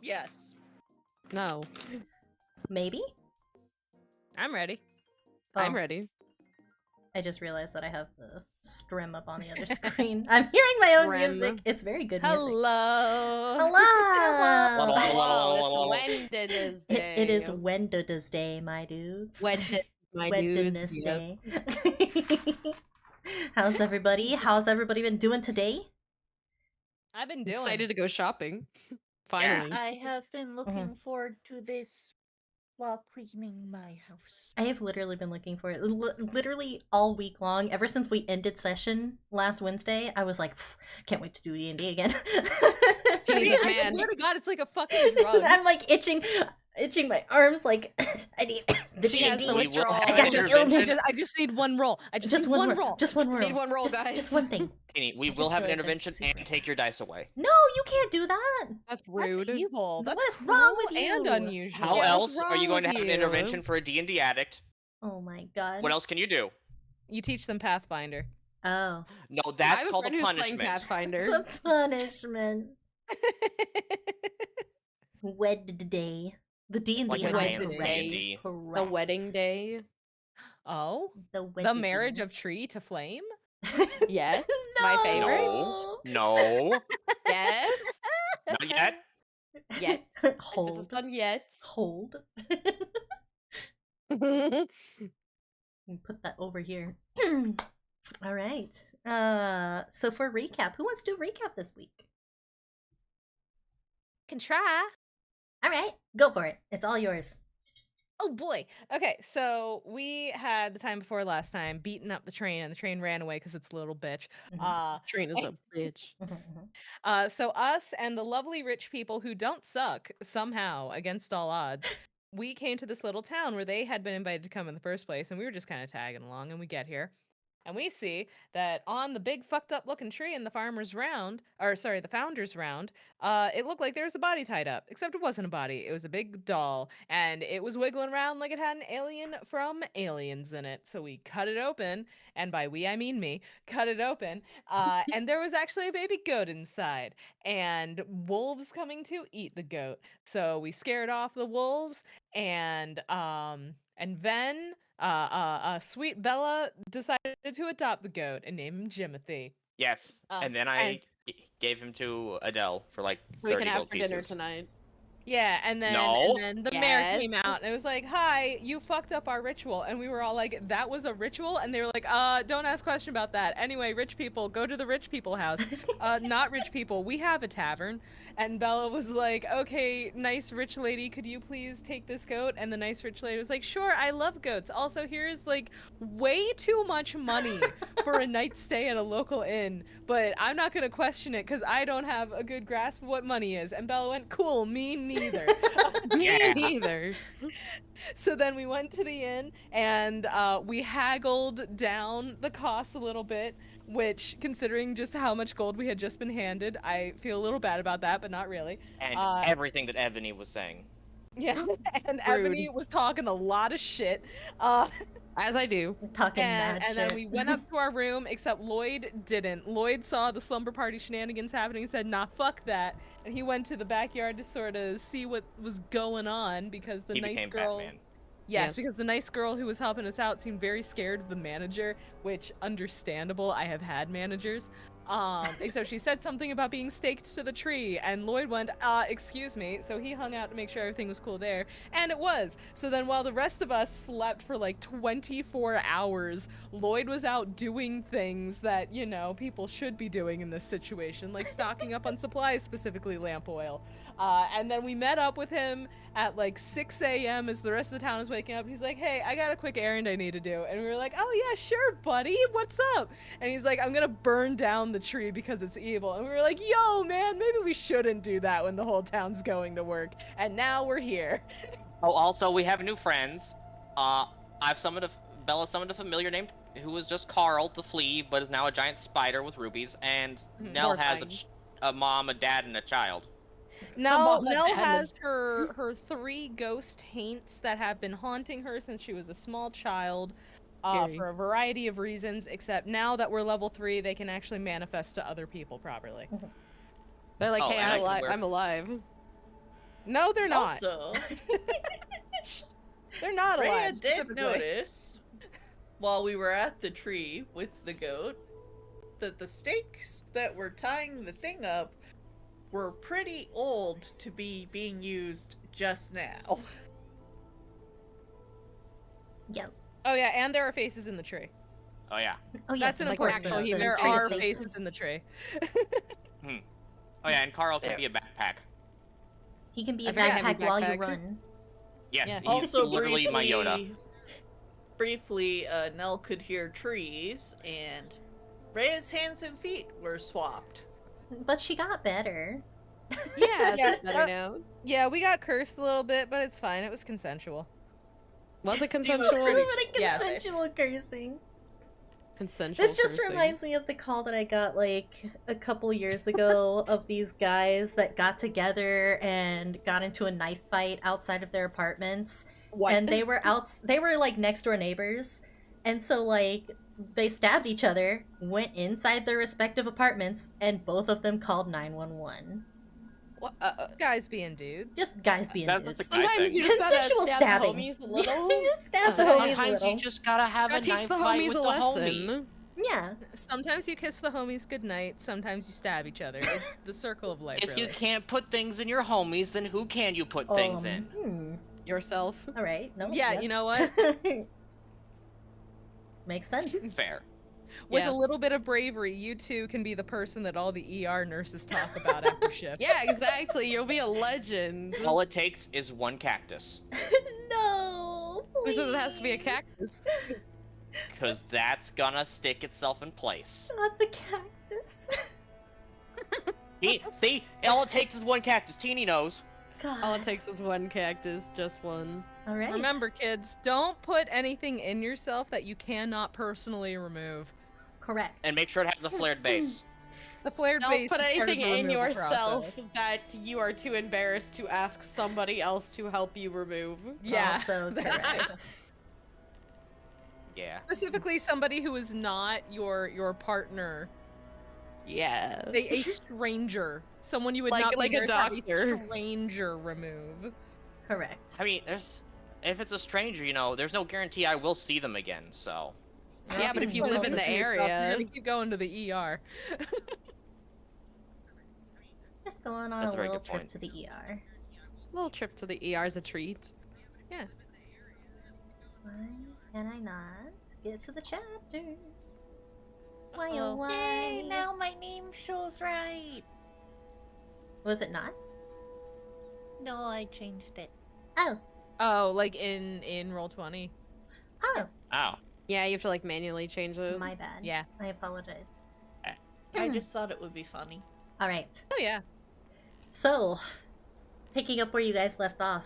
Yes. No. Maybe? I'm ready. Oh. I'm ready. I just realized that I have the strim up on the other screen. I'm hearing my own Strim. music. It's very good music. Hello. Hello! Hello, it's Wednesday's Day. It is Wednesday's Day, my dudes. Wednesday, my dudes. Wednesday Yes. Day. How's everybody? How's everybody been doing today? I've been excited to go shopping. Finally. I have been looking forward to this while cleaning my house. I have literally been looking for it. Literally all week long, ever since we ended session last Wednesday, I was like, can't wait to do D&D again. Jesus, I swear to God, it's like a fucking drug. I'm like itching my arms like I need the She has D&D. the withdrawal. I just need one roll. I just need one roll. Just one roll. Need one roll, guys. Just one thing. We will have an intervention and take your dice away. No, you can't do that. That's rude. That's evil. That's what's wrong with you? And unusual. How else are you going to have an intervention for a D&D addict? Oh my god. What else can you do? You teach them Pathfinder. Oh. No, that's called a punishment. Pathfinder. It's a punishment. Wed day. The D&D D&D. The wedding day. Oh? The marriage of tree to flame? Yes. No. My favorite. No. Yes. Not yet. Yet. Hold. This is done yet. Hold. Put that over here. All right. So for recap, who wants to do recap this week? Can try. All right, go for it. It's all yours. Oh boy. Okay, so we had the time before last time beaten up the train, and the train ran away because it's a little bitch. Train is a bitch. So us and the lovely rich people who don't suck somehow against all odds, we came to this little town where they had been invited to come in the first place, and we were just kind of tagging along, and we get here. And we see that on the big fucked up looking tree in the founder's round, it looked like there was a body tied up, except it wasn't a body. It was a big doll, and it was wiggling around like it had an alien from Aliens in it. So we cut it open, and by we, I mean me, cut it open, and there was actually a baby goat inside, and wolves coming to eat the goat. So we scared off the wolves, and then sweet Bella decided to adopt the goat and name him Jimothy. Yes, and then I gave him to Adele for like 30 so we can have gold for pieces. dinner tonight. Yeah, and then the mayor came out and it was like, "Hi, you fucked up our ritual." And we were all like, "That was a ritual?" And they were like, don't ask question about that. Anyway, rich people, go to the rich people house." Not rich people, we have a tavern. And Bella was like, "Okay, nice rich lady, could you please take this goat?" And the nice rich lady was like, "Sure, I love goats. Also, here's like way too much money for a night stay at a local inn, but I'm not gonna question it because I don't have a good grasp of what money is." And Bella went, "Cool, me neither." Me neither. So then we went to the inn and we haggled down the cost a little bit, which, considering just how much gold we had just been handed, I feel a little bad about that, but not really. And everything that Ebony was saying. Yeah, and Ebony was talking a lot of shit. As I do. Talking mad shit. And then we went up to our room, except Lloyd didn't. Lloyd saw the slumber party shenanigans happening and said, "Nah, fuck that." And he went to the backyard to sort of see what was going on because the nice girl... Batman. Yes, because the nice girl who was helping us out seemed very scared of the manager, which, understandable, I have had managers. Except she said something about being staked to the tree, and Lloyd went, excuse me, so he hung out to make sure everything was cool there, and it was. So then while the rest of us slept for like 24 hours, Lloyd was out doing things that, you know, people should be doing in this situation, like stocking up on supplies, specifically lamp oil. And then we met up with him at like 6 a.m. as the rest of the town was waking up. He's like, "Hey, I got a quick errand I need to do." And we were like, "Oh yeah, sure, buddy, what's up?" And he's like, "I'm gonna burn down the tree because it's evil." And we were like, "Yo, man, maybe we shouldn't do that when the whole town's going to work." And now we're here. Oh, also, we have new friends. Bella summoned a familiar named who was just Carl the flea, but is now a giant spider with rubies. And Nell has a mom, a dad, and a child. Nell has her 3 ghost taints that have been haunting her since she was a small child, for a variety of reasons, except now that we're level 3, they can actually manifest to other people properly. They're like, "Hey, I'm alive." No, they're not. Also, They're not Rhea alive. did specifically. notice, while we were at the tree with the goat, that the stakes that were tying the thing up were pretty old to be being used just now. Yeah. Oh yeah, and there are faces in the tree. Oh yeah. Oh yes, That's an and of course important the note. There tree's are faces. faces in the tree. Oh yeah, and Carl can be a backpack. He can be a A very heavy backpack while you backpack. run. Yes, Yeah. he's Also, literally my Yoda. briefly, Nell could hear trees, and Rhea's hands and feet were swapped. But she got better. Yeah, Yeah, she's better now. Yeah, we got cursed a little bit, but it's fine. It was consensual. Was it was consensual? pretty- What a Yeah. consensual cursing. Consensual. This just cursing. reminds me of the call that I got like a couple years ago of these guys that got together and got into a knife fight outside of their apartments. What? And they were like next door neighbors. And so like they stabbed each other, went inside their respective apartments, and both of them called 911. What? Guys being dudes. Just guys being That's dudes. a guy Sometimes thing. you just gotta Consensual stab stabbing. the homies a little. You just stab the homies a Sometimes little. you just gotta have Gotta a teach knife the fight homies with a the lesson. homie. Yeah. Sometimes you kiss the homies goodnight, sometimes you stab each other. It's the circle of life, If really. you can't put things in your homies, then who can you put things in? Yourself. All right. No. Yeah, yep. you know what? Makes sense. Fair. With Yeah. a little bit of bravery, you two can be the person that all the ER nurses talk about after shift. Yeah, exactly. You'll be a legend. All it takes is one cactus. No. Who says it has to be a please. cactus? Because that's gonna stick itself in place. Not the cactus. See? All it takes is one cactus. Teeny knows. God. All it takes is one cactus, just one. All right. Remember, kids, don't put anything in yourself that you cannot personally remove. Correct. And make sure it has a flared base. The flared Don't base put is part of anything the in removal yourself process. that you are too embarrassed to ask somebody else to help you remove. Yeah. Also that's correct. Yeah. Specifically, somebody who is not your partner, Yeah. a stranger, someone you would Like- not be like a there to have doctor. stranger remove. Correct. I mean, if it's a stranger, there's no guarantee I will see them again, so. Yeah, but if you Well, live in this the is stuff, area- you're gonna keep going to the ER. Just going on That's a a very little good trip point. to the ER. Little trip to the ER is a treat. Why can I not get to the chapter? Why Uh-oh. oh why? Yay, now my name shows right. Was it not? No, I changed it. Oh. Oh, like in Roll20. Oh. Oh. Yeah, you have to like manually change it. My bad. Yeah. I apologize. I just thought it would be funny. All right. Oh yeah. So, picking up where you guys left off,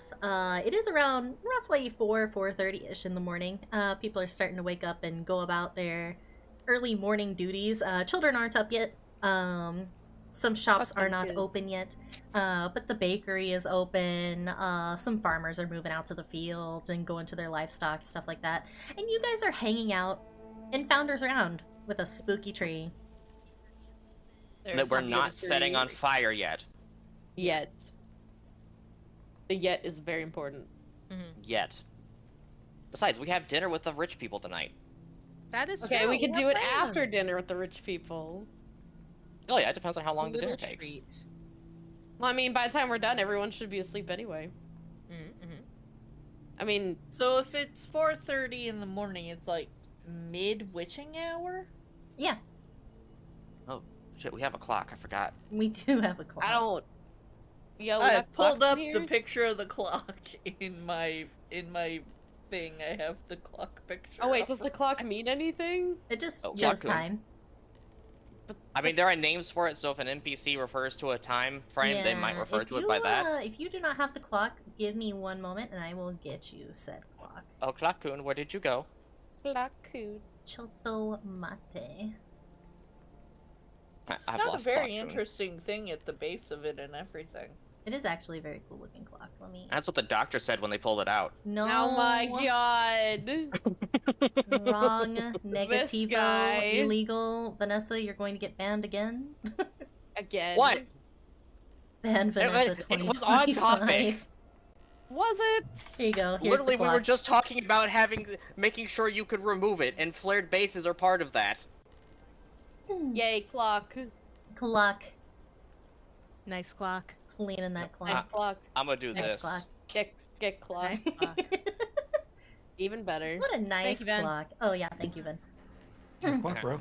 it is around roughly 4:30ish in the morning. People are starting to wake up and go about their early morning duties. Children aren't up yet. Some shops Fuck are them not kids. open yet, but the bakery is open. Some farmers are moving out to the fields and going to their livestock, stuff like that. And you guys are hanging out in Founders Round with a spooky tree. That we're not setting on fire yet. Yet. The yet is very important. Yet. Besides, we have dinner with the rich people tonight. That is Okay, true. we could do have it plans. after dinner with the rich people. Oh yeah, it depends on how long the Little dinner takes. treat. Well, I mean, by the time we're done, everyone should be asleep anyway. Mm-hmm. I mean, So if it's 4:30 in the morning, it's like mid-witching hour? Yeah, Shit, we have a clock. I forgot. we do have a clock. I don't. Yo, we I have pulled clocks up in the here? picture of the clock in my thing. I have the clock picture. Oh wait, up. does the clock mean anything? It just Oh, shows clock. time. I mean, there are names for it, so if an NPC refers to a time frame, they might Yeah, refer if to it you, by that. If you do not have the clock, give me one moment and I will get you said clock. Oh, Clockcoon, where did you go? Clock-coon. Choto mate. It's I've got a lost very Clockcoon. interesting thing at the base of it and everything. It is actually a very cool looking clock. Let me. That's what the doctor said when they pulled it out. No. Oh my god. Wrong. Negativo. guy. Illegal. Vanessa, you're going to get banned again. Again. What? Ban Vanessa It was on 2025. topic. Was it? Here you go. Here's Literally, the we were clock. just talking about making sure you could remove it, and flared bases are part of that. Yay, clock. Clock. Nice clock. Cleaning that Nice clock. clock. I'm gonna do Nice this. clock. Get clock. Nice clock. Even better. What a nice you, Vin. clock. Oh yeah, thank you, Vin. Nice clock, bro.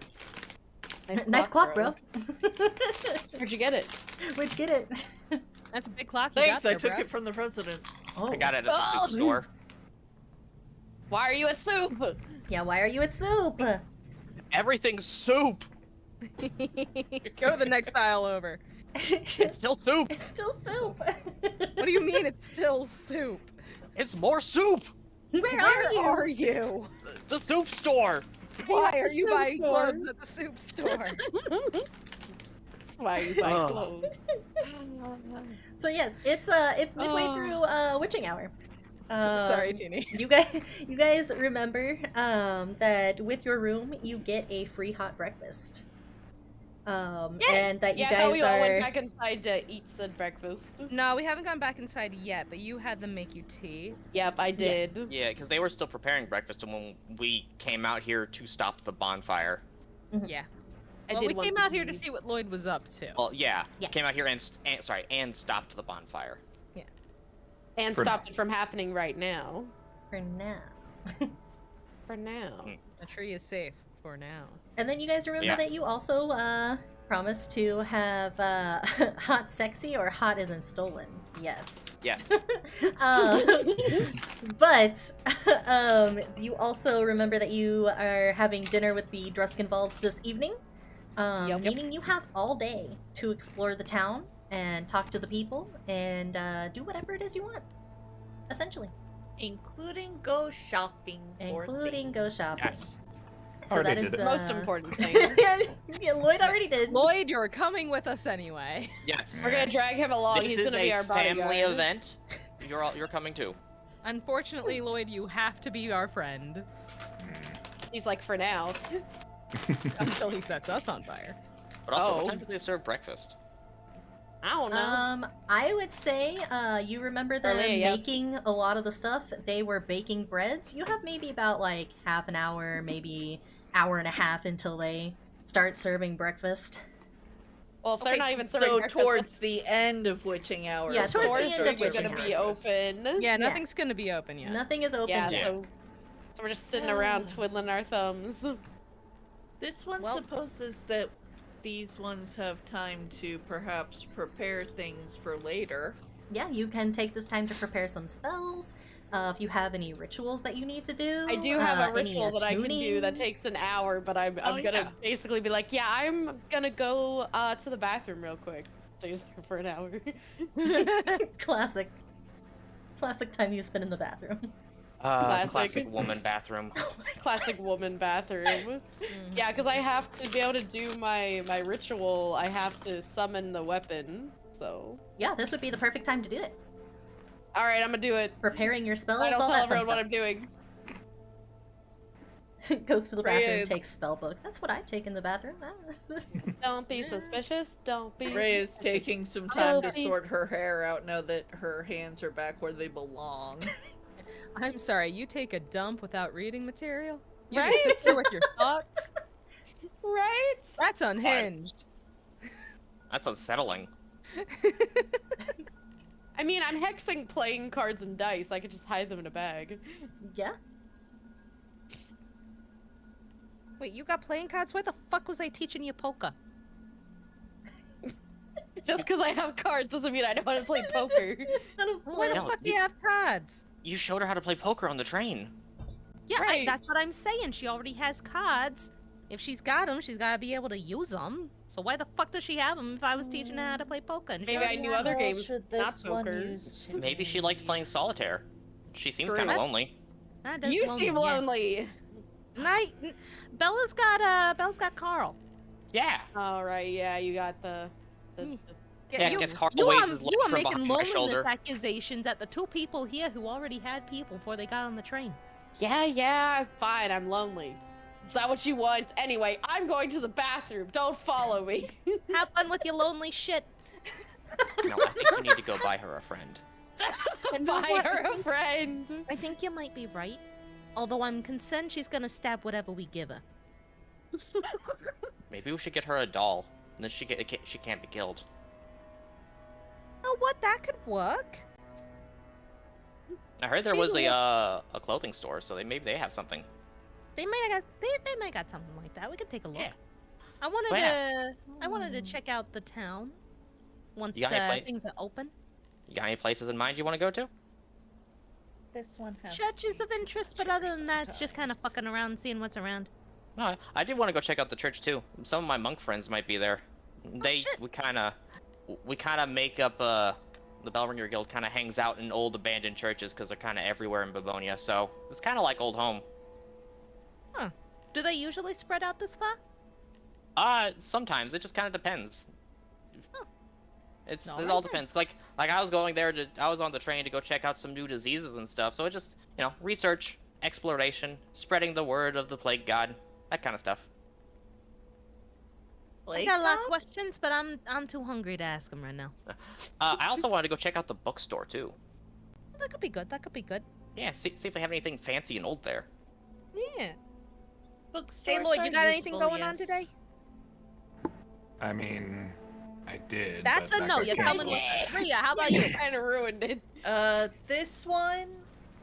Nice clock, bro. Where'd you get it? Where'd you get it? That's a big clock you Thanks, got I there, took bro. it from the president. Oh. I got it at the Oh. superstore. Why are you at soup? Yeah, why are you at soup? Everything's soup. Go to the next aisle over. It's still soup. It's still soup. What do you mean it's still soup? It's more soup. Where are you? are you? The soup store. Why the are you soup buying store. clothes at the soup store? Why are you buying Oh. clothes? So yes, it's midway Oh. through witching hour. Sorry, Teeny. You guys remember that with your room you get a free hot breakfast. And that you Yeah, I thought guys we all went are back inside to eat said breakfast. No, we haven't gone back inside yet, but you had them make you tea. Yep, I Yes. did. Yeah, because they were still preparing breakfast when we came out here to stop the bonfire. Yeah. I Well, did we want came the out here to tea. see what Lloyd was up to. Well, yeah, Yeah. came out here and stopped the bonfire. And For stopped it from happening right now. for now. For now. The tree is safe for now. And then you guys remember Yeah. that you also promised to have hot sexy or hot isn't stolen. Yes. Yes. But you also remember that you are having dinner with the Druskenwalds this evening, Yep. meaning you have all day to explore the town and talk to the people and do whatever it is you want, essentially, Including go shopping. for including go things. shopping. Yes. So Already that is did it. Most important thing. yeah, Lloyd already did. Lloyd, you're coming with us anyway. Yes. We're gonna drag him along. This He's is gonna be a our bodyguard. family event. You're coming too. Unfortunately, Lloyd, you have to be our friend He's like, for now. until he sets us on fire. But also, Oh. what time do they serve breakfast? I don't know. I would say, you remember them Earlier, yes. making a lot of the stuff. They were baking breads. You have maybe about like half an hour, maybe hour and a half until they start serving breakfast. Well, if they're Okay, not even serving so breakfast, towards the end of witching hours. Yeah, towards stores the end are of witching gonna be hours. open. Yeah, nothing's gonna be open yet. Nothing is open Yeah, yet. so we're just sitting around twiddling our thumbs. This one Well- supposes that these ones have time to perhaps prepare things for later. Yeah, you can take this time to prepare some spells. If you have any rituals that you need to do. I do have a any ritual that I can do attuning. that takes an hour, but I'm Oh, gonna yeah. basically be like, yeah, I'm gonna go to the bathroom real quick. Stays there for an hour. Classic. Classic time you spend in the bathroom. Classic woman bathroom. Classic woman bathroom. Mhm. Yeah, because I have to be able to do my ritual. I have to summon the weapon. So, Yeah, this would be the perfect time to do it. all right, I'm gonna do it. Preparing your spells, I don't all tell that fun everyone what stuff. I'm doing. Goes to the bathroom, Ray- takes spell book. That's what I take in the bathroom. Don't be suspicious. Don't be. Ray is suspicious. taking some time to Oh, please. sort her hair out now that her hands are back where they belong. I'm sorry, you take a dump without reading material? You Right? just sit there with your thoughts? Right? That's unhinged. That's unsettling. I mean, I'm hexing playing cards and dice. I could just hide them in a bag. Yeah. Wait, you got playing cards? Why the fuck was I teaching you poker? Just because I have cards doesn't mean I know how to play poker. I don't Why play. the No, fuck do you- you have cards? You showed her how to play poker on the train. Yeah, Right. that's what I'm saying. She already has cards. If she's got them, she's got to be able to use them. So why the fuck does she have them if I was teaching her how to play poker? And she Maybe I already knew had other 'em? games, Should not this one poker. use to Maybe she likes playing solitaire. She seems True. kind of lonely. That does You lonely, seem yeah. lonely. Bella's got Carl. Yeah. All right, yeah, you got the Yeah, you, guess Carl you weighs are, his you leg are from making behind my loneliness shoulder. accusations at the two people here who already had people before they got on the train. Yeah, fine, I'm lonely. Is that what you want? Anyway, I'm going to the bathroom. Don't follow me. Have fun with your lonely shit. No, I think we need to go buy her a friend. Buy her a friend. I think you might be right. Although I'm concerned she's gonna stab whatever we give her. Maybe we should get her a doll, and then she can't be killed. Oh, what? That could work. I heard there was a clothing store, so maybe they have something. They might got something like that. We could take a look. Yeah. I wanted Well, to check out the town once You got any things are open. You got any places in mind you want to go to? This one has Churches of interest, but other than that, it's just kind of fucking around, seeing what's around. No, I did want to go check out the church too. Some of my monk friends might be there. Shit. We kind of make up the Bellringer Guild kind of hangs out in old abandoned churches because they're kind of everywhere in Babonia, so it's kind of like old home. Huh. Do they usually spread out this far? Sometimes it just kind of depends. Oh. It Alright all then. depends. Like I was going there I was on the train to go check out some new diseases and stuff. So it just, research, exploration, spreading the word of the plague god, that kind of stuff. I got a lot of questions, but I'm too hungry to ask them right now. I also wanted to go check out the bookstore too. That could be good. That could be good. Yeah, see if they have anything fancy and old there. Yeah. Bookstores Hey, Lloyd, are you got anything useful, going on yes. today? I mean, I did. That's but a that no. got You're coming canceled. with Rhea. How about you? Kind of ruined it. This one,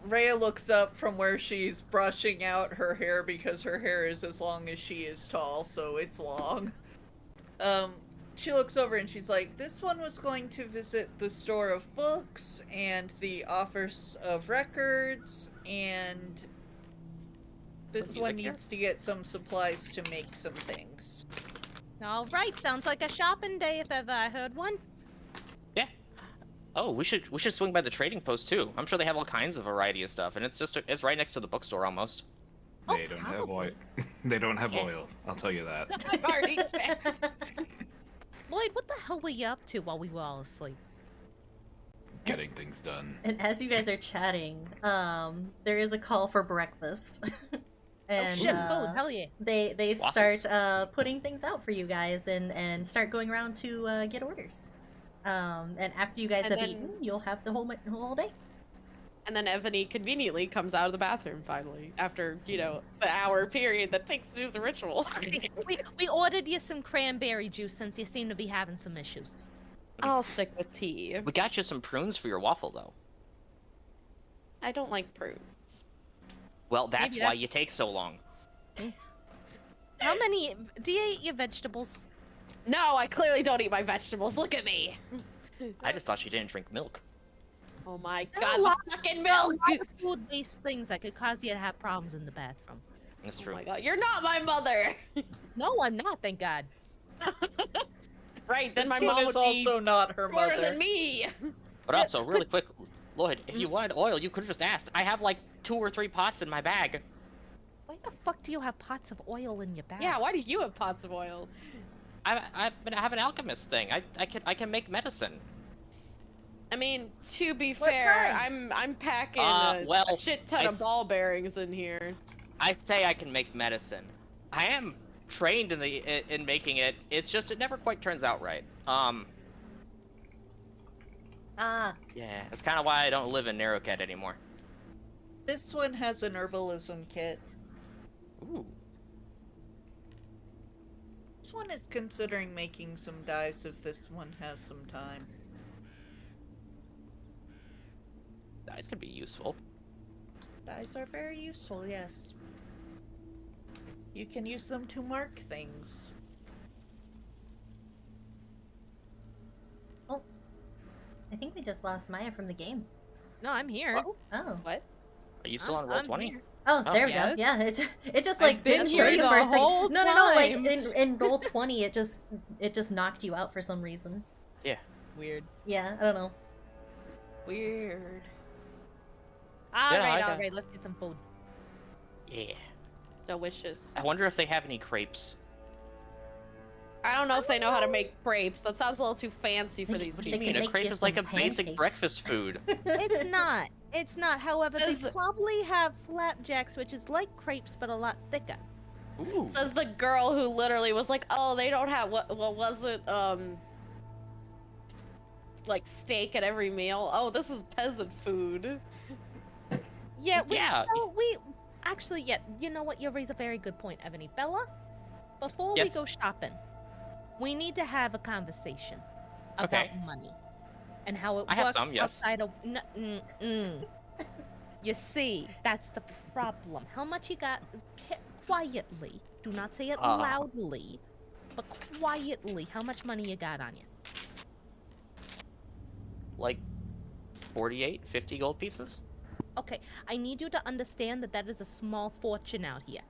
Rhea looks up from where she's brushing out her hair because her hair is as long as she is tall, so it's long. She looks over and she's like, this one was going to visit the store of books and the office of records, and this music one here? needs to get some supplies to make some things. All right. Sounds like a shopping day if ever I heard one. Yeah. Oh, we should swing by the trading post too. I'm sure they have all kinds of variety of stuff, and it's right next to the bookstore almost. They don't have oil. They don't have oil. I'll tell you that. I've already said. Lloyd, what the hell were you up to while we were all asleep? Getting things done. And as you guys are chatting, there is a call for breakfast. And Shit, food. Hell yeah. they Waffles. start putting things out for you guys and start going around to get orders. And after you guys And have then- eaten, you'll have the whole day. And then Evany conveniently comes out of the bathroom finally after, the hour period that takes to do the ritual. We ordered you some cranberry juice since you seem to be having some issues. I'll stick with tea. We got you some prunes for your waffle though. I don't like prunes. Well, that's Maybe why that- you take so long. How many? Do you eat your vegetables? No, I clearly don't eat my vegetables. Look at me. I just thought she didn't drink milk. Oh my There are god, a lot- the fucking There are a milk! lot of food-based things that could cause you to have problems in the bathroom. That's Oh true. my god, you're not my mother! No, I'm not. Thank God. Right, then This my one mom is would be also not her smarter mother. than me! But also, really quick, Lloyd, if you wanted oil, you could have just asked. I have like 2 or 3 pots in my bag. Why the fuck do you have pots of oil in your bag? Yeah, why do you have pots of oil? I have an alchemist thing. I can make medicine. I mean, to be What fair, kind? I'm packing well, a shit ton I- of ball bearings in here. I say I can make medicine. I am trained in making it. It's just it never quite turns out right. Ah, Yeah, that's kind of why I don't live in Narrowcat anymore. This one has an herbalism kit. Ooh. This one is considering making some dyes if this one has some time. Dyes could be useful. Dyes are very useful, yes. You can use them to mark things. I think we just lost Maya from the game. No, I'm here. Oh. What? Are you still on roll I'm 20? here. Oh, Oh, there we yeah, go. Yeah, it just I've like been didn't show here you the for a second. whole No, like time. in roll 20, it just knocked you out for some reason. Weird. Yeah, I don't know. Weird. All Yeah, right, I all got- right. Let's get some food. Yeah. Delicious. I wonder if they have any crepes. I don't know if they know how to make crepes. That sounds a little too fancy for these They people. can You know, make crepe you is like a some basic pancakes. breakfast food. It's not. It's not. However, they Does- probably have flapjacks, which is like crepes but a lot thicker. Ooh. Says the girl who literally was like, "Oh, they don't have what was it? like steak at every meal. Oh, this is peasant food. Yeah, we Yeah. actually, yeah, you know what? You raise a very good point, Ebony. Bella, before we Yes. go shopping, we need to have a conversation about Okay. money and how it I have works some, yes. outside of. You see, that's the problem. How much you got? Quietly. Do not say it loudly, but quietly. How much money you got on you? Like 48, 50 gold pieces? Okay, I need you to understand that that is a small fortune out here.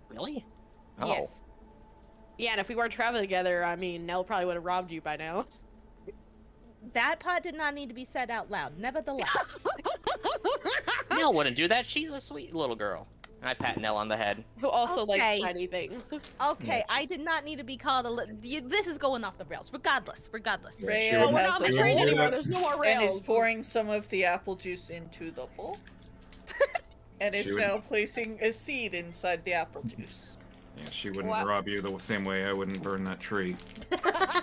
Really? Oh. Yes. Yeah, and if we weren't traveling together, I mean, Nell probably would have robbed you by now. That part did not need to be said out loud. Nevertheless. Nell wouldn't do that. She's a sweet little girl. And I pat Nell on the head. Who also Okay. likes shiny things. Okay, I did not need to be called this is going off the rails. Regardless. Rhea Well, we're has not a betrayed bowl anymore. There's no more and is rails. pouring some of the apple juice into the bowl. And is She would- now placing a seed inside the apple juice. Yeah, she wouldn't What? rob you the same way I wouldn't burn that tree.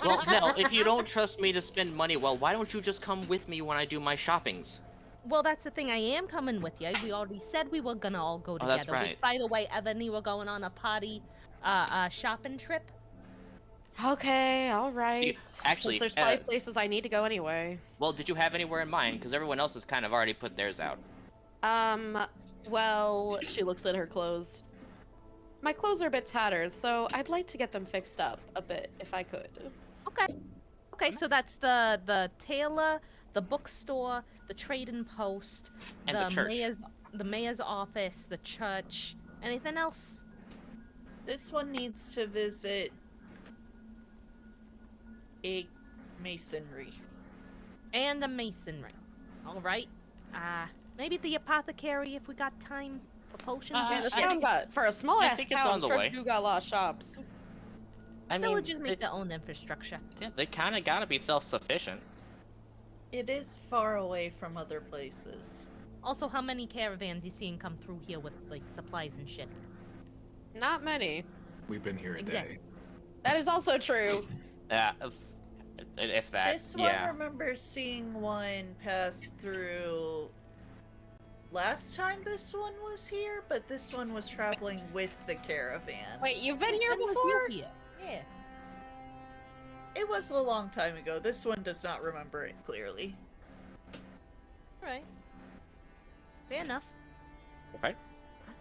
Well, Nell, if you don't trust me to spend money, well, why don't you just come with me when I do my shoppings? Well, that's the thing. I am coming with you. We already said we were gonna all go Oh, together. that's right. By the way, Ebony, we're going on a party, shopping trip. Okay, all right. actually, Since there's probably places I need to go anyway. Well, did you have anywhere in mind? Because everyone else has kind of already put theirs out. Well, she looks at her clothes. My clothes are a bit tattered, so I'd like to get them fixed up a bit, if I could. Okay. Okay, so that's the tailor, the bookstore, the trading post, And the church. mayor's office, the church. Anything else? This one needs to visit a masonry. And the masonry. All right. Maybe the apothecary if we got time for potions. Yeah, and this I town think- got, for a small I ass think it's town, on the sure way. do got a lot of shops. I mean, Villages make their own infrastructure. they kind of gotta be self-sufficient. It is far away from other places. Also, how many caravans you seeing come through here with like supplies and shit? Not many. We've been here a Exactly. day. That is also true. Yeah, if that, This one yeah. remember seeing one pass through last time this one was here, but this one was traveling with the caravan. Wait, you've been here When was before? you here? Yeah. It was a long time ago. This one does not remember it clearly. Right. Fair enough. Okay.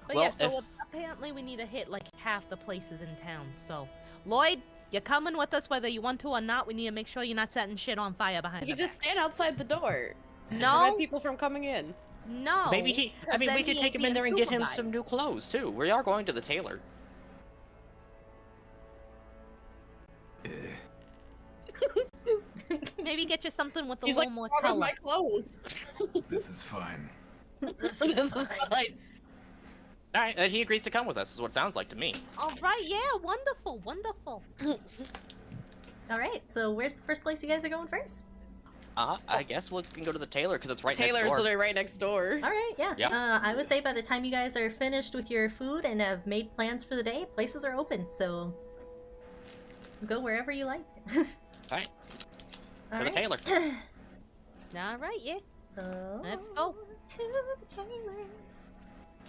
But Well, yeah, so apparently we need to hit like half the places in town. So, Lloyd, you're coming with us whether you want to or not. We need to make sure you're not setting shit on fire behind You our just back. stand outside the door. No, Prevent people from coming in. no. Maybe he. I 'cause mean, then we could he take ain't him in there being and get him supervised. some new clothes too. We are going to the tailor. Maybe get you something with a He's little like, more "What color. with my clothes?" This is fine. This is fine. All right, he agrees to come with us. Is what it sounds like to me. All right, yeah, wonderful, wonderful. All right, so where's the first place you guys are going first? I guess we can go to the tailor because it's right Taylor's next door. literally right next door. All right, yeah. Yeah. I would say by the time you guys are finished with your food and have made plans for the day, places are open, so go wherever you like. All right, All to the right. tailor. All right, yeah. So Let's go. to the tailor.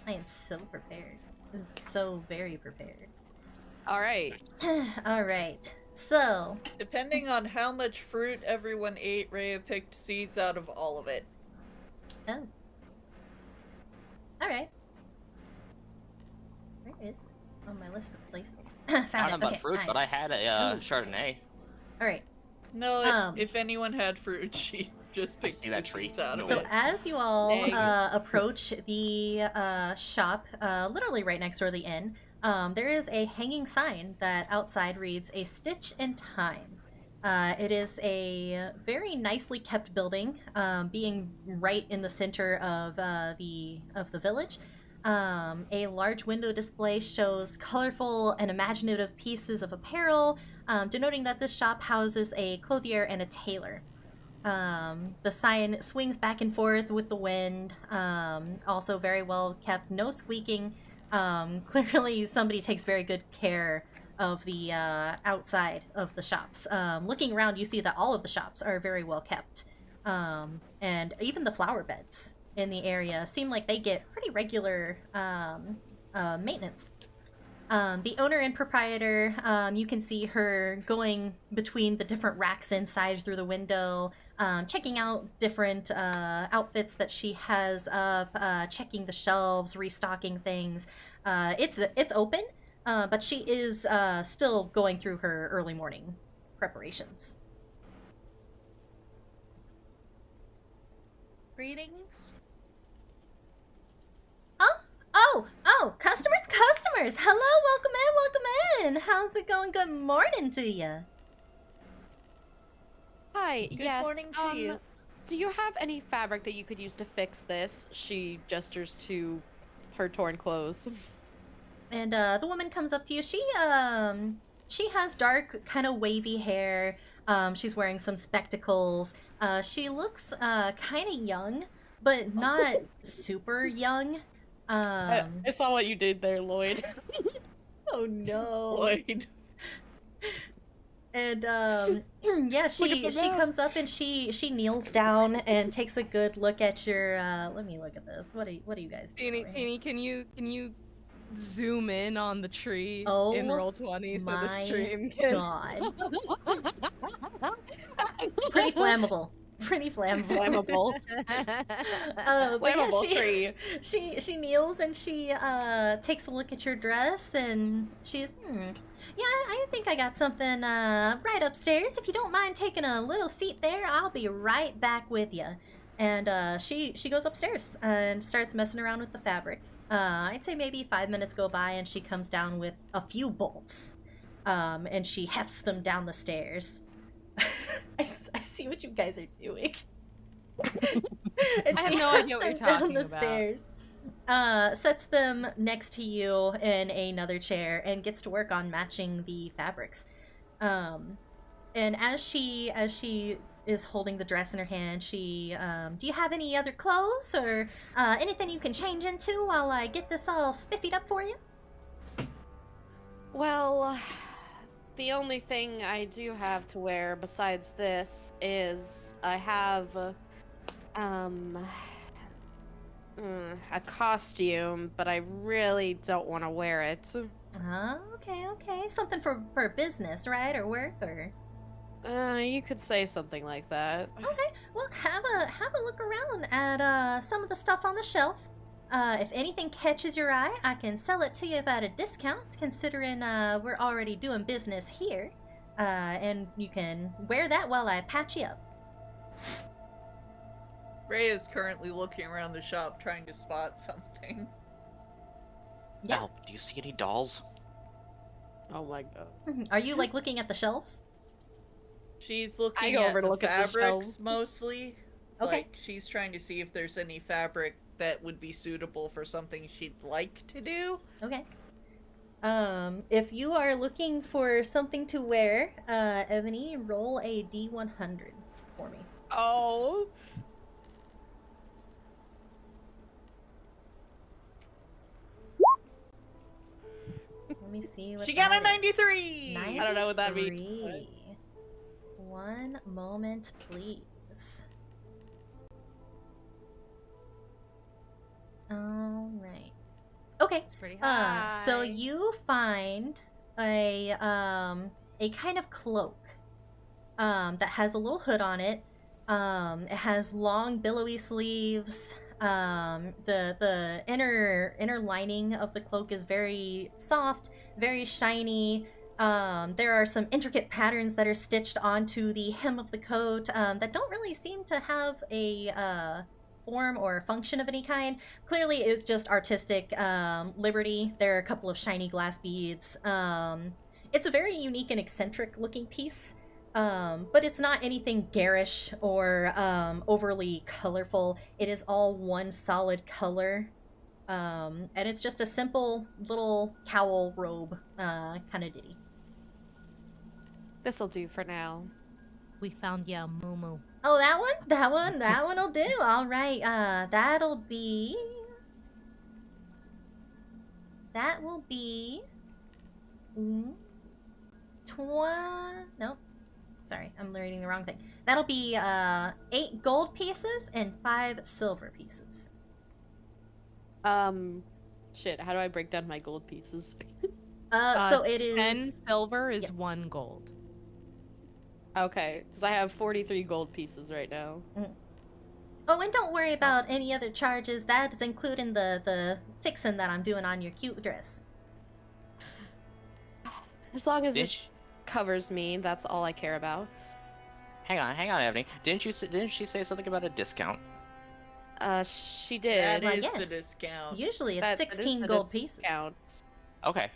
I am so prepared. I'm so very prepared. All right. All right. So Depending on how much fruit everyone ate, Rhea picked seeds out of all of it. oh. All right. Where is it on my list of places? I don't Found know it. about Okay. fruit, but I had a so Chardonnay. All right. No, Um, if anyone had fruit, she just picked see that the tree? seeds out of No So it. as you all Dang. approach the shop, literally right next door to the inn, there is a hanging sign that outside reads "A Stitch in Time." It is a very nicely kept building, being right in the center of the village. A large window display shows colorful and imaginative pieces of apparel, denoting that this shop houses a clothier and a tailor. The sign swings back and forth with the wind. Also very well kept, no squeaking. Clearly somebody takes very good care of the outside of the shops. Looking around, you see that all of the shops are very well kept. And even the flower beds in the area seem like they get pretty regular maintenance. The owner and proprietor, you can see her going between the different racks inside through the window, checking out different outfits that she has up, checking the shelves, restocking things. It's open, but she is still going through her early morning preparations. Greetings. Oh, customers! Hello, welcome in! How's it going? Good morning to you. Hi, Good yes. morning to you. Do you have any fabric that you could use to fix this? She gestures to her torn clothes. And the woman comes up to you. She has dark, kind of wavy hair. She's wearing some spectacles. She looks kind of young, but not super young. I saw what you did there, Lloyd. Oh no. Lloyd. And yeah, she comes up and she kneels down and takes a good look at your let me look at this. What do you guys do? Teeny, can you zoom in on the tree in Oh Roll20 so the my stream can God. Pretty flammable. Pretty flammable. But yeah, Flammable tree. she kneels and she takes a look at your dress and she's yeah, I think I got something right upstairs. If you don't mind taking a little seat there, I'll be right back with you. And she goes upstairs and starts messing around with the fabric. I'd say maybe 5 minutes go by and she comes down with a few bolts. And she hefts them down the stairs. I see what you guys are doing. And I have she no hefts idea what them you're down talking the about. stairs. Sets them next to you in another chair and gets to work on matching the fabrics. And as she is holding the dress in her hand, she do you have any other clothes or anything you can change into while I get this all spiffied up for you? Well, the only thing I do have to wear besides this is I have a costume, but I really don't want to wear it. Okay. Something for business, right? Or work or You could say something like that. okay. Well, have a look around at some of the stuff on the shelf. If anything catches your eye, I can sell it to you at a discount, considering we're already doing business here. And you can wear that while I patch you up. Ray is currently looking around the shop trying to spot something. Yeah. Al, do you see any dolls? Oh my god. Are you like looking at the shelves? She's looking go at over to the look at the fabrics shelves. mostly. Okay. Like, she's trying to see if there's any fabric that would be suitable for something she'd like to do. Okay. If you are looking for something to wear, Ebony, roll a D100 for me. Oh. Let me see what She got a that is. 93! I don't know what that means. 93. One moment, please. All right. Okay. It's pretty So high. you find a kind of cloak that has a little hood on it. It has long billowy sleeves. The inner lining of the cloak is very soft, very shiny. There are some intricate patterns that are stitched onto the hem of the coat that don't really seem to have a form or function of any kind. Clearly it's just artistic liberty. There are a couple of shiny glass beads. It's a very unique and eccentric looking piece. But it's not anything garish or overly colorful. It is all one solid color. And it's just a simple little cowl robe kind of ditty. This'll do for now. We found ya, Moo. Oh, that one'll do. All right, that will be Nope. Sorry, I'm reading the wrong thing. That'll be 8 gold pieces and 5 silver pieces. Shit, how do I break down my gold pieces? So it is 10 silver is yeah. 1 gold. Okay, because I have 43 gold pieces right now. Oh, and don't worry about any other charges. That is including the fixing that I'm doing on your cute dress. As long as Didn't it covers me, that's all I care about. Hang on, Ebony. Didn't she say something about a discount? She did. That Well, is yes. a discount. Usually it's That is 16 the gold pieces. discount. Okay.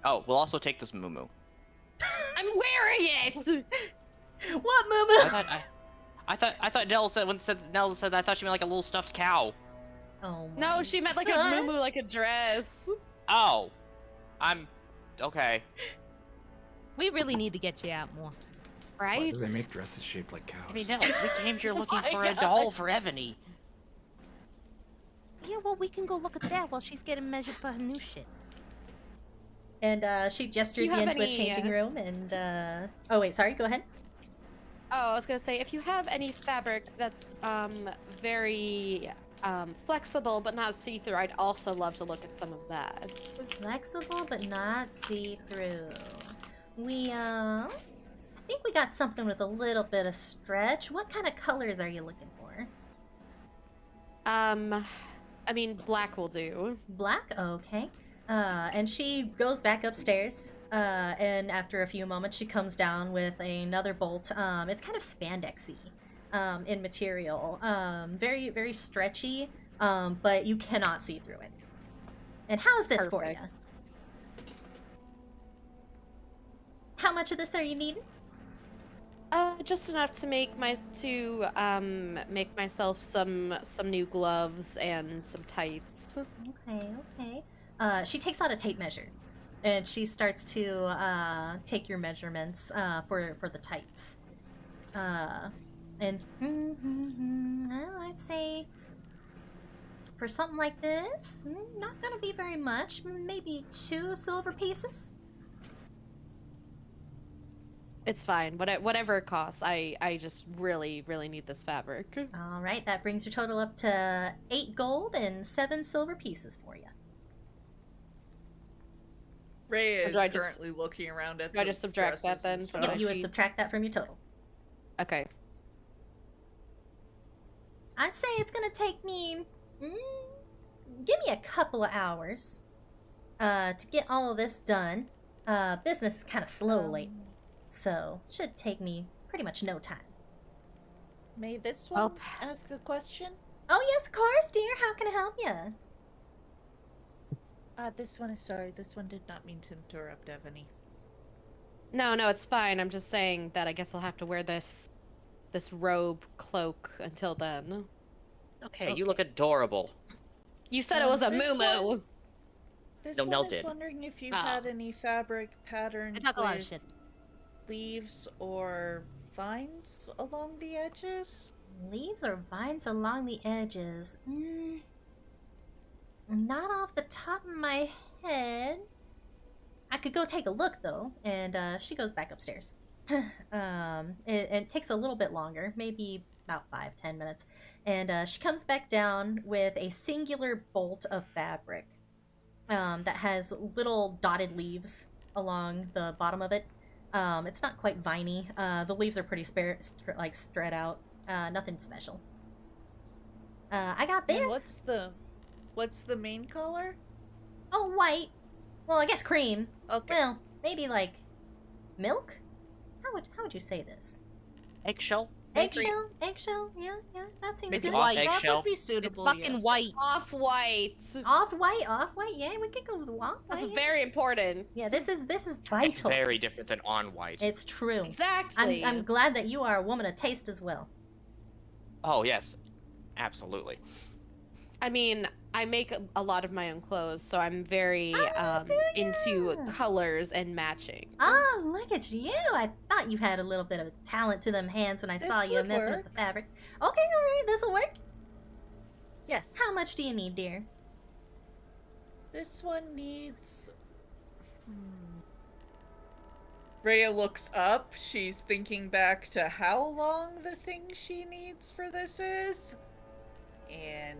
Oh, we'll also take this moo. I'm wearing it. What, Moo? I thought Nell said I thought she meant like a little stuffed cow. Oh my No, she meant like a God. moo like a dress. Oh, I'm okay. We really need to get you out more. Why Right? do they make dresses shaped like cows? I mean, Nell, we came here looking my for a God. doll for Ebony. Yeah, well, we can go look at that while she's getting measured for her new shit. And she gestures You you have into a any, changing room and oh wait, sorry, go ahead. Oh, I was gonna say, if you have any fabric that's very flexible but not see-through, I'd also love to look at some of that. Flexible but not see-through. We I think we got something with a little bit of stretch. What kind of colors are you looking for? I mean, black will do. Black? Okay. And she goes back upstairs, and after a few moments, she comes down with another bolt. It's kind of spandexy in material, very, very stretchy, but you cannot see through it. And how's this for you? Perfect. How much of this are you needing? Just enough to make myself some new gloves and some tights. Okay, okay. She takes out a tape measure, and she starts to take your measurements for the tights. And well, I'd say for something like this, not gonna be very much. Maybe 2 silver pieces. It's fine. Whatever it costs. I just really need this fabric. All right, that brings your total up to 8 gold and 7 silver pieces for you. Ray is do I just- currently looking around at do I the just subtract that dresses and then from stuff. Yep, you would subtract that from your total. Okay. I'd say it's gonna take me, give me a couple of hours to get all of this done. Business is kind of slow lately, so should take me pretty much no time. May this one Well, ask a question? Oh yes, of course, dear. How can I help you? This one is sorry. This one did not mean to interrupt Ebony. No, it's fine. I'm just saying that I guess I'll have to wear this robe cloak until then. Okay, you look adorable. You said it was a This moo. one- This No, one Nell is did. wondering if you Oh. had any fabric patterns I talk a lot of with shit. leaves or vines along the edges. Leaves or vines along the edges? Not off the top of my head. I could go take a look though, and she goes back upstairs. It takes a little bit longer, maybe about 5-10 minutes, and she comes back down with a singular bolt of fabric that has little dotted leaves along the bottom of it. It's not quite viney. The leaves are pretty spread out. Nothing special. I got this. And what's the main color? Oh, white. Well, I guess cream. Okay. Well, maybe like milk. How would you say this? Eggshell? Eggshell. Yeah. That seems Maybe good. off that eggshell. would be It's suitable. fucking yes. white. Off-white. Off-white. Yeah, we could go with off-white. That's very important. Yeah, this is It's vital. very different than on white. It's true. Exactly. I'm glad that you are a woman of taste as well. Oh yes, absolutely. I mean, I make a lot of my own clothes, so I'm very do into ya? colors and matching. Ah, look at you. I thought you had a little bit of talent to them hands when I saw This you would messing with work. the fabric. Okay, all right, this'll work. Yes. How much do you need, dear? This one needs. Rhea looks up. She's thinking back to how long the thing she needs for this is. And.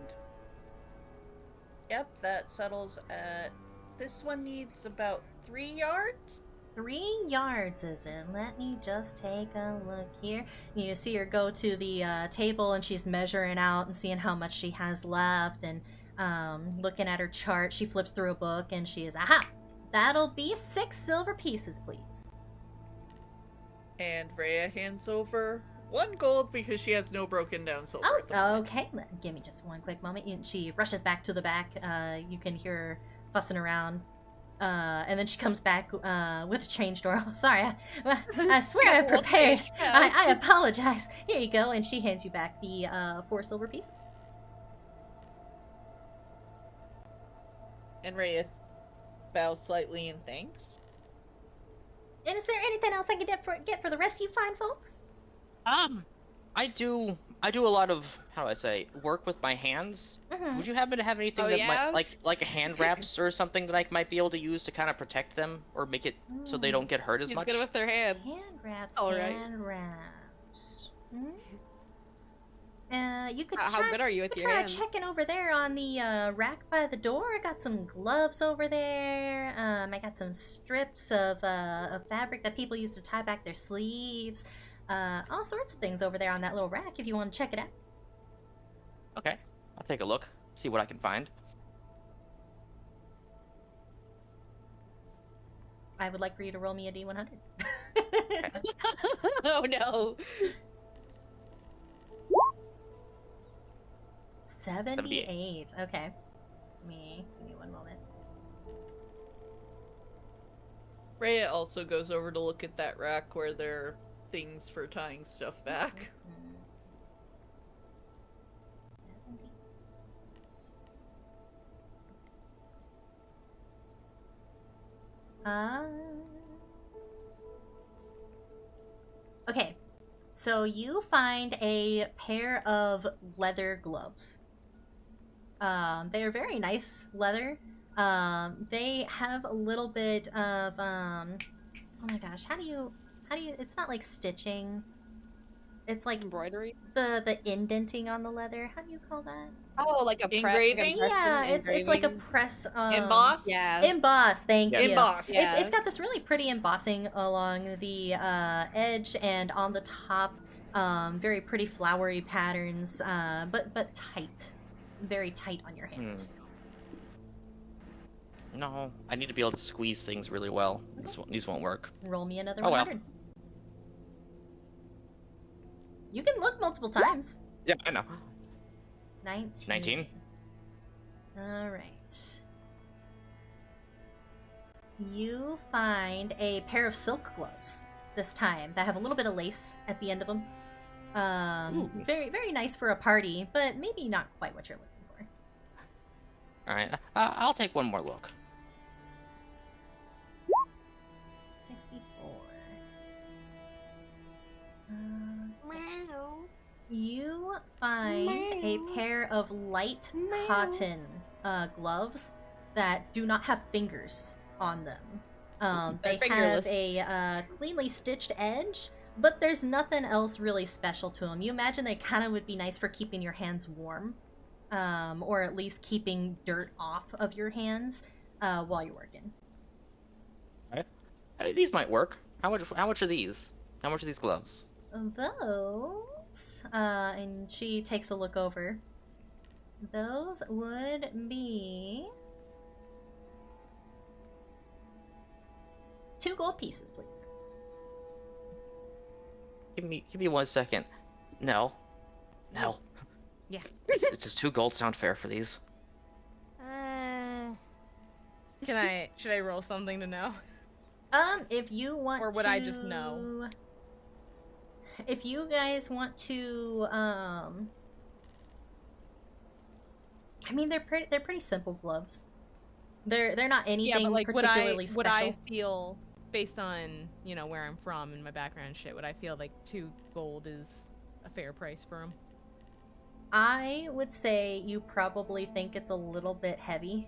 Yep, that settles at. This one needs about 3 yards? 3 yards, is it? Let me just take a look here. You see her go to the table and she's measuring out and seeing how much she has left and looking at her chart. She flips through a book and she is, aha! That'll be 6 silver pieces, please. And Rhea hands over 1 gold because she has no broken down silver at the moment. Okay. Give me just one quick moment. She rushes back to the back. You can hear her fussing around. And then she comes back with a change door. Oh, sorry, I swear I prepared. I apologize. Here you go. And she hands you back the 4 silver pieces. And Rhea bows slightly in thanks. And is there anything else I can get for the rest of you fine folks? I do a lot of, how do I say, work with my hands. Mhm. Would you happen to have anything Oh, that yeah? might, like a hand wraps or something that I might be able to use to kind of protect them or make it so they don't get hurt as She's much? good with her hands. Hand wraps, All right. hand wraps. You could How good are you with your try hands? checking over there on the rack by the door. I got some gloves over there. I got some strips of fabric that people use to tie back their sleeves. All sorts of things over there on that little rack if you want to check it out. Okay, I'll take a look, see what I can find. I would like for you to roll me a D100. Oh no. 78. Okay. Give me 1 moment. Rhea also goes over to look at that rack where there are things for tying stuff back. 78. Okay, so you find a pair of leather gloves. They are very nice leather. They have a little bit of oh my gosh, how do you it's not like stitching. It's like Embroidery? the indenting on the leather. How do you call that? Oh, like a Engraving? Yeah, it's like a press Emboss? Yeah. Emboss, thank you. Emboss. Yeah. It's got this really pretty embossing along the edge and on the top. Very pretty flowery patterns, but tight, very tight on your hands. No, I need to be able to squeeze things really well. These won't work. Roll me another Oh, well. 100. You can look multiple times. Yeah, I know. 19. 19. All right. You find a pair of silk gloves this time that have a little bit of lace at the end of them. Very, very nice for a party, but maybe not quite what you're looking for. All right, I'll take one more look. 64. You find a pair of light cotton gloves that do not have fingers on them. They They're have fingerless. a cleanly stitched edge, but there's nothing else really special to them. You imagine they kind of would be nice for keeping your hands warm, or at least keeping dirt off of your hands while you're working. These might work. How much are these? How much are these gloves? Those, and she takes a look over. Those would be 2 gold pieces, please. Give me 1 second. No. Yeah. It's just 2 gold sound fair for these. Should I roll something to know? If you want to... Or would I just know? If you guys want to, I mean, they're pretty simple gloves. They're not anything Yeah, but like, particularly would special. I feel, based on, you know, where I'm from and my background and shit, would I feel like 2 gold is a fair price for them? I would say you probably think it's a little bit heavy,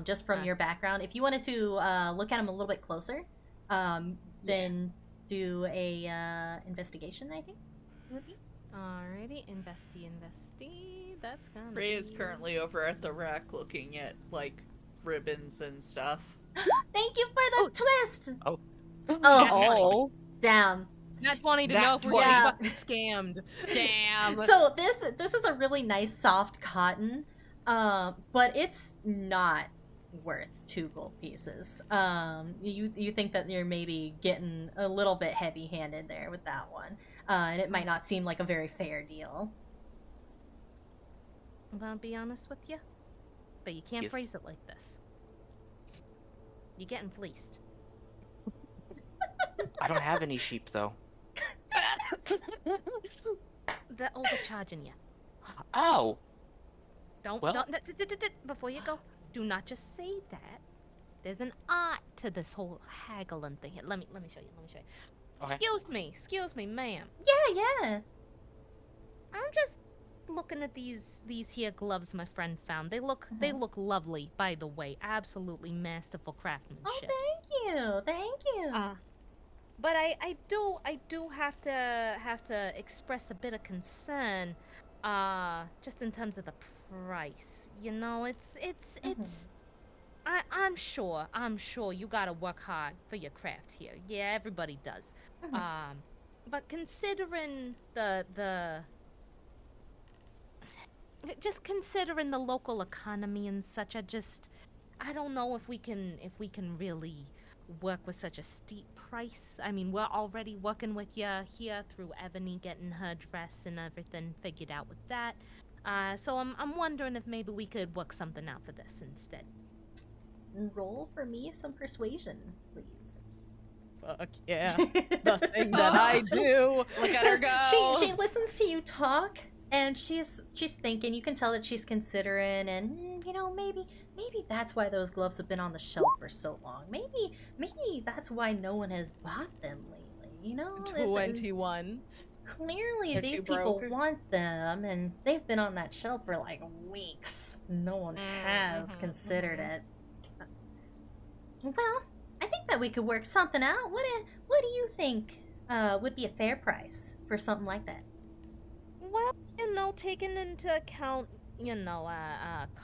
just from your background. If you wanted to look at him a little bit closer, then do a investigation, I think. Would be. Alrighty, investy. That's gonna Ray is be- currently over at the rack looking at, like, ribbons and stuff. Thank you for the twist! Oh. Oh, damn. Not wanting to Nat know if we're 20. getting fucking scammed. Damn. So this is a really nice soft cotton, but it's not worth 2 gold pieces. You think that you're maybe getting a little bit heavy-handed there with that one, and it might not seem like a very fair deal. I'm gonna be honest with you, but you can't Yes. phrase it like this. You're getting fleeced. I don't have any sheep though. They're overcharging you. Oh. Don't, Well- before you go, do not just say that. There's an art to this whole haggling thing. Here, let me show you. Okay. Excuse me, ma'am. Yeah. I'm just looking at these here gloves my friend found. They look lovely, by the way. Absolutely masterful craftsmanship. Oh, thank you. But I do have to express a bit of concern, just in terms of the price. You know, it's I'm sure you gotta work hard for your craft here. Yeah, everybody does. But considering just considering the local economy and such, I don't know if we can really work with such a steep price. I mean, we're already working with you here through Ebony getting her dress and everything figured out with that. So I'm wondering if maybe we could work something out for this instead. Roll for me some persuasion, please. Fuck yeah. The thing that I do. Look at her go. She listens to you talk, and she's thinking. You can tell that she's considering, and you know, maybe that's why those gloves have been on the shelf for so long. Maybe that's why no one has bought them lately. You know, 21. clearly They're these too people broke. want them, and they've been on that shelf for like weeks. No one has considered it. Well, I think that we could work something out. What do you think would be a fair price for something like that? Well, you know, taking into account, you know,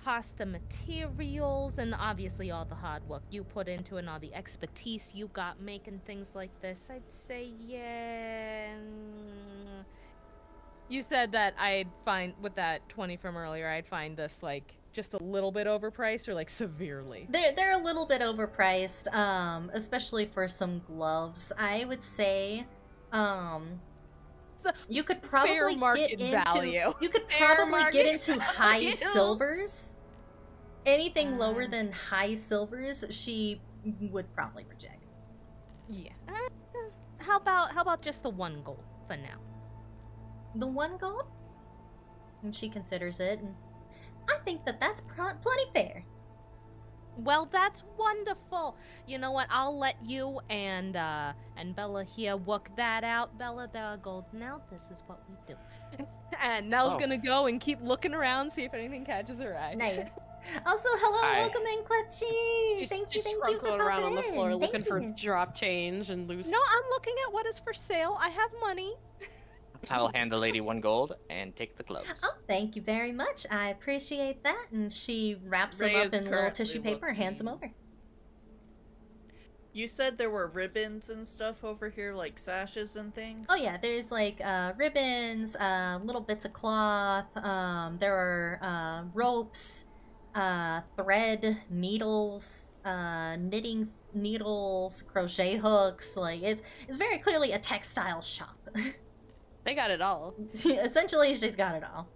cost of materials and obviously all the hard work you put into it and all the expertise you got making things like this, I'd say, yeah. You said that I'd find, with that 20 from earlier, I'd find this, like, just a little bit overpriced or, like, severely? They're a little bit overpriced, especially for some gloves. I would say, you could probably fair market get into value. you could Fair probably market get into high value. silvers. Anything lower than high silvers, she would probably reject. Yeah. How about just the 1 gold for now? The 1 gold, and she considers it, and I think that that's plenty fair. Well, that's wonderful. You know what? I'll let you and Bella here work that out. Bella, there are gold now. This is what we do. And Nell's Oh. gonna go and keep looking around, see if anything catches her eye. Nice. Also, hello, Hi. welcome in, Quetchy. She's Thank you just for scrunkling around on the popping floor in. looking Thank for you. drop change and loose. No, I'm looking at what is for sale. I have money. I'll hand the lady 1 gold and take the gloves. Oh, thank you very much. I appreciate that. And she wraps them Ray up is in little currently tissue paper and hands them looking. over. You said there were ribbons and stuff over here, like sashes and things? Oh yeah, there's like ribbons, little bits of cloth. There are ropes, thread, needles, knitting needles, crochet hooks. Like it's very clearly a textile shop. They got it all. Essentially, she's got it all.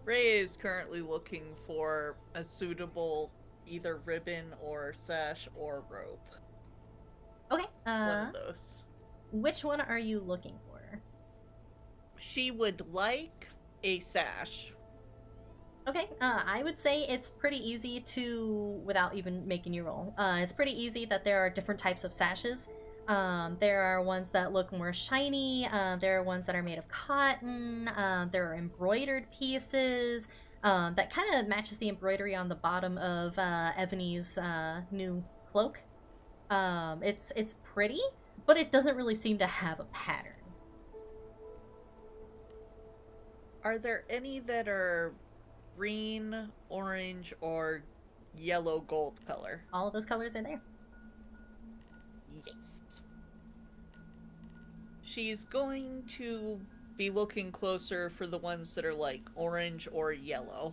Ray is currently looking for a suitable either ribbon or sash or rope. Okay. One of those. Which one are you looking for? She would like a sash. Okay, I would say it's pretty easy to, without even making you roll, it's pretty easy that there are different types of sashes. There are ones that look more shiny. There are ones that are made of cotton. There are embroidered pieces. That kind of matches the embroidery on the bottom of Ebony's new cloak. It's pretty, but it doesn't really seem to have a pattern. Are there any that are green, orange, or yellow gold color? All of those colors are there. Yes. She's going to be looking closer for the ones that are like orange or yellow.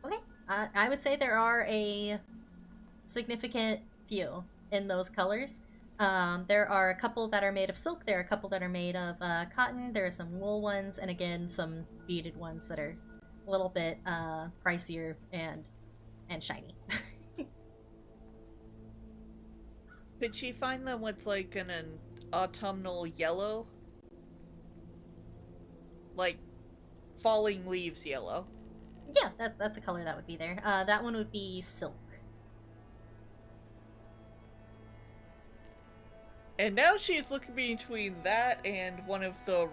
Okay. I would say there are a significant few in those colors. There are a couple that are made of silk. There are a couple that are made of cotton. There are some wool ones, and again, some beaded ones that are a little bit pricier and shiny. Could she find them what's like an autumnal yellow? Like falling leaves yellow. Yeah, that's a color that would be there. That one would be silk. And now she's looking between that and one of the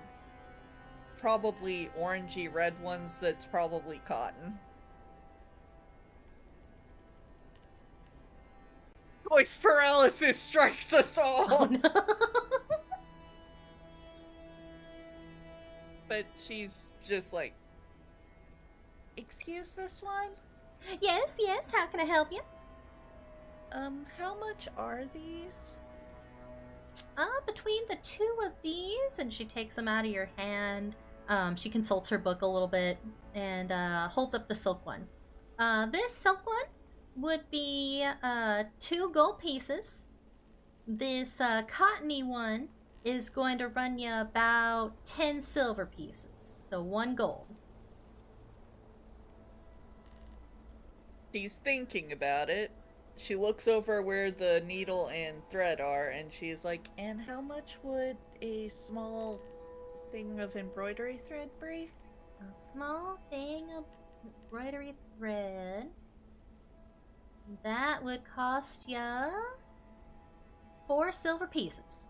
probably orangey red ones that's probably cotton. Choice paralysis strikes us all! Oh no. But she's just like, excuse this one? Yes, how can I help you? How much are these? Between the two of these, and she takes them out of your hand. She consults her book a little bit and holds up the silk one. This silk one would be 2 gold pieces. This cottony one is going to run you about 10 silver pieces, so 1 gold. She's thinking about it. She looks over where the needle and thread are, and she's like, and how much would a small thing of embroidery thread be? A small thing of embroidery thread. That would cost ya 4 silver pieces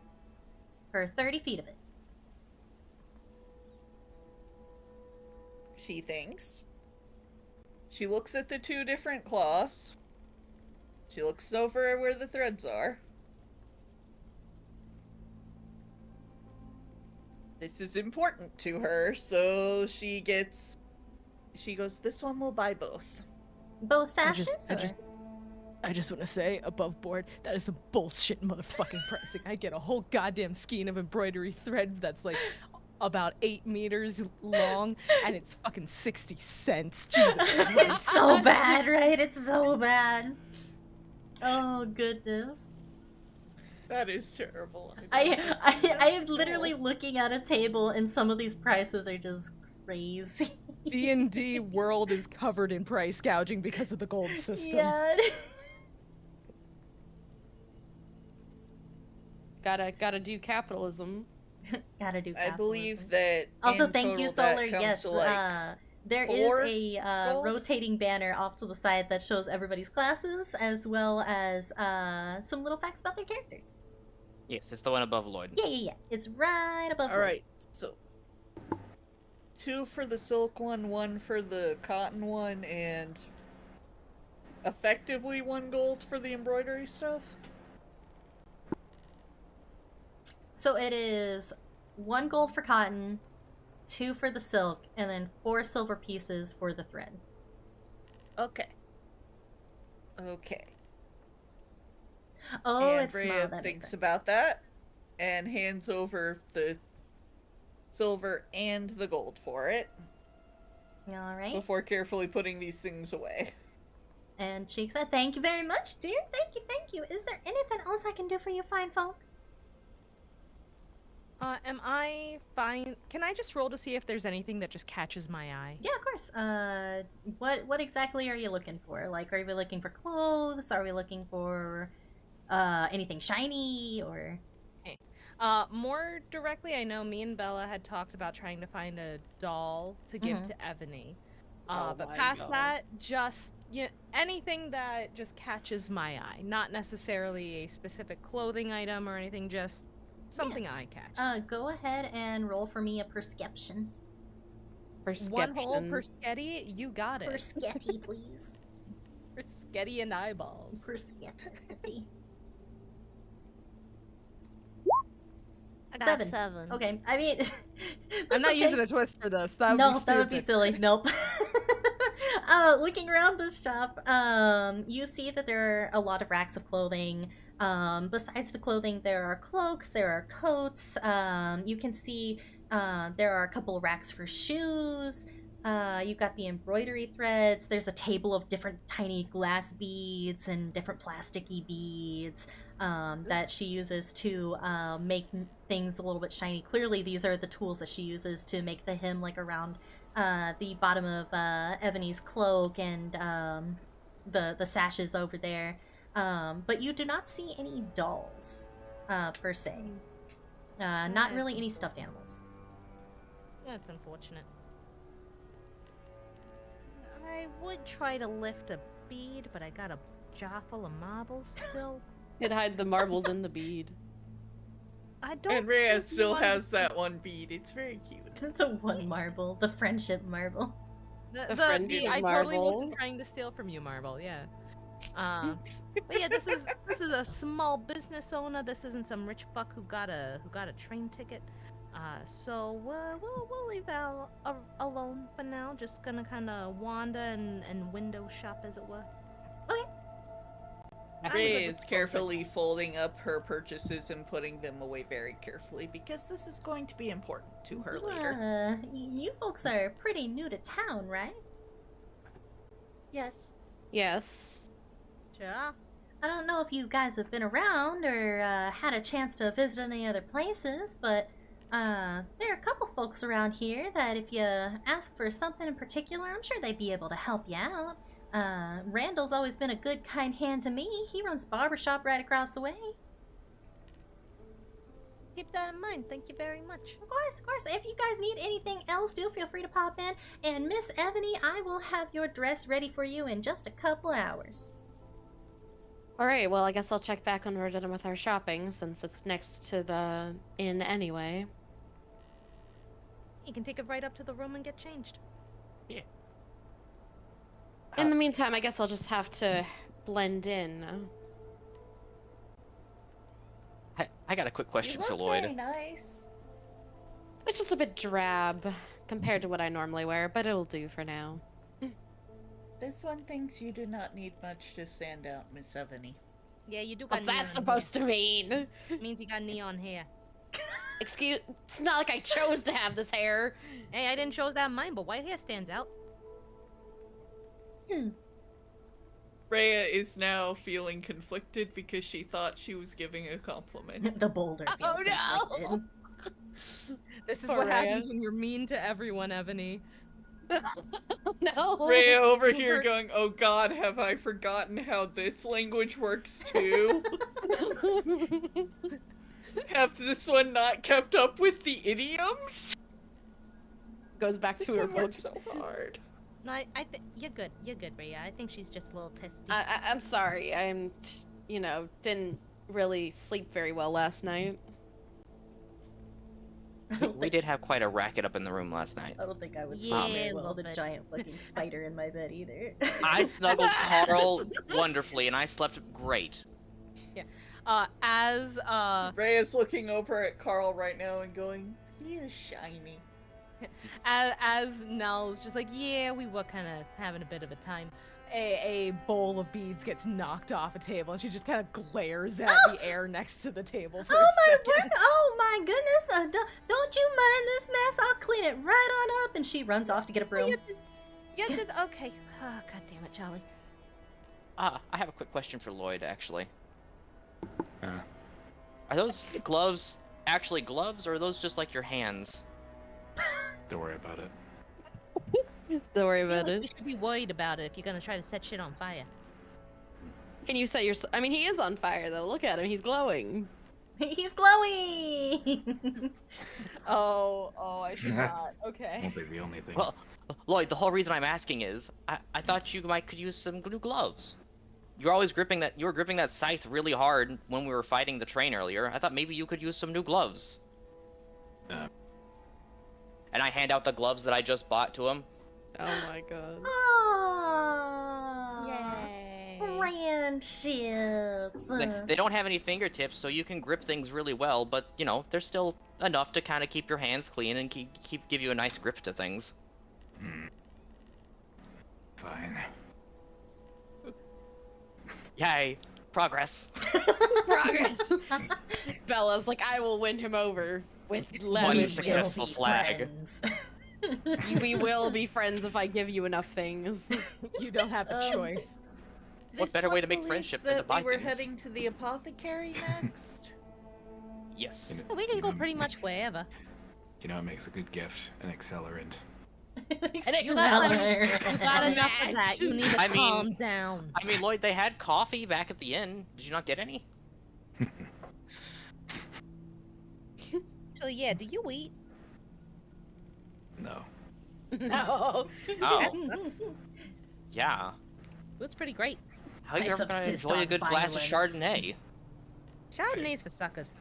for 30 feet of it. She thinks. She looks at the 2 different cloths. She looks over where the threads are. This is important to her, so she goes, this one will buy both. Both sashes? I just want to say, above board, that is some bullshit motherfucking pricing. I get a whole goddamn skein of embroidery thread that's like about 8 meters long, and it's fucking 60 cents. Jesus Christ. It's so bad, right? It's so bad. Oh, goodness. That is terrible. I am literally looking at a table, and some of these prices are just crazy. D&D world is covered in price gouging because of the gold system. Yeah. Gotta do capitalism. Gotta do I capitalism. believe that. Also, in thank you, total, that Solar. comes Yes, to, like, there is 4 a gold? rotating banner off to the side that shows everybody's classes, as well as some little facts about their characters. Yes, it's the one above Lloyd. Yeah. It's right above. All right, so 2 for the silk one, 1 for the cotton one, and effectively 1 gold for the embroidery stuff. So it is 1 gold for cotton, 2 for the silk, and then 4 silver pieces for the thread. Okay. Oh, Andrea it's small. That makes thinks sense. about that and hands over the silver and the gold for it All right. before carefully putting these things away. And she said, "Thank you very much, dear. Thank you. Is there anything else I can do for you, fine folk?" Am I fine? Can I just roll to see if there's anything that just catches my eye? Yeah, of course. What exactly are you looking for? Like, are we looking for clothes? Are we looking for anything shiny or? More directly, I know me and Bella had talked about trying to find a doll to give to Ebony. Oh But my past God. that, just anything that just catches my eye. Not necessarily a specific clothing item or anything, just something eye catching. Go ahead and roll for me a perception. One hole per Perception. sketty, you got it. Persketty, please. For sketty and eyeballs. Persketty. I got 7. 7. Okay, I mean, I'm not okay. using a twist for this. That would No, be stupid. that would be silly. Nope. Looking around this shop, you see that there are a lot of racks of clothing. Besides the clothing, there are cloaks, there are coats. You can see there are a couple of racks for shoes. You've got the embroidery threads. There's a table of different tiny glass beads and different plasticky beads that she uses to make things a little bit shiny. Clearly, these are the tools that she uses to make the hem like around the bottom of Ebony's cloak and the sashes over there. But you do not see any dolls per se. Not really any stuffed animals. That's unfortunate. I would try to lift a bead, but I got a jar full of marbles still. Could hide the marbles in the bead. I don't. And Rhea think still one- has that one bead. It's very cute. The one marble, the friendship marble. The friendship I totally marble. wasn't trying to steal from you, Marble. Yeah. But yeah, this is a small business owner. This isn't some rich fuck who got a train ticket. So we'll leave that alone for now. Just gonna kind of wander and window shop, as it were. Rhea is carefully folding up her purchases and putting them away very carefully because this is going to be important to her later. You folks are pretty new to town, right? Yes. Yes. Sure. I don't know if you guys have been around or had a chance to visit any other places, but there are a couple folks around here that if you ask for something in particular, I'm sure they'd be able to help you out. Randall's always been a good, kind hand to me. He runs barbershop right across the way. Keep that in mind. Thank you very much. Of course. If you guys need anything else, do feel free to pop in. And Miss Ebony, I will have your dress ready for you in just a couple hours. Alright, well, I guess I'll check back when we're done with our shopping, since it's next to the inn anyway. You can take it right up to the room and get changed. In the meantime, I guess I'll just have to blend in. I got a quick question You for look Lloyd. very nice. It's just a bit drab compared to what I normally wear, but it'll do for now. This one thinks you do not need much to stand out, Miss Ebony. Yeah, you do got What's neon that supposed to mean? hair. Means you got neon hair. Excuse, it's not like I chose to have this hair. Hey, I didn't choose that mine, but white hair stands out. Rhea is now feeling conflicted because she thought she was giving a compliment. The boulder feels Oh, no! conflicted. This is Poor what Rhea. happens when you're mean to everyone, Ebony. No. Rhea over here going, oh god, have I forgotten how this language works too? Have this one not kept up with the idioms? Goes back This to her one book. works so hard. No, I think you're good. You're good, Rhea. I think she's just a little testy. I'm sorry. Didn't really sleep very well last night. We did have quite a racket up in the room last night. I don't think I would Yeah, sleep very a well little with a bit. giant fucking spider in my bed either. I snuggled Carl wonderfully, and I slept great. As Rhea's looking over at Carl right now and going, he is shiny. as Nell's just like, yeah, we were kind of having a bit of a time. A bowl of beads gets knocked off a table, and she just kind of glares at the air next to the table for Oh a my second. word! Oh my goodness! Don't you mind this mess? I'll clean it right on up. And she runs off to get a broom. Okay. Oh, God damn it, Charlie. I have a quick question for Lloyd, actually. Uh, Are those gloves actually gloves, or are those just like your hands? don't worry about it. Don't worry I feel about like we it. should be worried about it if you're gonna try to set shit on fire. Can you set your? I mean, he is on fire though. Look at him. He's glowing. He's glowing! Oh, I should not. Okay. Won't be the only thing. Well, Lloyd, the whole reason I'm asking is I thought you could use some new gloves. You were gripping that scythe really hard when we were fighting the train earlier. I thought maybe you could use some new gloves. And I hand out the gloves that I just bought to him. Oh my god. Aww. Yay. Friendship. They don't have any fingertips, so you can grip things really well, but, you know, they're still enough to kind of keep your hands clean and give you a nice grip to things. Fine. Yay. Progress. Progress. Bella's like, I will win him over with One lemon. successful flag. Friends. We will be friends if I give you enough things. You don't have a choice. What This better way one to make believes friendship than to that buy we were things? heading to the apothecary next. Yes. We can go pretty much wherever. You know, it makes a good gift, an accelerant. You got enough of that. You need to I mean- calm down. I mean, Lloyd, they had coffee back at the inn. Did you not get any? So yeah, do you eat? No. No. Oh, That's yeah. Food's pretty great. How are I you ever gonna subsist enjoy a on good glass of violence. Chardonnay? Chardonnay's for suckers.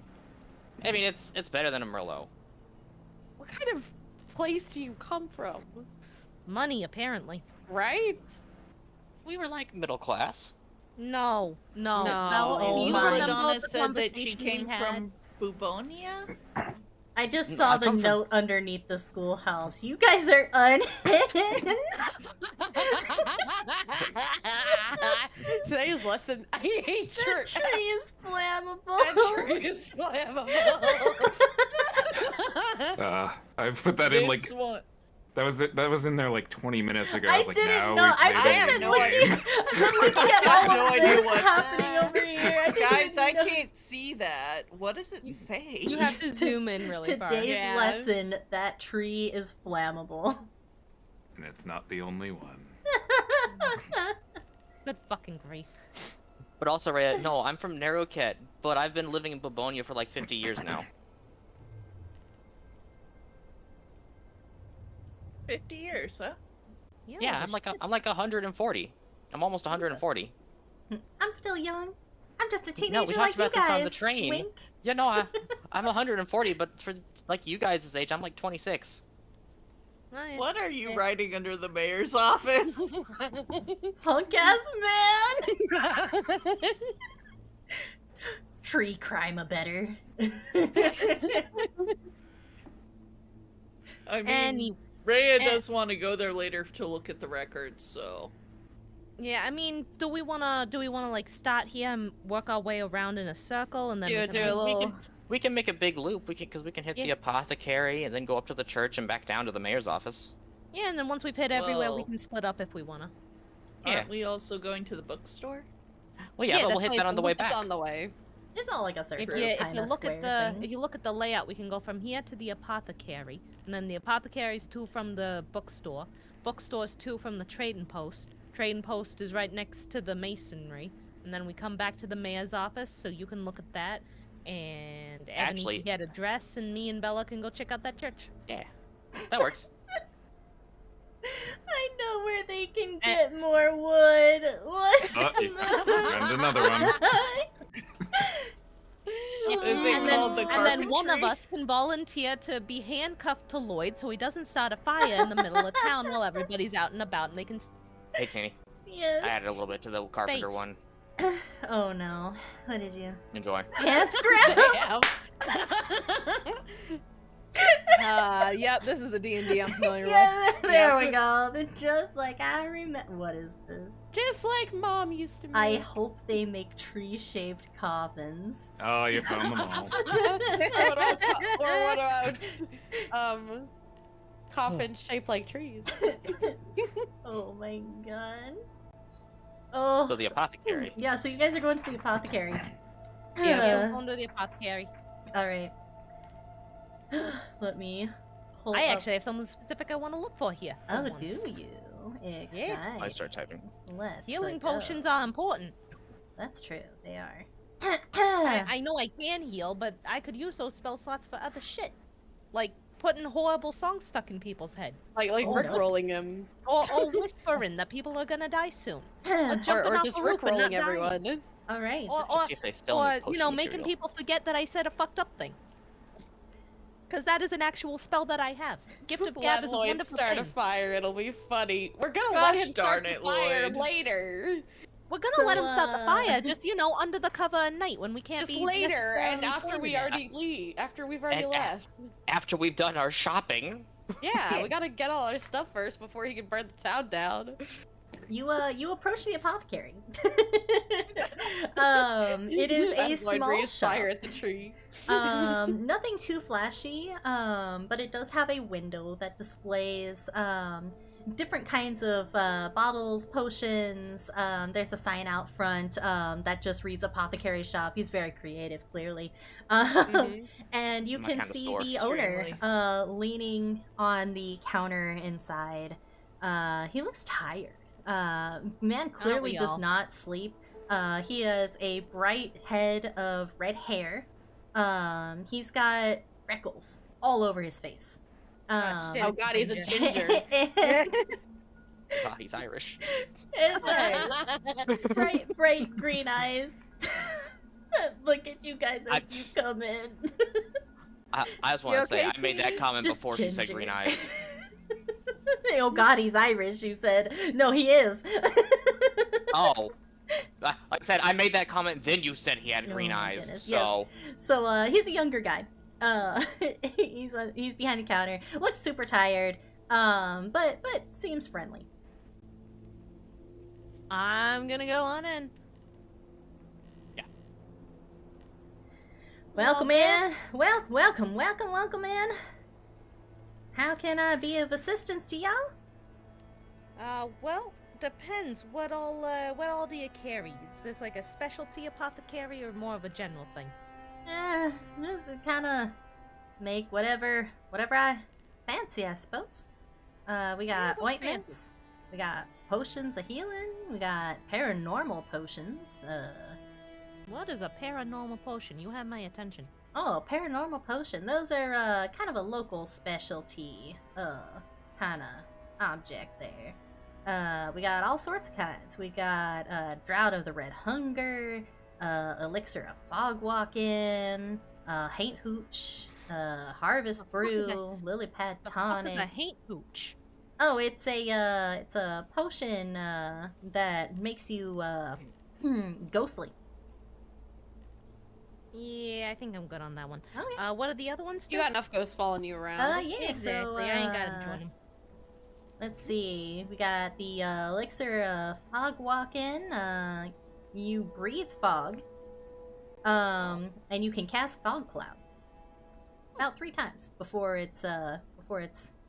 I mean, it's better than a Merlot. What kind of place do you come from? Money, apparently. Right? We were like middle class. No. No. You Well, remember Madonna the said that she conversation we came had? from Bubonia? I just No, saw I the come from- note underneath the schoolhouse. You guys are unhinged. Today's lesson. I hate The church. tree is flammable. That tree is flammable. I put that in like This one. that was in there like 20 minutes ago. I I was like, didn't now know. we've I've made just a been new looking. game. I've been looking at I have all no of idea this what- happening over here. I didn't Guys, I know. can't see that. What does it say? You have to zoom in really far. Today's Yeah. lesson: that tree is flammable. And it's not the only one. Good fucking grief. But also, Rhea, no, I'm from Narrowcat, but I've been living in Bubonia for like 50 years now. 50 years, huh? Yeah, I'm like 140. I'm almost 140. I'm still young. I'm just a teenager No, we talked like you about this guys. on the train. Wink. Yeah, no, I'm 140, but for like you guys' age, I'm like 26. What are you writing under the mayor's office? Punk ass man. Tree crime a better. I mean, Any- Rhea does want to go there later to look at the records, so. Yeah, I mean, do we wanna like start here and work our way around in a circle and then we Do can, a little. We can make a big loop. Because we can hit the Yeah. apothecary and then go up to the church and back down to the mayor's office. Yeah, and then once we've hit everywhere, we Well- can split up if we wanna. Yeah. Aren't we also going to the bookstore? Well, yeah, Yeah, but we'll that's hit that on the way It's back. on the way. It's all like a circle If kind you of look square at the thing. if you look at the layout, we can go from here to the apothecary, and then the apothecary's 2 from the bookstore. Bookstore's 2 from the trading post. Trading post is right next to the masonry, and then we come back to the mayor's office, so you can look at that. And Ebony Actually- can get a dress, and me and Bella can go check out that church. Yeah, that works. I know where they can get more wood. What? And another one. Is it and called then, the and then one of carpentry? us can volunteer to be handcuffed to Lloyd so he doesn't start a fire in the middle of town while everybody's out and about and they can. Hey, Kenny, Yes. I added a little bit to the carpenter Space. one. Oh no. What did you? Enjoy. Pants grab? Damn. Yep, this is the D&D I'm familiar with. Yeah, there Yeah. we go. They're just like I remember. What is this? Just like mom used to make. I hope they make tree-shaped coffins. Oh, you found them all. what about coffins shaped like trees? Oh my god. Oh. So the apothecary. Yeah, so you guys are going to the apothecary. Yeah, we're going to the apothecary. Alright. Let me hold I up. actually have something specific I want to look for here. for Oh, once. do you? Exciting. I start typing. Let's Healing go. potions are important. That's true. They are. I know I can heal, but I could use those spell slots for other shit. Like putting horrible songs stuck in people's head. Like Oh, no. rickrolling him. Or whispering that people are gonna die soon. Or jumping Or off just a roof and not rickrolling dying. everyone. All right. Or See if they still or need you know, potion making material. people forget that I said a fucked up thing. Because that is an actual spell that I have. Gift of Gab Let is a Lloyd wonderful start thing. a fire, it'll be funny. We're gonna Gosh let him start darn the it, fire Lloyd. later. We're gonna So, let him start the fire, just under the cover of night when we can't Just be later, and necessarily after we pointed at. already leave, after we've already And- left. After we've done our shopping. Yeah, we gotta get all our stuff first before he can burn the town down. You approach the apothecary. It is a As Lloyd small breathes shop. fire at the tree. Nothing too flashy, but it does have a window that displays different kinds of bottles, potions. There's a sign out front that just reads apothecary shop. He's very creative, clearly. And you My can kinda see store. the owner Extremely. leaning on the counter inside. He looks tired. Man clearly we does all? not sleep. He has a bright head of red hair. He's got freckles all over his face. shit. Oh god, he's a ginger. God, he's Irish. and bright green eyes. Look at you guys as you come in. I just want You to say, okay, I made that T? comment Just before she said ginger. green eyes. Oh god, he's Irish, you said. No, he is. Oh. Like I said, I made that comment, then you said he had green Oh my eyes. goodness, So, So, he's a younger guy. He's behind the counter. Looks super tired. But seems friendly. I'm gonna go on in. Welcome in. Welcome in. How can I be of assistance to y'all? Well, depends. What all do you carry? Is this like a specialty apothecary or more of a general thing? Just kind of make whatever I fancy, I suppose. We got what's ointments. We got potions of healing. We got paranormal potions. What is a paranormal potion? You have my attention. Oh, paranormal potion. Those are kind of a local specialty kind of object there. We got all sorts of kinds. We got Drought of the Red Hunger, Elixir of Fog Walking, Haint Hooch, Harvest The fuck is Brew, Lily Pad The fuck is Tonic. a haint hooch? Oh, it's a potion that makes you ghostly. Yeah, I think I'm good on that one. Okay. What are the other ones? You got enough ghosts following you around. Yeah, Exactly. so I ain't gotta join him. let's see. We got the elixir of fog walking. You breathe fog. And you can cast fog cloud. About 3 times before it's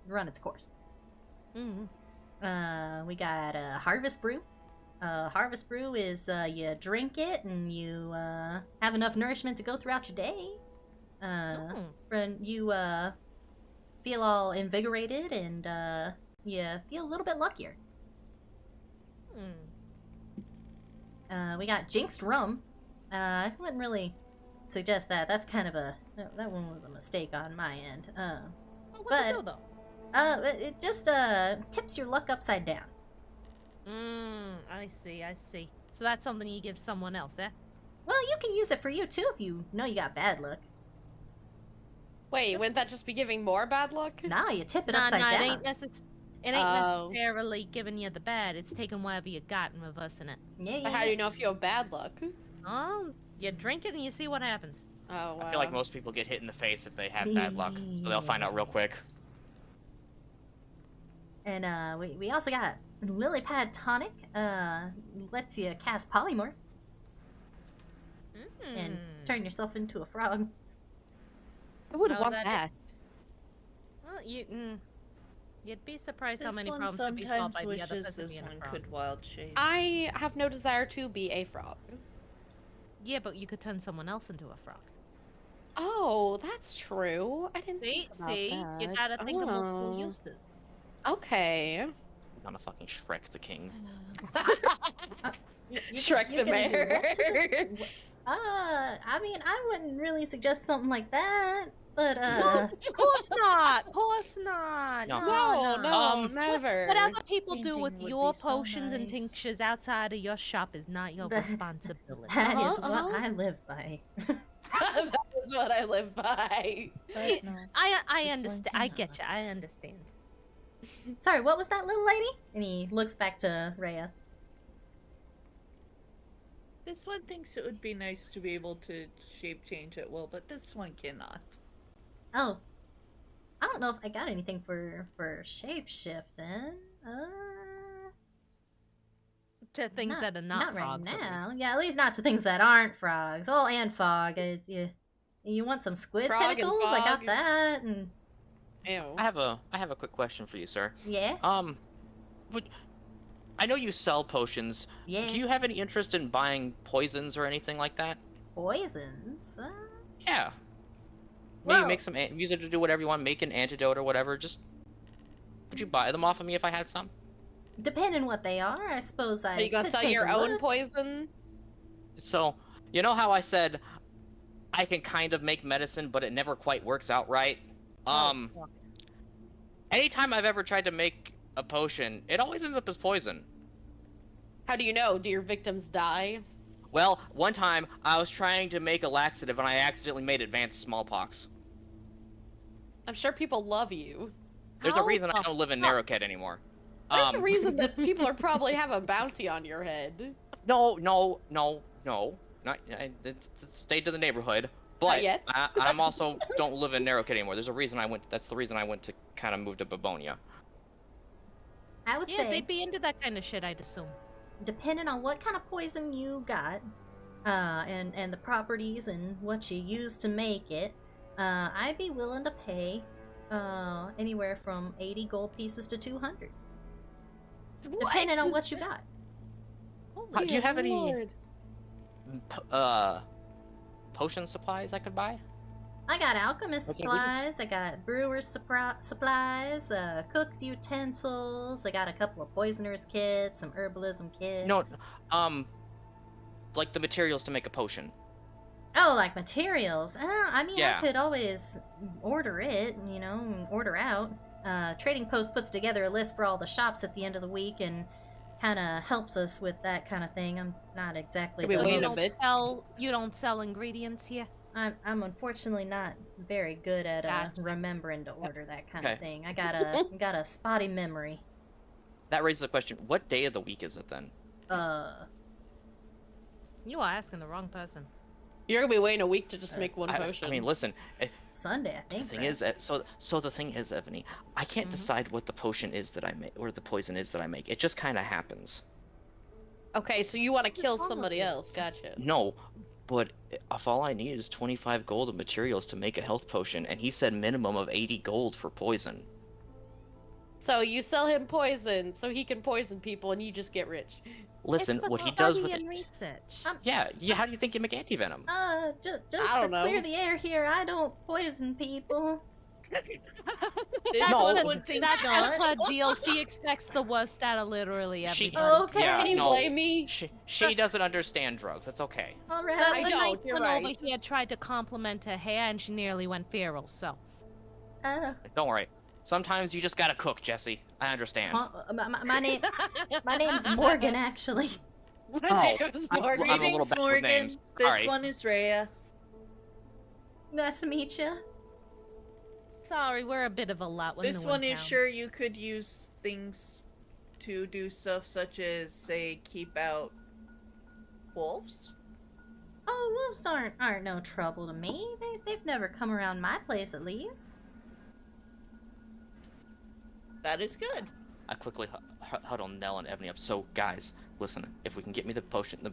run its course. Mm-hmm. We got harvest brew. Harvest brew is you drink it and you have enough nourishment to go throughout your day. When you feel all invigorated and you feel a little bit luckier. We got jinxed rum. I wouldn't really suggest that. That's kind of that one was a mistake on my end. What's but- it do, though? It just tips your luck upside down. I see. So that's something you give someone else, eh? Well, you can use it for you too if you know you got bad luck. Wait, wouldn't that just be giving more bad luck? Nah, you tip it Nah, upside it down. ain't Oh. necessarily giving you the bad. It's taking whatever you got and reversing it. Yeah, But how do you know if you have bad luck? Oh, you drink it and you see what happens. Oh, wow. I feel like most people get hit in the face if they have bad luck, so they'll find out real quick. And we also got Lily Pad Tonic. Lets you cast polymorph and turn yourself into a frog. I would How's want that? that. Well, you'd be surprised how This many one problems could be solved sometimes by the other wishes person this being a one frog. could wild shape. I have no desire to be a frog. Yeah, but you could turn someone else into a frog. Oh, that's true. I didn't See, think about you that. gotta think of multiple Oh. uses. Okay. I'm gonna fucking Shrek the king. You Shrek you the can do mayor. what to I mean, I wouldn't really suggest something like that, but Of course not. Of course not. No. No, never. Whatever people do Painting with would your be so potions and nice. tinctures outside of your shop is not your That- responsibility. that is Uh-huh, what uh-huh. I live by. That is what I live by. But no. I This one understand. I get you. cannot. I understand. Sorry, what was that, little lady? And he looks back to Rhea. This one thinks it would be nice to be able to shape change at will, but this one cannot. Oh, I don't know if I got anything for shape shifting. To things that are not frogs. right at now. least. Yeah, at least not to things that aren't frogs. Oh, and fog. It's, you want some squid Frog and tentacles? I got fog. that. And Ew. I have a quick question for you, sir. yeah, I know you sell potions. yeah. Do you have any interest in buying poisons or anything like that? Poisons? Yeah. Maybe Well- make some, use it to do whatever you want, make an antidote or whatever. Just, would you buy them off of me if I had some? Depending what they are, I suppose I Are you gonna could sell take your a own look. poison? So, you know how I said I can kind of make medicine, but it never quite works out right? Anytime I've ever tried to make a potion, it always ends up as poison. How do you know? Do your victims die? Well, one time I was trying to make a laxative and I accidentally made advanced smallpox. I'm sure people love you. There's a How reason I the don't live in fuck? Narrowhead anymore. There's a reason that people are probably have a bounty on your head. No. Not it's stayed to the neighborhood. But yet. I'm also don't live in Narrowhead anymore. There's a reason I went. That's the reason I went to kind of move to Babonia. I would Yeah, say, they'd be into that kind of shit, I'd assume. depending on what kind of poison you got, and the properties and what you use to make it, I'd be willing to pay anywhere from 80 gold pieces to 200, depending on what you got. Do you have any Lord. potion supplies I could buy? I got alchemist Okay, supplies, I got brewer's supplies, cook's utensils, I got a couple of poisoner's kits, some herbalism kits. No, like the materials to make a potion. Oh, like materials. I mean, Yeah. I could always order it, order out. Trading Post puts together a list for all the shops at the end of the week and kind of helps us with that kind of thing. I'm not exactly. Can we the wait a most- bit? You don't sell ingredients here? I'm unfortunately not very good at Gotcha. remembering to order that kind of Okay. thing. I got a spotty memory. That raises the question: what day of the week is it then? You are asking the wrong person. You're gonna be waiting a week to just make one I potion. mean, listen. Sunday, I The think. thing right? is, so the thing is, Ebony, I can't Mhm. decide what the potion is that I make or the poison is that I make. It just kind of happens. Okay, so you want to kill wrong with somebody you? else? Gotcha. No, but if all I need is 25 gold of materials to make a health potion, and he said minimum of 80 gold for poison. So you sell him poison, so he can poison people, and you just get rich. Listen, It's for what he does with study it. and research. Yeah, how do you think you make antivenom? Just I to don't clear know. the air here, I don't poison people. This No. one would think That's not. her deal. She expects the worst out of literally She- everybody. Okay. Yeah, Can you no. blame me? She doesn't understand drugs. That's okay. All The, right. I the don't, nice you're one over right. here tried to compliment her hair, and she nearly went feral. So Don't worry. Sometimes you just gotta cook, Jesse. I understand. My name's Morgan, actually. My name is I'm- Morgan. I'm a little Greetings, bad with Morgan. names. This Sorry. one is Rhea. Nice to meet you. sorry, we're a bit of a lot. When This new one in is town. sure you could use things to do stuff such as, say, keep out wolves. Oh, wolves aren't no trouble to me. They've never come around my place, at least. That is good. I quickly huddle Nell and Ebony up. So, guys, listen. If we can get me the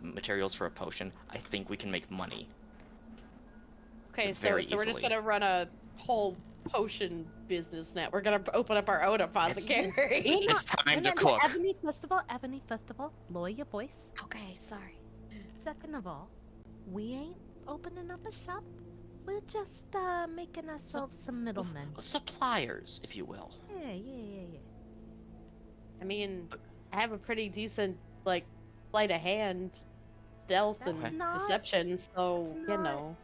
materials for a potion, I think we can make money. Okay, Very so we're just easily. gonna run a whole potion business now. We're gonna open up our own apothecary. It's time to Remember, cook. Ebony Festival, lower your voice. Okay, sorry. Second of all, we ain't opening up a shop. We're just making ourselves some middlemen. Suppliers, if you will. Yeah. I mean, I have a pretty decent, like, sleight of hand. stealth That's and not- deception, so that's you not- know.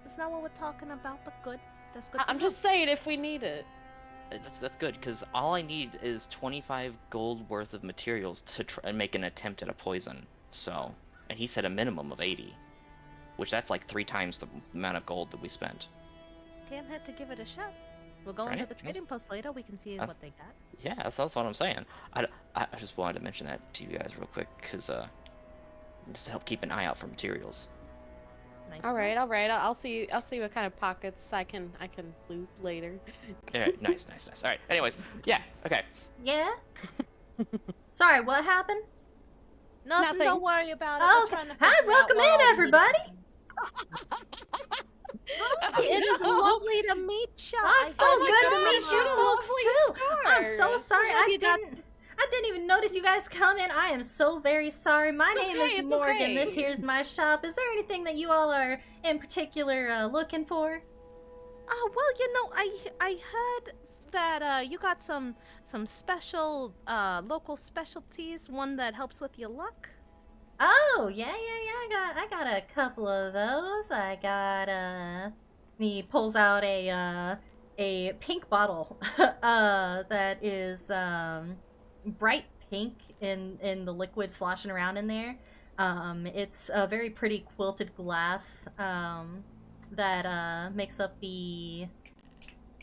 That's not what we're talking about, but good. That's good. I'm just saying if we need it. That's good, because all I need is 25 gold worth of materials to try and make an attempt at a poison. So, and he said a minimum of 80, which that's like 3 times the amount of gold that we spent. Can't hurt to give it a shot. We'll go Right? into the trading post later. We can see what they got. Yeah, that's what I'm saying. I just wanted to mention that to you guys real quick, because just to help keep an eye out for materials. Nice. All right. I'll see what kind of pockets I can loot later. Alright, nice. Alright, anyways, yeah, okay. Yeah? Sorry, what happened? Nothing. Nothing. Don't worry about it. Oh, We're trying to hi, figure out welcome what in, all we everybody. Hi, it is lovely to meet you. Oh, it's so good to meet you what a folks lovely too. I'm so start. sorry. Glad I you got- didn't even notice you guys come in. I am so very sorry. My It's name okay, is it's Morgan. okay. This here's my shop. Is there anything that you all are in particular looking for? Oh well, you know, I heard that you got some special local specialties. One that helps with your luck. Oh, yeah. I got a couple of those. I got he pulls out a pink bottle that is bright pink in the liquid sloshing around in there. It's a very pretty quilted glass that makes up the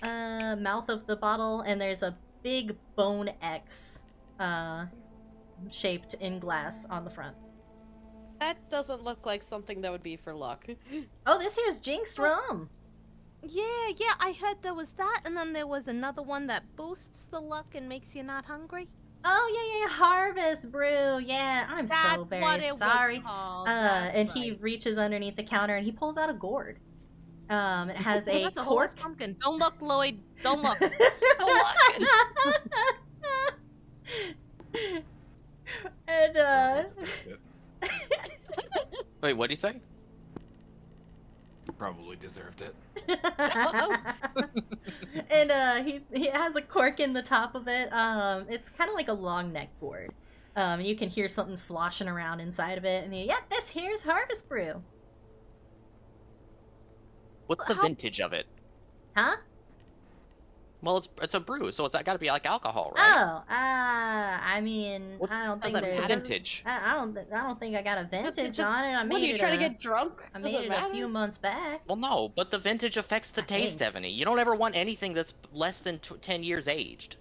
mouth of the bottle, and there's a big bone X shaped in glass on the front. That doesn't look like something that would be for luck. Oh, this here's Jinxed rum. Yeah, I heard there was that, and then there was another one that boosts the luck and makes you not hungry. Oh, yeah, Harvest Brew. Yeah, I'm That's so what very it sorry. was called. And That's he right. reaches underneath the counter and he pulls out a gourd. It has a That's a whole cork. pumpkin. Don't look, Lloyd. Don't look. And Wait, what'd he say? Probably deserved it. and he has a cork in the top of it. It's kind of like a long neck gourd. You can hear something sloshing around inside of it, and this here's Harvest Brew. What's the How- vintage of it? Huh? Well, it's a brew, so it's got to be like alcohol, right? Oh, I mean, What's- I don't does think it What's the there's. matter? vintage? I don't think I got a vintage on it. I What, are made you it. trying to get drunk? I Does made it a matter? few months back. Well, no, but the vintage affects the I taste, think. Ebony. You don't ever want anything that's less than 10 years aged.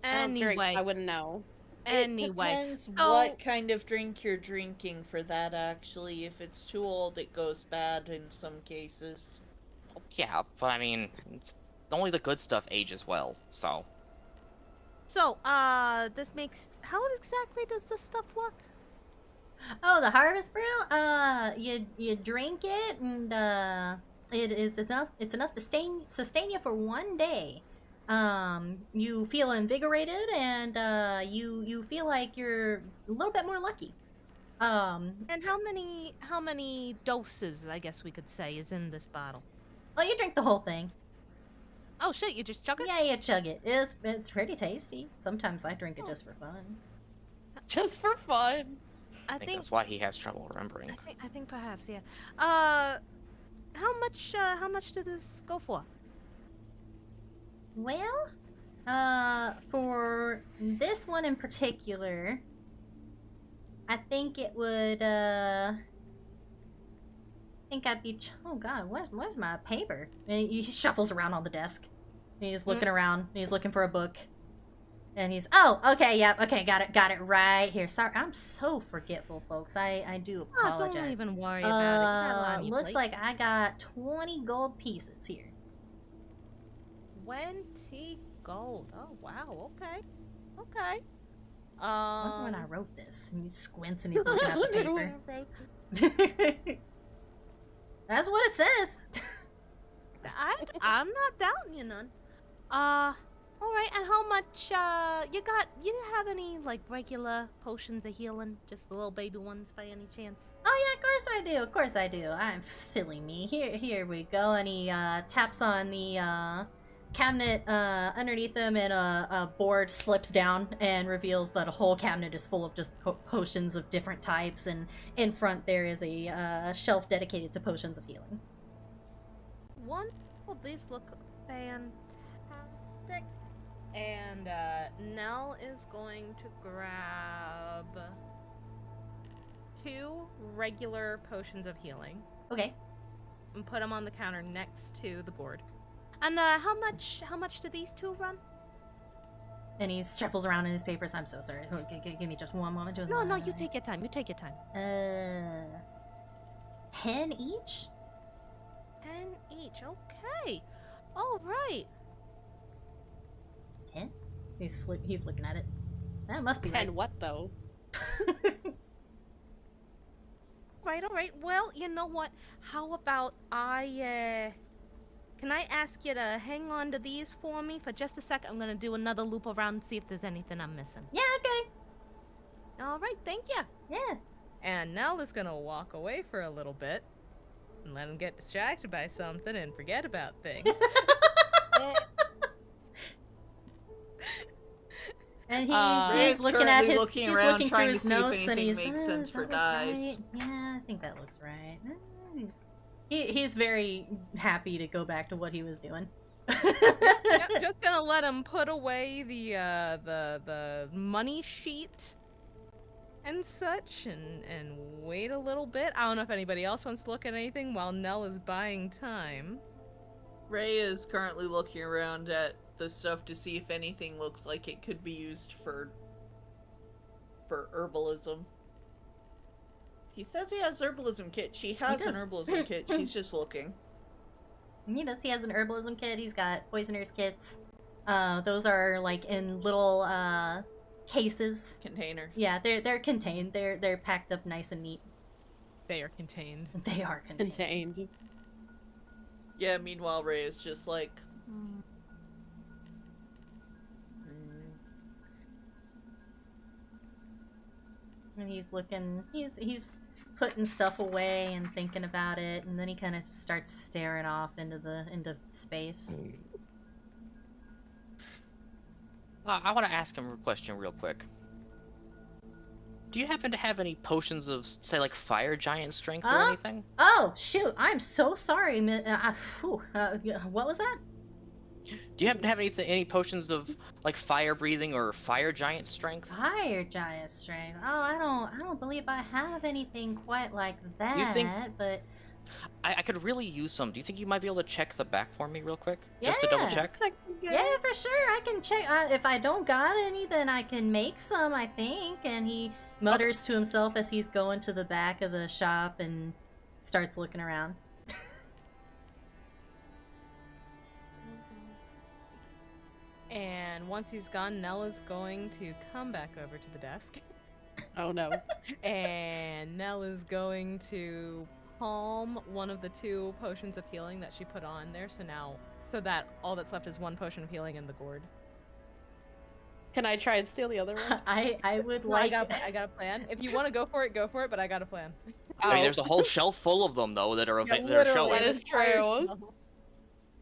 I don't drink, so I Anyway, wouldn't know. It depends so- what kind of drink you're drinking for that, actually. If it's too old, it goes bad in some cases. Yeah, but I mean, only the good stuff ages well, so. So, this makes. How exactly does this stuff work? Oh, the Harvest Brew. You drink it, and it is enough. It's enough to sustain you for 1 day. You feel invigorated, and you feel like you're a little bit more lucky. And how many doses, I guess we could say, is in this bottle? Oh, you drink the whole thing. Oh shit, you just chug it? Yeah, you chug it. It's pretty tasty. Sometimes I drink it just for fun. Just for fun. I I think think that's why he has trouble remembering. I think perhaps, yeah. How much did this go for? Well, for this one in particular, I think it would, I think I'd be, oh god, where's my paper? And he shuffles around on the desk. He's looking around, he's looking for a book. And he's, oh, okay, yep, okay, got it right here. Sorry, I'm so forgetful, folks. I do Oh, apologize. don't even worry about it. You got a lot on your Looks plate. like I got 20 gold pieces here. 20 gold. Oh wow. Okay. Okay. I wonder when I wrote this. And he squints and he's I looking at the wonder when paper. I wrote That's what it says. I'm not doubting you none. All right. And how much? You didn't have any like regular potions of healing? Just the little baby ones by any chance? Oh yeah, of course I do. Of course I do. I'm silly me. Here we go. And he taps on the cabinet underneath them, and a board slips down and reveals that a whole cabinet is full of just potions of different types, and in front there is a shelf dedicated to potions of healing. Wonderful. These look fantastic. And Nell is going to grab 2 regular potions of healing Okay. and put them on the counter next to the gourd. And how much do these 2 run? And he shuffles around in his papers. I'm so sorry. Give me just one moment. No, you take your time. You take your time. 10 each? 10 each. Okay. All right. 10? He's looking at it. That must be 10 right. what, though? Right, all right. Well, you know what? How about can I ask you to hang on to these for me for just a second? I'm gonna do another loop around and see if there's anything I'm missing. Yeah, okay. All right, thank you. Yeah. And Nell is gonna walk away for a little bit and let him get distracted by something and forget about things. And Ray's he's looking at his looking he's around, looking trying through to his see if notes, and anything he's makes "Oh, sense does for that look dyes." right? Yeah, I think that looks right. He's very happy to go back to what he was doing. Yep, just gonna let him put away the money sheet and such, and wait a little bit. I don't know if anybody else wants to look at anything while Nell is buying time. Ray is currently looking around at the stuff to see if anything looks like it could be used for herbalism. He says he has herbalism kit. She has an does. herbalism kit. She's just looking. He has an herbalism kit. He's got poisoners kits. Those are like in little cases. Container. Yeah, they're contained. They're packed up nice and neat. They are contained. They are contained. Contained. Yeah, meanwhile Ray is just like... And he's looking, he's putting stuff away and thinking about it, and then he kind of starts staring off into space. I want to ask him a question real quick. Do you happen to have any potions of, say, like fire giant strength or anything? Oh shoot! I'm so sorry. What was that? Do you happen to have any potions of like fire breathing or fire giant strength? Fire giant strength. Oh, I don't believe I have anything quite like that. You think- But I could really use some. Do you think you might be able to check the back for me real quick? Just to double check? yeah, for sure, I can check. If I don't got any, then I can make some, I think. And he mutters to himself as he's going to the back of the shop and starts looking around. And once he's gone, Nella's going to come back over to the desk. Oh no. And Nell is going to palm one of the 2 potions of healing that she put on there. So that all that's left is 1 potion of healing in the gourd. Can I try and steal the other one? I would Well, like. I got a plan. If you want to go for it, but I got a plan. I mean, there's a whole shelf full of them though that are Yeah, that are literally. showing. That is true.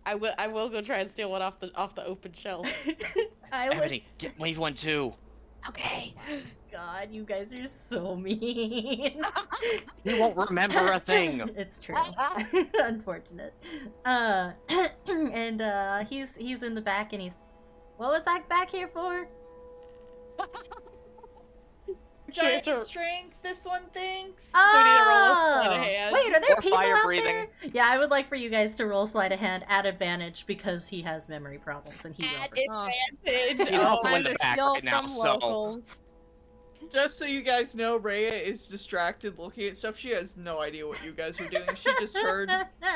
I will go try and steal one off the open shelf. I would. Ebony, wave 1 too. Okay. God, you guys are so mean. You won't remember a thing. It's true. Unfortunate. And he's in the back, and he's. What was I back here for? Giant Sure. strength, this one thinks. So we need to roll a sleight of hand. Wait, are there Or people fire out breathing. there? Yeah, I would like for you guys to roll sleight of hand at advantage because he has memory problems and he will. At forget. advantage. You're Oh, also in the back right now, from so- locals. Just so you guys know, Rhea is distracted looking at stuff. She has no idea what you guys are doing. She just heard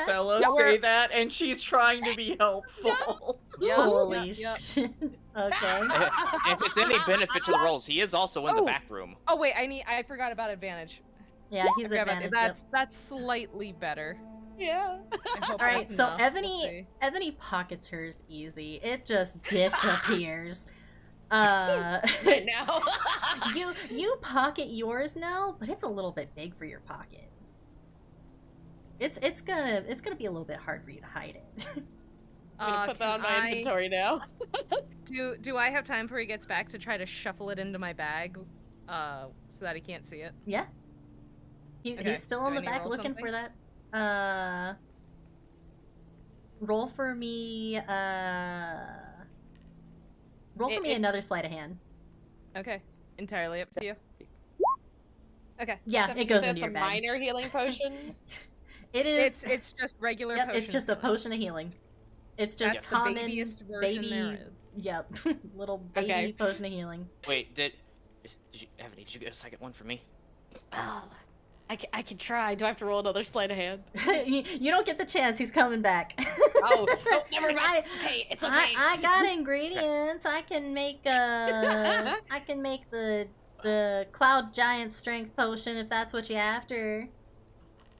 Bella Yeah, say we're- that, and she's trying to be helpful. Holy Yep. shit. Okay. If it's any benefit to the rolls, he is also in the Oh. back room. Oh wait, I forgot about advantage. Yeah, he's I forgot about- advantage. That's slightly better. Yeah. I hope All right, that's so enough. We'll Ebony see. Ebony pockets hers easy. It just disappears. Right now. you pocket yours now, but it's a little bit big for your pocket. It's gonna be a little bit hard for you to hide it. I'm gonna put that on Can my inventory now. Do I have time before he gets back to try to shuffle it into my bag, so that he can't see it? Yeah. Okay, He's still do on I the need to back roll looking something? for that. Roll for me, another sleight of hand. Okay, entirely up to you. Okay. Yeah, it goes That's into a your bag. minor healing potion. It is. It's just regular Yep, potion. it's just a potion of healing. It's just That's common the babiest version baby. there is. Yep, little baby Okay. potion of healing. Wait, Ebony, did you get a second one for me? Oh, I can try. Do I have to roll another sleight of hand? You don't get the chance. He's coming back. Oh, never mind. It's okay. It's okay. I got ingredients. I can make the cloud giant strength potion if that's what you're after.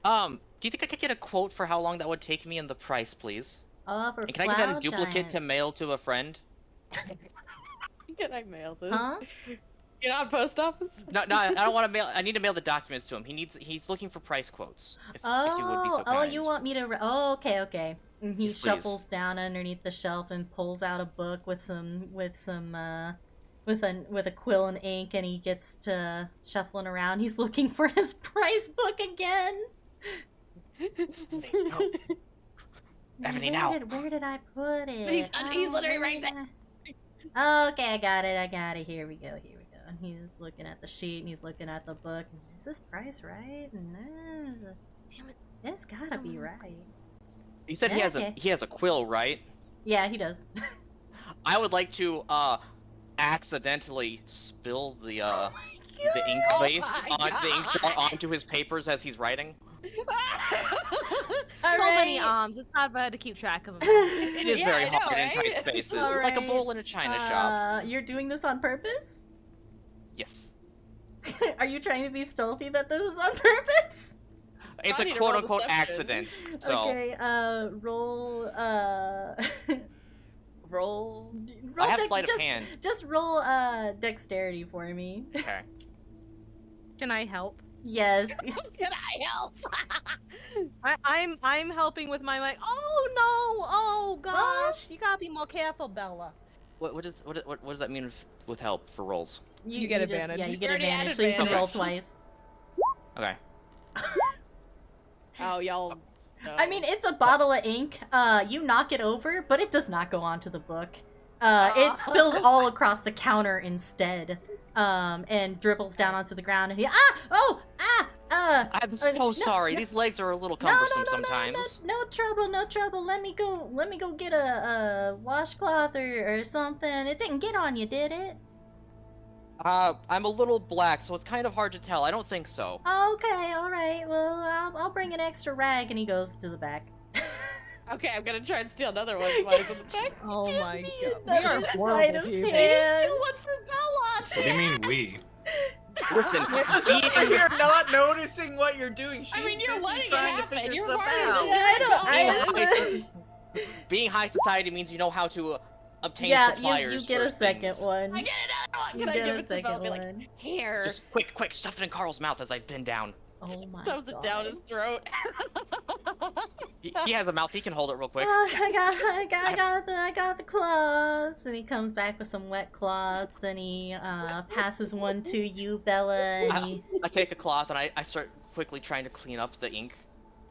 Do you think I could get a quote for how long that would take me and the price, please? Oh, for And can I get that in cloud duplicate giant. to mail to a friend? Can I mail this? Huh? You're not post office? No, I don't want to mail. I need to mail the documents to him. He's looking for price quotes. If you would be so Oh, kind. you want me to? Oh, okay. And he Yes, please. shuffles down underneath the shelf and pulls out a book with a quill and ink, and he gets to shuffling around. He's looking for his price book again. Ebony, now. Where did I put it? He's literally right there. Okay, I got it. Here we go. And he's looking at the sheet and he's looking at the book. Is this price right? No. Damn it. It's gotta be right. You said Yeah, he has a quill, right? Yeah, he does. I would like to accidentally spill the ink vase the ink jar onto his papers as he's writing. All So many right. arms. It's not bad to keep track of them. It is Yeah, very I know, hard in tight right? spaces, All like a right. bowl in a china shop. You're doing this on purpose? Yes. Are you trying to be stealthy that this is on purpose? It's I a need to roll quote-unquote deception. accident, so... Okay, roll, Roll. roll I have sleight of hand. Just roll, dexterity for me. Okay. Can I help? Yes. Can I help? I'm helping with my oh no! Oh gosh! You gotta be more careful, Bella. What does that mean with help for rolls? You get just- advantage. Yeah, you You get already had advantage, so you can roll advantage. twice. Okay. Oh, y'all. No. I mean, it's a bottle of ink. You knock it over, but it does not go onto the book. It spills all across the counter instead. And dribbles down onto the ground, and he I'm so no, sorry. no. These legs are a little cumbersome sometimes. No trouble. Let me go get a washcloth or something. It didn't get on you, did it? I'm a little black, so it's kind of hard to tell. I don't think so. Okay, all right. Well, I'll bring an extra rag, and he goes to the back. Okay, I'm gonna try and steal another one. While he's in the back. Oh Give my me god. We are another horrible sleight of people. hand. Steal one for Bella. What do you mean we? Listen, You're not noticing what you're doing. She's I mean, you're busy letting it trying to happen. figure You're stuff part of out. this. Yeah, I don't. being high society means you know how to obtain Yeah, suppliers you get a for second things. one. I get another one. You Can I get give a it to Bella? second Be like, one. here. Just quick, stuff it in Carl's mouth as I bend down. Oh my Stuffs it down his throat. He has a mouth, he can hold it real quick. I got the cloths, and he comes back with some wet cloths, and he passes one to you, Bella, and he. I take a cloth and I start quickly trying to clean up the ink.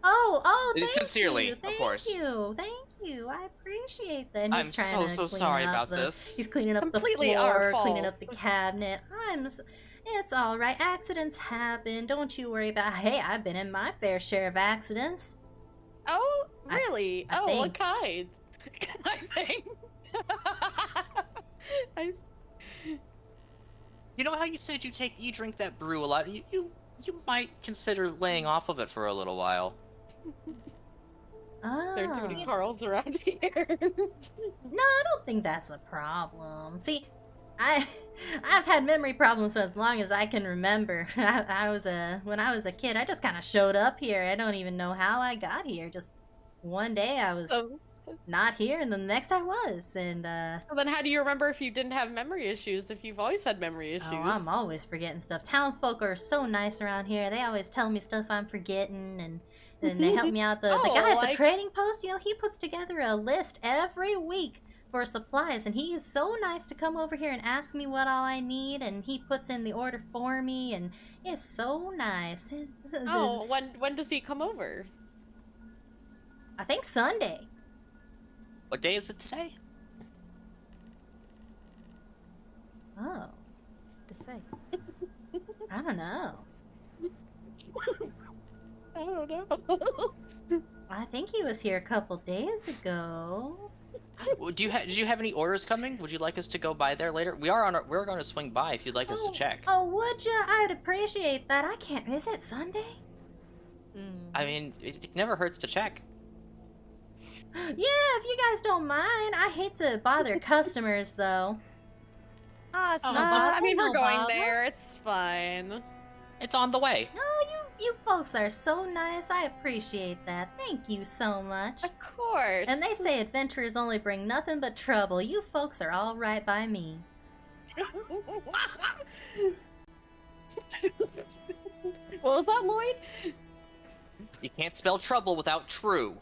Oh, thank Sincerely, you, of course. Thank you. I appreciate that. And I'm he's trying so to clean sorry up about the, this. He's cleaning up Completely the our floor, cleaning fault. up the cabinet. It's all right. Accidents happen. Don't you worry about. Hey, I've been in my fair share of accidents. Oh, really? I Oh, what think. kind? I think. You know how you said you drink that brew a lot? You might consider laying off of it for a little while. There are too many Oh. Carls around here. No, I don't think that's a problem. See, I've had memory problems for as long as I can remember. When I was a kid, I just kind of showed up here. I don't even know how I got here. Just one day I was So not here, and then the next I was. And then how do you remember if you didn't have memory issues, if you've always had memory issues? oh, I'm always forgetting stuff. Town folk are so nice around here. They always tell me stuff I'm forgetting, and and they help me out. The Oh, guy at the like- trading post, you know, he puts together a list every week for supplies, and he is so nice to come over here and ask me what all I need, and he puts in the order for me, and it's so nice. Oh, when does he come over? I think Sunday. What day is it today? Oh, To say. I don't know. I don't know. I think he was here a couple days ago. Did you have any orders coming? Would you like us to go by there later? We're going to swing by if you'd like us to check. Oh, would ya? I'd appreciate that. I can't. Is it Sunday? I mean, it never hurts to check. Yeah, if you guys don't mind. I hate to bother customers, though. Ah, it's Oh, no I mean, we're going bother. there. It's fine. It's on the way. No, you folks are so nice. I appreciate that. Thank you so much. Of course. And they say adventurers only bring nothing but trouble. You folks are all right by me. What was that, Lloyd? You can't spell trouble without true.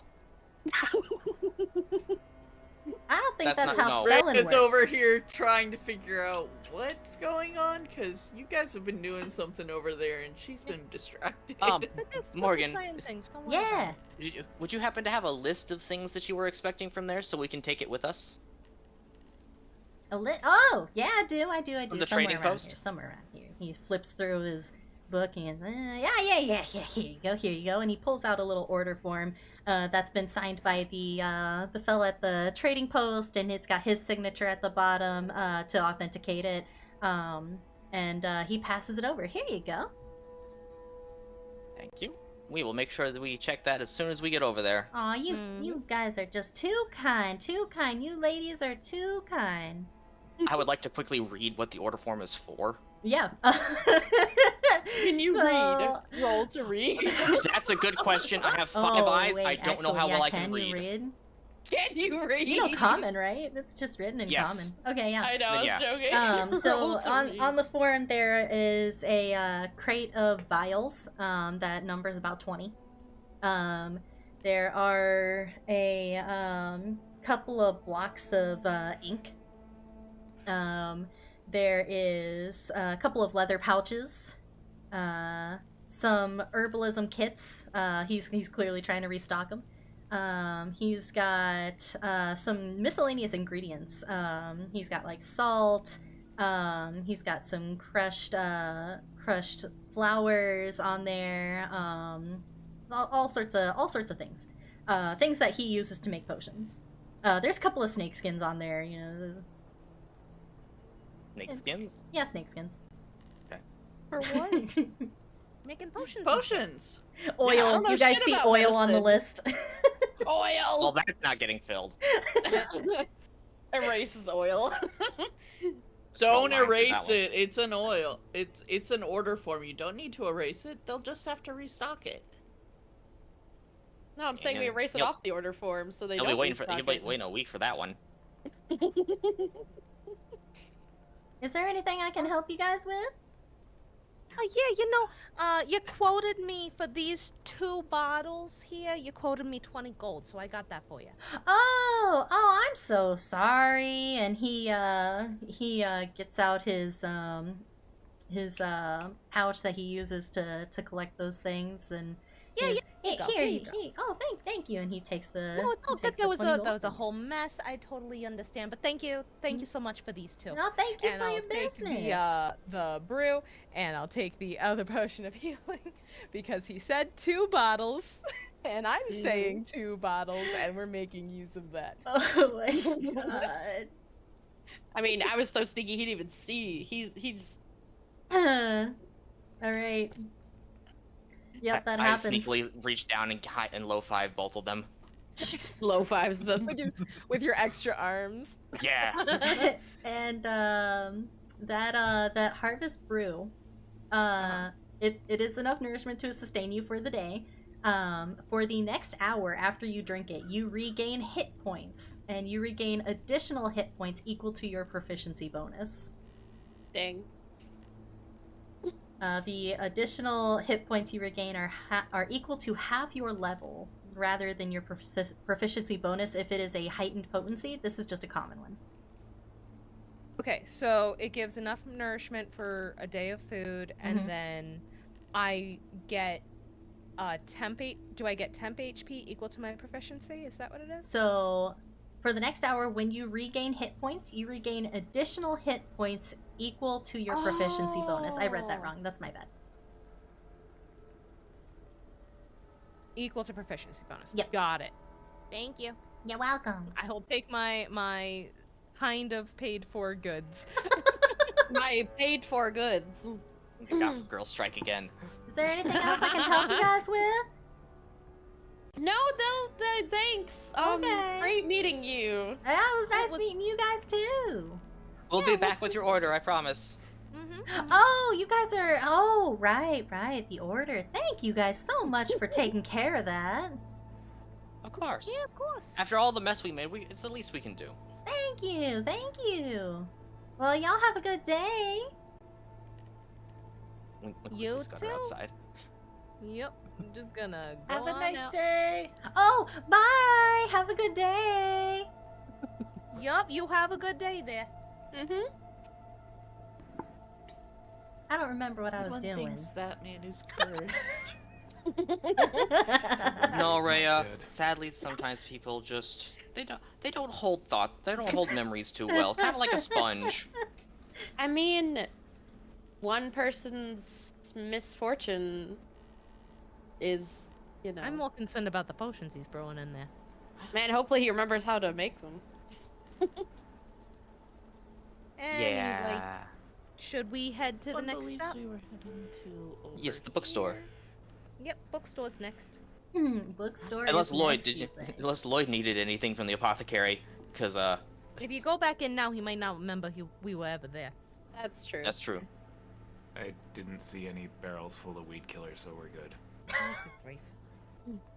I don't think That's that's not- how no. spelling Rick is works. over here trying to figure out what's going on, because you guys have been doing something over there, and she's been distracted. Morgan. Things. Don't worry about Yeah. it. Would you happen to have a list of things that you were expecting from there so we can take it with us? Oh, yeah, I do. From the somewhere trading around post? here. Somewhere around here. He flips through his book and yeah. Here you go. And he pulls out a little order form that's been signed by the fella at the trading post, and it's got his signature at the bottom to authenticate it. And he passes it over. Here you go. Thank you. We will make sure that we check that as soon as we get over there. Aw, you guys are just too kind. You ladies are too kind. I would like to quickly read what the order form is for. Yeah. Can you So- read? Roll to read. That's a good question. I have 5 eyes. wait, I don't know actually, how well yeah, I can you read. Can you read? You know common, right? It's just written in Yes. common. Okay, yeah. I know, I was Yeah. joking. So Roll to read. on the form there is a crate of vials that numbers about 20. There are a couple of blocks of ink. There is a couple of leather pouches. Some herbalism kits. He's clearly trying to restock them. He's got some miscellaneous ingredients. He's got like salt. He's got some crushed flowers on there. All sorts of things. Things that he uses to make potions. There's a couple of snake skins on there. You know. Snake skins? Yeah, snake skins. For what? Making potions. Potions! Oil. I don't know You guys shit see about oil on the medicine. list. Well, Oil. that's not getting filled. Erases oil. Don't Spell line for erase that one. it. It's an oil. It's an order form. You don't need to erase it. They'll just have to restock it. No, I'm saying we Yeah. erase it Yep. off the order form so they He'll don't be waiting for. restock He'll be it. waiting a week for that one. Is there anything I can help you guys with? Yeah, you quoted me for these 2 bottles here. You quoted me 20 gold, so I got that for you. Oh, I'm so sorry. And he gets out his pouch that he uses to collect those things, and Yeah, he's, here you go, here here you you go. Oh, thank you. And he takes the. No, it's all he good. takes There the was 20 a gold there was a from me. whole mess. I totally understand, but thank you for much for these 2. No, thank you And for I'll your take business. the brew, and I'll take the other potion of healing because he said 2 bottles, and I'm saying 2 bottles, and we're making use of that. Oh my god. I mean, I was so sneaky he didn't even see. He just. All right. Yep, that I happens. sneakily reached down and low 5 both of them. Low fives them. With your extra arms. Yeah. And that harvest brew, it is enough nourishment to sustain you for the day. For the next hour after you drink it, you regain hit points, and you regain additional hit points equal to your proficiency bonus. Dang. The additional hit points you regain are equal to half your level, rather than your proficiency bonus if it is a heightened potency. This is just a common one. Okay, so it gives enough nourishment for a day of food, and then I get do I get temp HP equal to my proficiency? Is that what it is? So, for the next hour, when you regain hit points, you regain additional hit points equal to your proficiency bonus. I read that wrong. That's my bad. Equal to proficiency bonus. Yep. Got it. Thank you. You're welcome. I will take my kind of paid for goods. My paid for goods. Gossip Girl strike again. Is there anything else I can help you guys with? No, thanks. Okay. Great meeting you. Yeah, it was nice meeting you guys too. We'll be back with your order, I promise. Oh, you guys are. Oh, right. The order. Thank you guys so much for taking care of that. Of course. Yeah, of course. After all the mess we made, it's the least we can do. Thank you. Well, y'all have a good day. You Just got her too. outside. Yep. I'm just gonna go Have a on nice out. day. Oh, bye. Have a good day. Yup, you have a good day there. I don't remember what I was One doing. thinks that man is cursed. No, Rhea. Dead. Sadly, sometimes people just they don't hold thought. They don't hold memories too well. Kind of like a sponge. I mean, one person's misfortune is, you know. I'm more concerned about the potions he's brewing in there. Man, hopefully he remembers how to make them. Anyway, Yeah. should we head to the One next believes stop? we were heading to over Yes, the bookstore. here. Yep, bookstore's next. Bookstore. Unless is Lloyd next, say. unless Lloyd needed anything from the apothecary, because If you go back in now, he might not remember we were ever there. That's true. that's true. I didn't see any barrels full of weed killers, so we're good. Oh, good grief.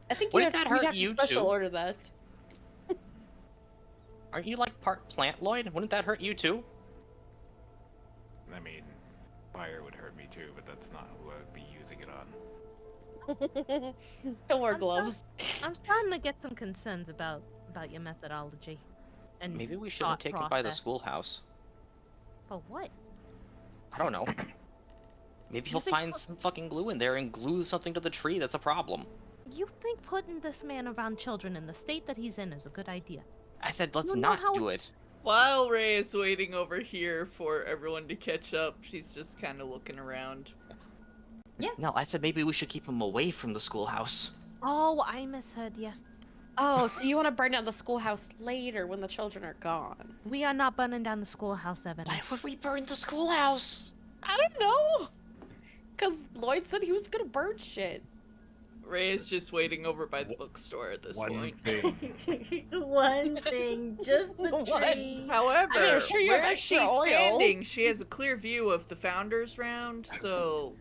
I think Wouldn't you'd that have hurt to you, special too? order that. Aren't you like part plant, Lloyd? Wouldn't that hurt you too? I mean, fire would hurt me too, but that's not who I would be using it on. Don't wear I'm gloves. I'm starting to get some concerns about your methodology. And Maybe we shouldn't thought take it by the process. schoolhouse. But what? I don't know. Maybe he'll think find some fucking glue in there and glue something to the tree. That's a problem. You think putting this man around children in the state that he's in is a good idea? I said let's You know not how- do it. While Ray is waiting over here for everyone to catch up, she's just kind of looking around. No, I said maybe we should keep him away from the schoolhouse. Oh, I misheard you. Oh, so you want to burn down the schoolhouse later when the children are gone? We are not burning down the schoolhouse, Evan. Why would we burn the schoolhouse? I don't know. Cause Lloyd said he was gonna burn shit. Ray is just waiting over by the bookstore at this One point. thing. One thing, just the One. tree. However, I mean, I'm sure you have where extra she's oil. standing, she has a clear view of the founders round, so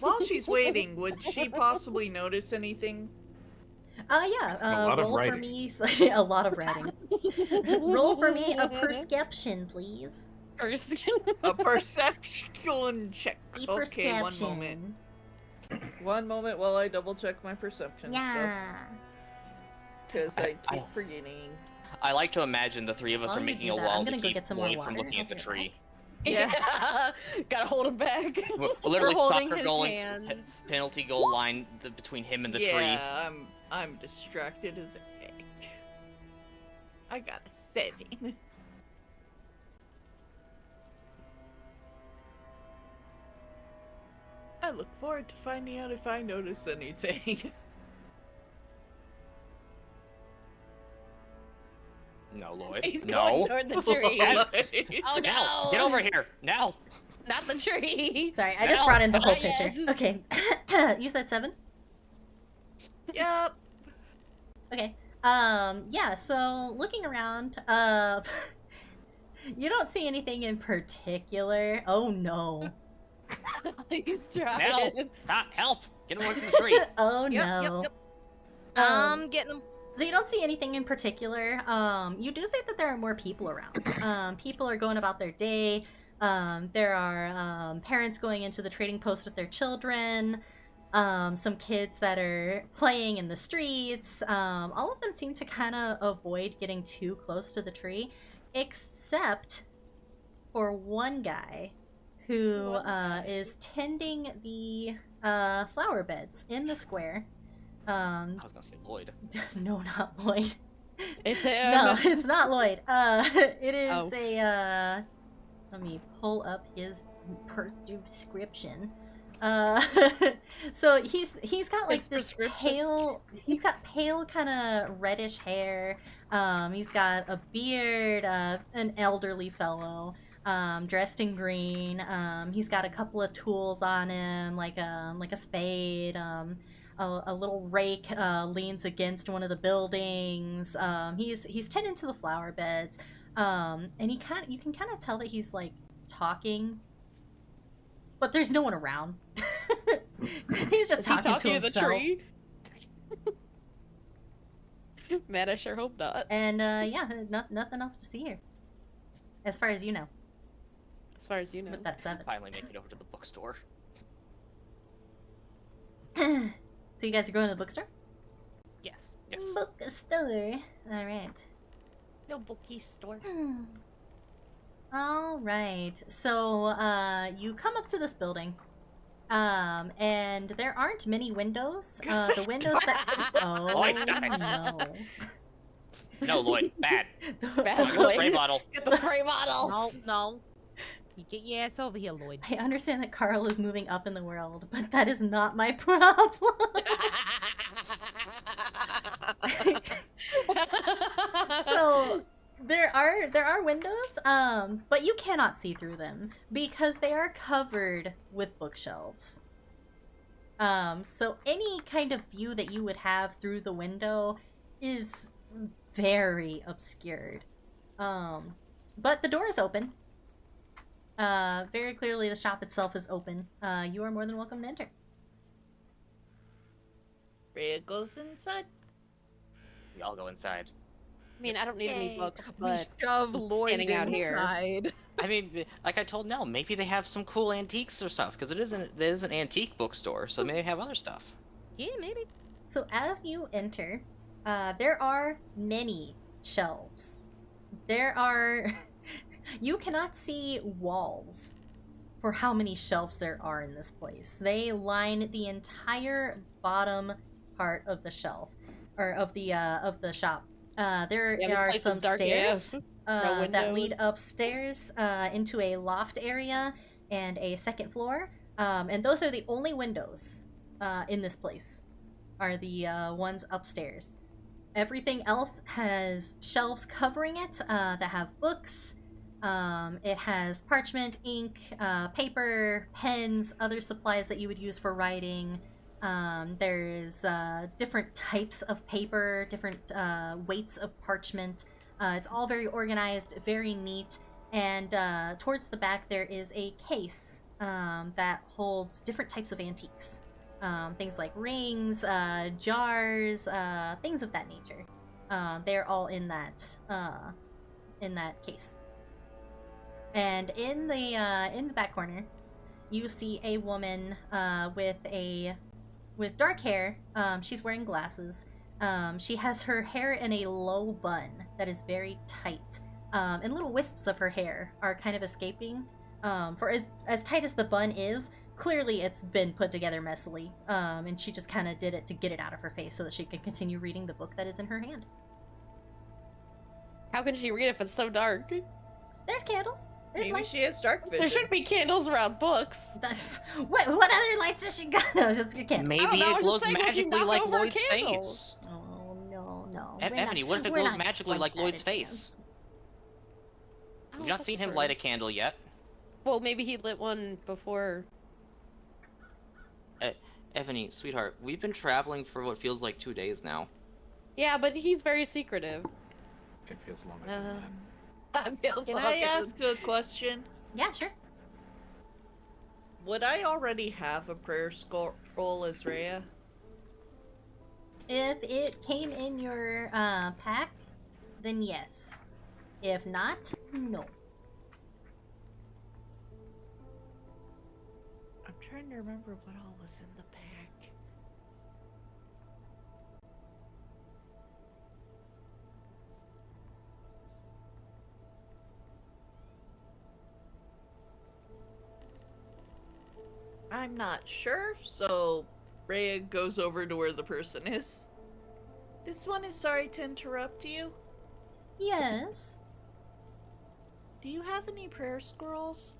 while she's waiting, would she possibly notice anything? Yeah. A lot of roll for writing. me. A lot of writing. Roll for me a perception, please. First. A perception check. A Okay, one perception. moment. One moment while I double check my perception stuff. Yeah. Because I I- keep forgetting. I like to imagine the three of us While are you making do a that, I'm wall gonna to go keep get some more Lloyd from water. looking at the I'll be tree. Yeah. Gotta hold him back. We'll literally We're holding soccer his goal hands. penalty goal line between him and the tree. Yeah, I'm distracted as heck. I got a 7. I look forward to finding out if I notice anything. No, Lloyd. He's no. going toward the tree. Oh Nell, no! get over here. Nell. Not the tree. Sorry, I just No, brought in the whole not yet. picture. Okay. You said 7? Yep. Okay. Yeah, so looking around, you don't see anything in particular. Oh no. He's Nell. trying. Help. Get away from the tree. Oh Yep, no. yep. Getting him. So you don't see anything in particular. You do see that there are more people around. People are going about their day. There are parents going into the trading post with their children. Some kids that are playing in the streets. All of them seem to kind of avoid getting too close to the tree, except for one guy who is tending the flower beds in the square. I was gonna say Lloyd. No, not Lloyd. It's him. No, it's not Lloyd. It is Oh. a. Let me pull up his description. So he's got like His this prescription. pale. He's got pale kind of reddish hair. He's got a beard. An elderly fellow. Dressed in green. He's got a couple of tools on him, like a spade. A little rake leans against one of the buildings. He's tending to the flower beds. And you can kind of tell that he's like talking, but there's no one around. He's just Is he talking to talking to the himself. tree? Man, I sure hope not. And yeah, nothing else to see here, as far as you know. As far as you know. With that 7. Finally make it over to the bookstore. So you guys are going to the bookstore? Yes. Yes. Bookstore. All right. No bookie store. All right. So you come up to this building, and there aren't many windows. The windows that Lloyd, no. No, Lloyd, bad. Bad Get the spray Lloyd. bottle. Get the spray bottle. No. You get your ass over here, Lloyd. I understand that Carl is moving up in the world, but that is not my problem. So there are windows, but you cannot see through them because they are covered with bookshelves. So any kind of view that you would have through the window is very obscured. But the door is open. Very clearly the shop itself is open. You are more than welcome to enter. Rhea goes inside. We all go inside. I mean, I don't need any Yay. books, but Shove Lloyd standing out here. inside. I mean, like I told Nell, maybe they have some cool antiques or stuff, because it is an antique bookstore, so maybe they have other stuff. Yeah, maybe. So as you enter, there are many shelves. There are... You cannot see walls for how many shelves there are in this place. They line the entire bottom part of the shelf, or of the shop. There Yeah, this are place is some dark stairs AF. No that lead windows. upstairs into a loft area and a second floor. And those are the only windows in this place, are the ones upstairs. Everything else has shelves covering it that have books. It has parchment, ink, paper, pens, other supplies that you would use for writing. There's different types of paper, different weights of parchment. It's all very organized, very neat. And towards the back there is a case that holds different types of antiques. Things like rings, jars, things of that nature. They're all in that case. And in the back corner, you see a woman with dark hair. She's wearing glasses. She has her hair in a low bun that is very tight, and little wisps of her hair are kind of escaping. For as tight as the bun is, clearly it's been put together messily, and she just kind of did it to get it out of her face so that she could continue reading the book that is in her hand. How can she read if it's so dark? There's candles. There's Maybe lights. she has dark vision. There should be candles around books. What other lights does she got? No, just a candle. Maybe Oh, no, I it was glows just saying, if you magically knock like over a Lloyd's candle. face. Oh no. Ebony, what if it we're glows not magically like that Lloyd's advanced. face? You've not seen him light a candle yet. Well, maybe he lit one before. Ebony, sweetheart, we've been traveling for what feels like 2 days now. Yeah, but he's very secretive. It feels longer than that. That feels Can like I it. ask a question? Yeah, sure. Would I already have a prayer scroll as Rhea? If it came in your pack, then yes. If not, no. trying to remember what all was in the pack. I'm not sure, so Rhea goes over to where the person is. This one is sorry to interrupt you. Yes. Do you have any prayer scrolls?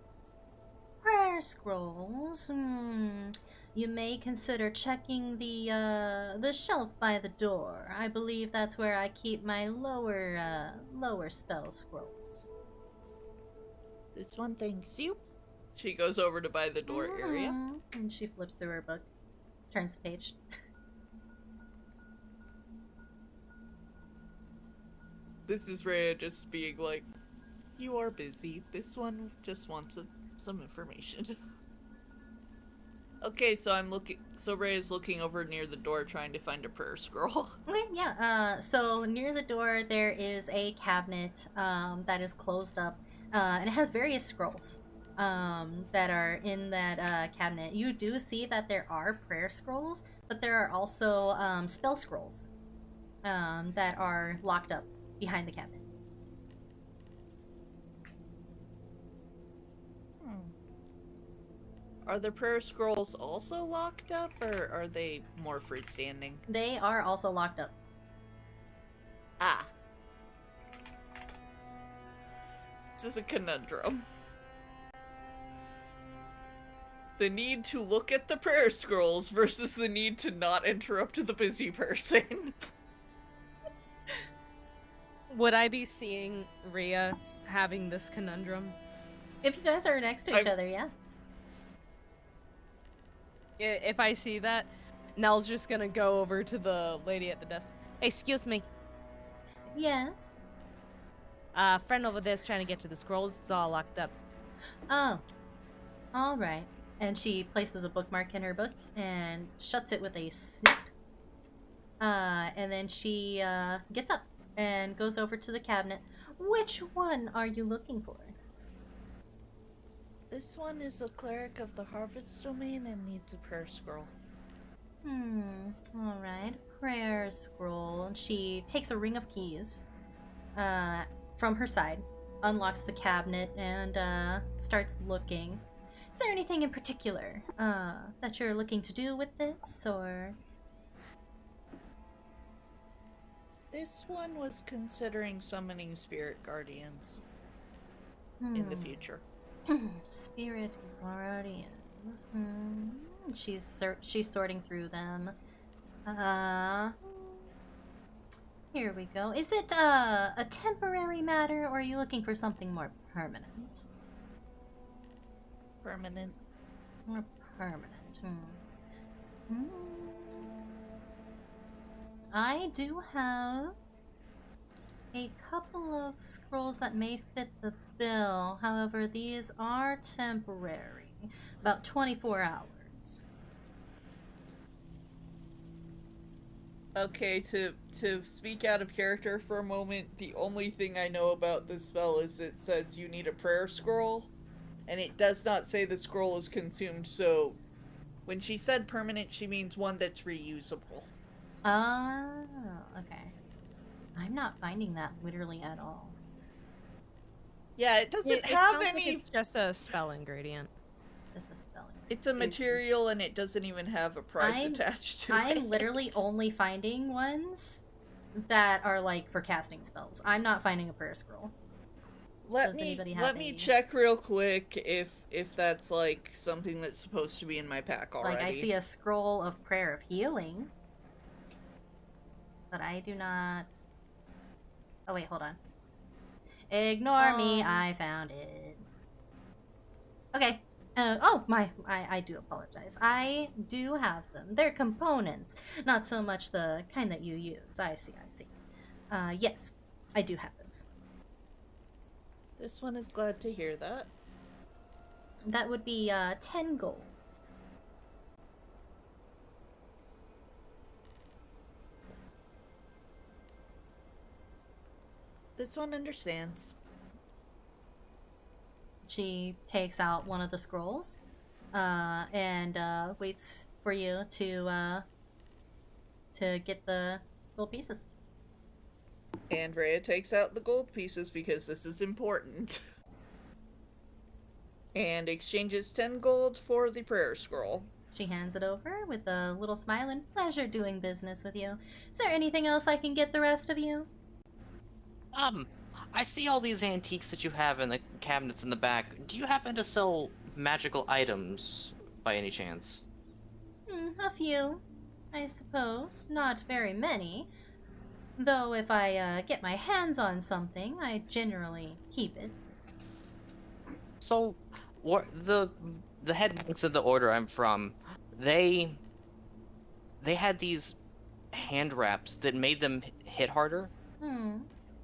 Prayer scrolls. You may consider checking the shelf by the door. I believe that's where I keep my lower spell scrolls. This one thanks you. She goes over to by the door area. And she flips through her book, turns the page. This is Rhea just being like, you are busy. This one just wants some information. Okay, so Rhea's looking over near the door trying to find a prayer scroll. Okay, yeah. So near the door there is a cabinet that is closed up, and it has various scrolls that are in that cabinet. You do see that there are prayer scrolls, but there are also spell scrolls that are locked up behind the cabinet. Are the prayer scrolls also locked up, or are they more freestanding? They are also locked up. Ah. This is a conundrum. The need to look at the prayer scrolls versus the need to not interrupt the busy person. Would I be seeing Rhea having this conundrum? If you guys are next to each other, yeah. If I see that, Nell's just gonna go over to the lady at the desk. Excuse me. Yes. Friend over there's trying to get to the scrolls. It's all locked up. Oh. All right. And she places a bookmark in her book and shuts it with a snap. And then she gets up and goes over to the cabinet. Which one are you looking for? This one is a cleric of the harvest domain and needs a prayer scroll. All right. Prayer scroll. She takes a ring of keys from her side, unlocks the cabinet, and starts looking. Is there anything in particular that you're looking to do with this, or? This one was considering summoning spirit guardians in the future. Spirit guardians. She's sorting through them. Here we go. Is it a temporary matter, or are you looking for something more permanent? Permanent. More permanent. I do have a couple of scrolls that may fit the bill. However, these are temporary. About 24 hours. Okay, to speak out of character for a moment, the only thing I know about this spell is it says you need a prayer scroll, and it does not say the scroll is consumed, so when she said permanent, she means one that's reusable. Oh, okay. I'm not finding that literally at all. Yeah, it doesn't It have sounds any... like it's just a spell ingredient. Just a spelling. It's a material, and it doesn't even have a price attached to it. I'm literally only finding ones that are like for casting spells. I'm not finding a prayer scroll. Let me check real quick if that's like something that's supposed to be in my pack already. Like I see a scroll of prayer of healing, but I do not. Oh wait, hold on. Ignore me. I found it. Okay. I do apologize. I do have them. They're components, not so much the kind that you use. I see. Yes, I do have those. This one is glad to hear that. That would be 10 gold. This one understands. She takes out one of the scrolls, and waits for you to get the gold pieces. Andrea takes out the gold pieces because this is important. And exchanges 10 gold for the prayer scroll. She hands it over with a little smile and pleasure doing business with you. Is there anything else I can get the rest of you? I see all these antiques that you have in the cabinets in the back. Do you happen to sell magical items by any chance? A few, I suppose. Not very many. Though if I get my hands on something, I generally keep it. So, what the head monks of the order I'm from, they had these hand wraps that made them hit harder.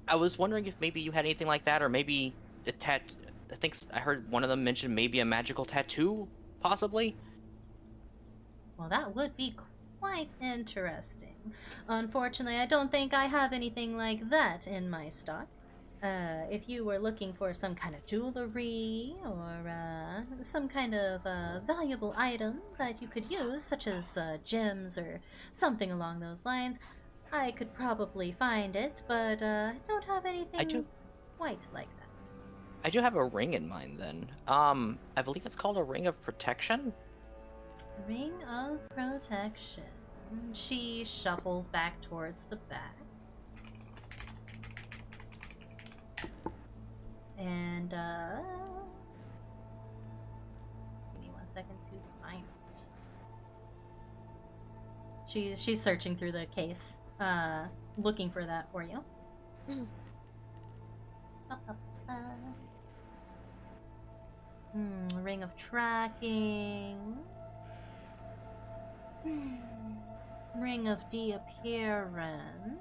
I was wondering if maybe you had anything like that, or maybe a I think I heard one of them mention maybe a magical tattoo, possibly. Well, that would be quite interesting. Unfortunately, I don't think I have anything like that in my stock. If you were looking for some kind of jewelry or some kind of valuable item that you could use, such as gems or something along those lines, I could probably find it, but I don't have anything quite like that. I do have a ring in mind then. I believe it's called a ring of protection. Ring of protection. She shuffles back towards the back. And, give me 1 second to find it. She's searching through the case, looking for that for you. Ring of tracking. Ring of de-appearance.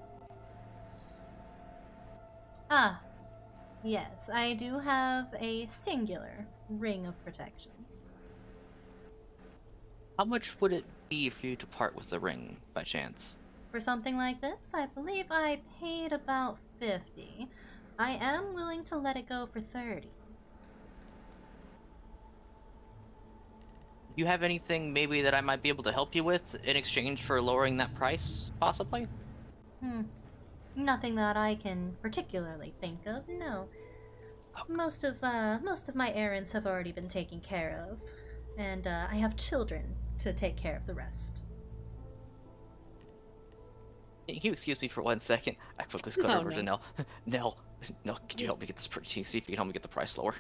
Ah, yes, I do have a singular ring of protection. How much would it be for you to part with the ring, by chance? For something like this, I believe I paid about 50. I am willing to let it go for 30. Do you have anything maybe that I might be able to help you with in exchange for lowering that price, possibly? Nothing that I can particularly think of, no. Most of my errands have already been taken care of, and I have children to take care of the rest. Can you excuse me for 1 second? I quickly go over to Nell. Nell, can you help me get this pretty? See if you can help me get the price lower.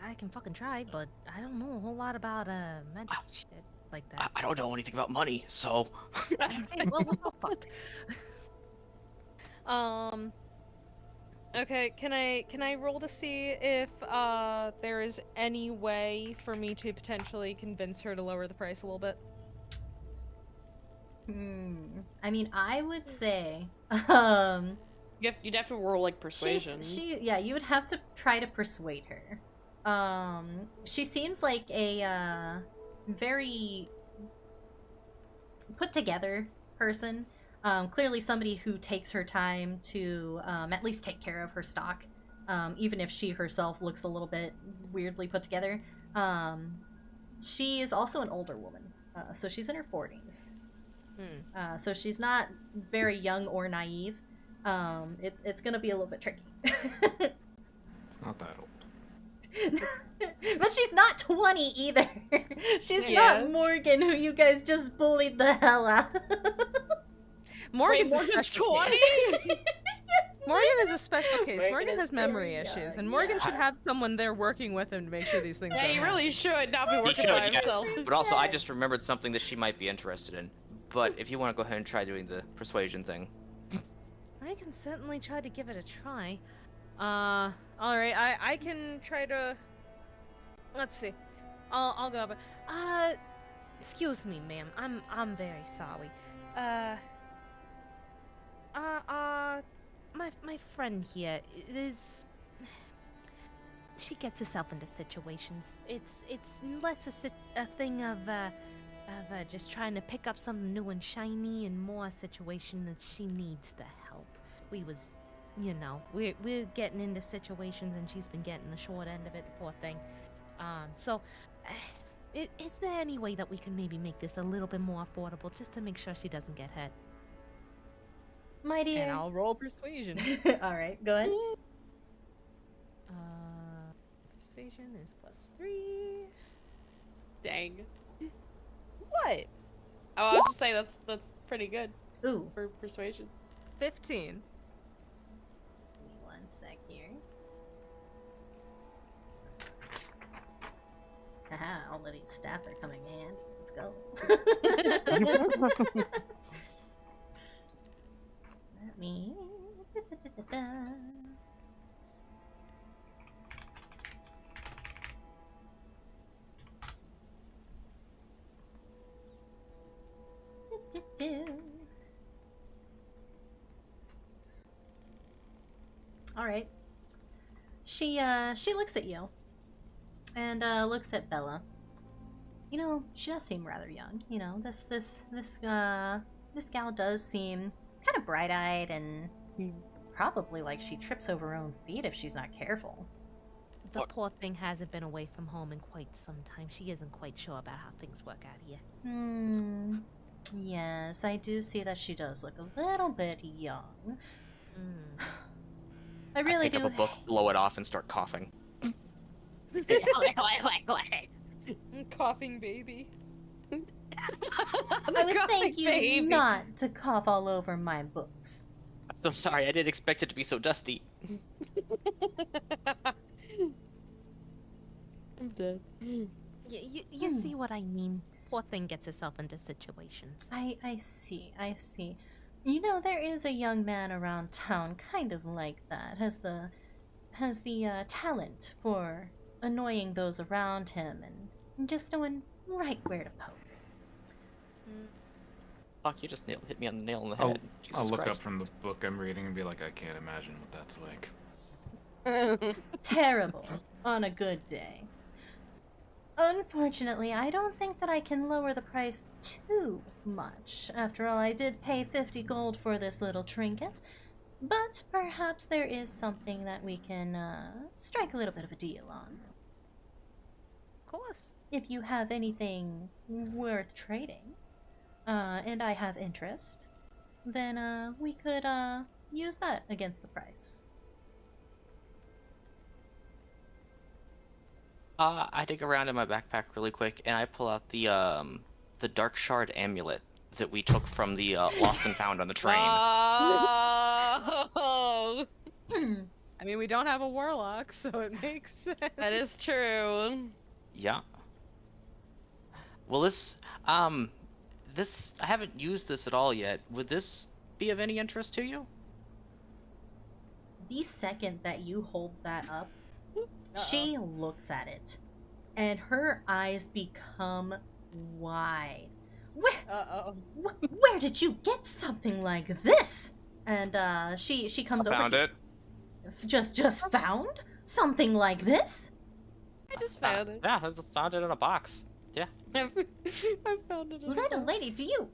I can fucking try, but I don't know a whole lot about magic shit like that. I don't know anything about money, so. Hey, well, we're both fucked. Okay, can I roll to see if there is any way for me to potentially convince her to lower the price a little bit? I mean, I would say, You'd have to roll like persuasion. Yeah, you would have to try to persuade her. She seems like a very put together person. Clearly somebody who takes her time to at least take care of her stock, even if she herself looks a little bit weirdly put together. She is also an older woman, so she's in her 40s. So she's not very young or naive. It's gonna be a little bit tricky. It's not that old. But she's not 20 either. She's not Morgan, who you guys just bullied the hell out. Morgan's Morgan's a special 20? case. Morgan is a special case. Morgan has memory issues, and Morgan should have someone there working with him to make sure these things Yeah, don't he happen. really should not be He working should, by yes. himself. But also, I just remembered something that she might be interested in. But if you want to go ahead and try doing the persuasion thing. I can certainly try to give it a try. Alright, I can try to... Let's see. I'll go over. Excuse me, ma'am. I'm very sorry. My friend here is... She gets herself into situations. It's less a thing of just trying to pick up something new and shiny, and more a situation that she needs the help. We're getting into situations, and she's been getting the short end of it, the poor thing. So Is there any way that we can maybe make this a little bit more affordable just to make sure she doesn't get hurt? My And dear. I'll roll persuasion. All right, go ahead. Persuasion is +3. Dang. What? Oh, I was just saying that's pretty good Ooh. for persuasion. 15. Give me 1 sec here. Haha, all of these stats are coming in. Let's go. Let me. All right. She looks at you and looks at Bella. You know, she does seem rather young. You know, this gal does seem kind of bright-eyed and probably like she trips over her own feet if she's not careful. The poor thing hasn't been away from home in quite some time. She isn't quite sure about how things work out here. Yes, I do see that she does look a little bit young. I really pick do. up a book, blow it off, and start coughing. Coughing baby. I would thank you not to cough all over my books. I'm so sorry, I didn't expect it to be so dusty. I'm dead. You see what I mean? Poor thing gets herself into situations. I see. You know, there is a young man around town kind of like that. Has the talent for annoying those around him and just knowing right where to poke. Fuck, you just hit me on the nail on the I'll, head. Jesus I'll look Christ. up from the book I'm reading and be like, I can't imagine what that's like. Terrible on a good day. Unfortunately, I don't think that I can lower the price too much. After all, I did pay 50 gold for this little trinket. But perhaps there is something that we can strike a little bit of a deal on. Of course. If you have anything worth trading, and I have interest, then we could use that against the price. I dig around in my backpack really quick, and I pull out the Dark Shard amulet that we took from the Lost and Found on the train. Oh! I mean, we don't have a warlock, so it makes sense. That is true. Yeah. Well, this I haven't used this at all yet. Would this be of any interest to you? The second that you hold that up, she looks at it, and her eyes become wide. Where did you get something like this? And she comes over. Found it. Just found something like this? I just found it. Yeah, I found it in a box. Yeah. I found it. Little lady, do you?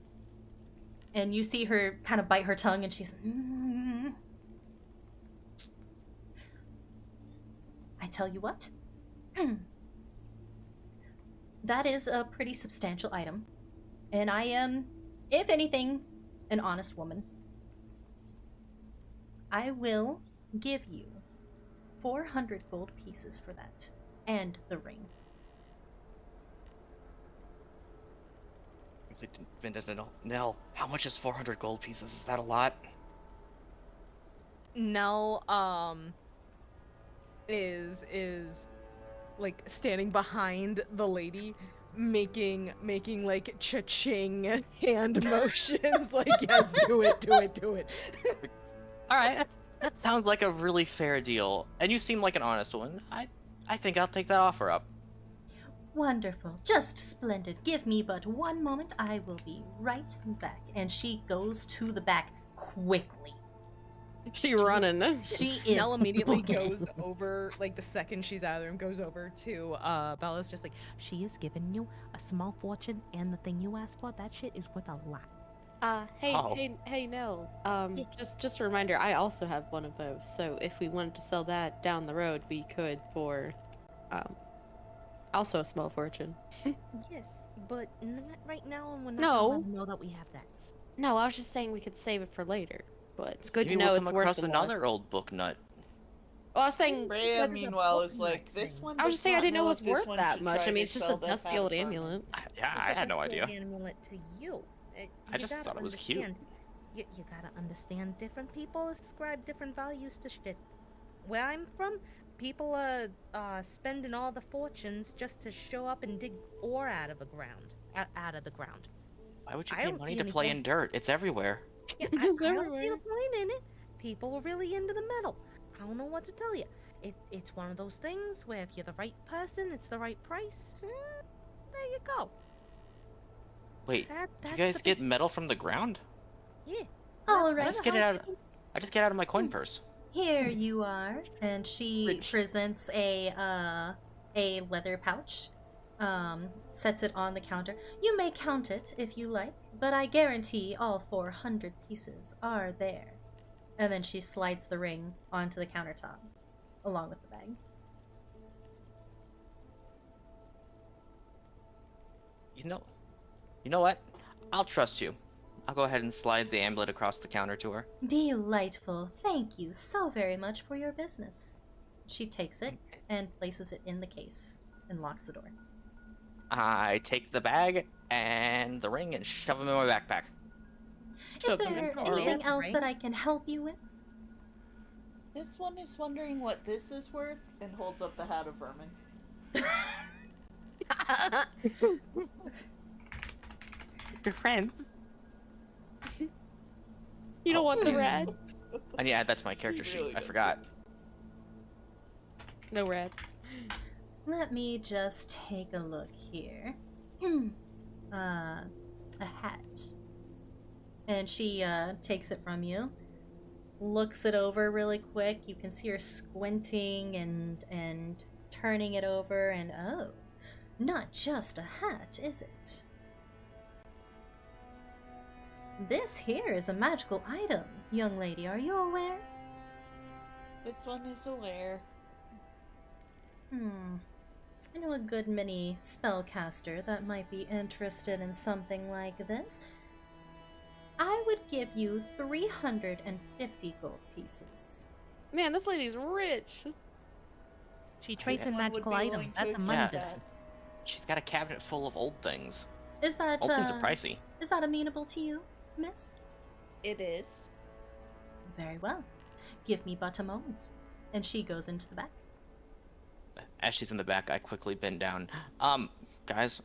And you see her kind of bite her tongue, and she's. I tell you what. That is a pretty substantial item. And I am, if anything, an honest woman. I will give you 400 gold pieces for that. And the ring. Nell, how much is 400 gold pieces? Is that a lot? Nell, is like standing behind the lady, making like cha-ching hand motions, like yes, do it. All right, that sounds like a really fair deal, and you seem like an honest one. I think I'll take that offer up. Wonderful. Just splendid. Give me but one moment. I will be right back. And she goes to the back quickly. She running. She is. Nell immediately booking. goes over, like the second she's out of the room, goes over to Bella's, just like, She is giving you a small fortune, and the thing you asked for, that shit is worth a lot. Hey, Nell. Just a reminder, I also have one of those. So if we wanted to sell that down the road, we could for Also a small fortune. Yes, but not right now, and we're not No. gonna let them know that we have that. No, I was just saying we could save it for later. But it's good Maybe to know we'll it's come worth across the more. another old book nut. Well, I was saying, Rhea, Because of the meanwhile, is book nut like, this thing. one I was does just saying I not didn't know it know was if this worth one that should much. try I mean, to it's just a sell the dusty hat of old vermin. amulet. Yeah, It's I a had no dusty idea. amulet to you. I just gotta thought it was cute. understand- You gotta understand, different people ascribe different values to shit. Where I'm from, people are spending all the fortunes just to show up and dig ore out of the ground. Out of the ground. Why would you I pay don't money see to any play point. in dirt? It's everywhere. Yeah, It's I don't see everywhere. the point in it. People are really into the metal. I don't know what to tell you. It's one of those things where if you're the right person, it's the right price. There you go. Wait, That's you guys the get big, metal from the ground? yeah. All I right. just get it out. I just get out of my coin purse. Here you are, and she Rich. presents a leather pouch. Sets it on the counter. You may count it if you like, but I guarantee all 400 pieces are there. And then she slides the ring onto the countertop, along with the bag. You know what? I'll trust you. I'll go ahead and slide the amulet across the counter to her. Delightful. Thank you so very much for your business. She takes it and places it in the case and locks the door. I take the bag and the ring and shove them in my backpack. Is Shove them in there the car. anything Yeah, else right. that I can help you with? This one is wondering what this is worth and holds up the hat of vermin. Your friend. You don't want the Hmm. rat? And yeah, that's my character She sheet. really I forgot. doesn't. No rats. Let me just take a look here. A hat. And she takes it from you, looks it over really quick. You can see her squinting and turning it over, and oh, not just a hat, is it? This here is a magical item, young lady. Are you aware? This one is aware. I know a good many spellcaster that might be interested in something like this. I would give you 350 gold pieces. Man, this lady's rich. She trades This in one would magical be willing items. to That's a accept money Yeah. that. difference. She's got a cabinet full of old things. Is that Old things are pricey. is that amenable to you, miss? It is. Very well. Give me but a moment. And she goes into the back. As she's in the back, I quickly bend down. Guys,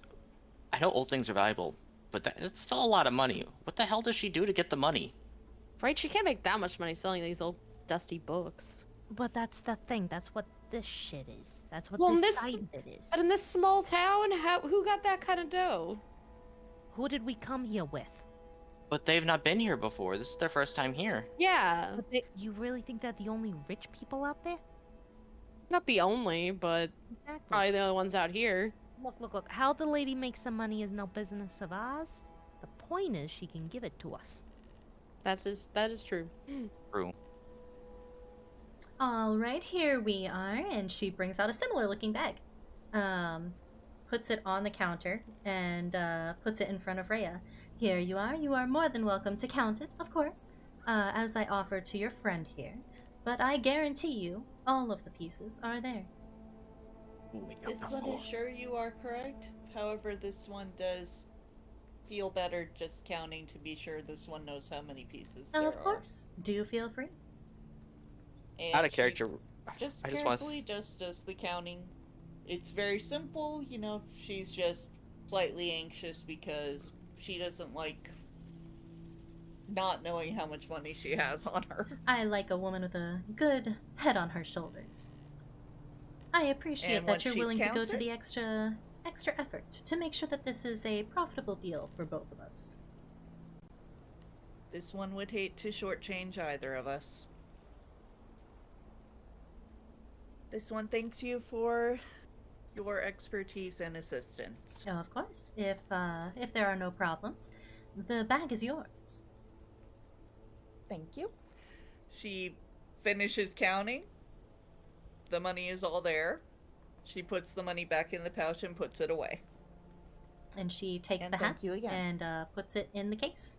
I know old things are valuable, but it's still a lot of money. What the hell does she do to get the money? Right? She can't make that much money selling these old dusty books. But that's the thing. That's what this shit is. That's what Well, this this- side of it is. But in this small town, who got that kind of dough? Who did we come here with? But they've not been here before. This is their first time here. Yeah. You really think they're the only rich people out there? Not the only, but Exactly. probably the only ones out here. Look. How the lady makes some money is no business of ours. The point is she can give it to us. That is true. True. All right, here we are, and she brings out a similar looking bag. Puts it on the counter and puts it in front of Rhea. Here you are. You are more than welcome to count it, of course, as I offered to your friend here. But I guarantee you, all of the pieces are there. This one is sure you are correct. However, this one does feel better just counting to be sure this one knows how many pieces there Of course, do feel free. are. And Out of she character. Just I just want carefully just does the counting. It's very simple, you know, she's just slightly anxious because she doesn't like not knowing how much money she has on her. I like a woman with a good head on her shoulders. I appreciate And that once you're she's willing to go to counted? the extra effort to make sure that this is a profitable deal for both of us. This one would hate to shortchange either of us. This one thanks you for your expertise and assistance. Oh, of course, if there are no problems, the bag is yours. Thank you. She finishes counting. The money is all there. She puts the money back in the pouch and puts it away. And she takes And the thank hat you again. and puts it in the case.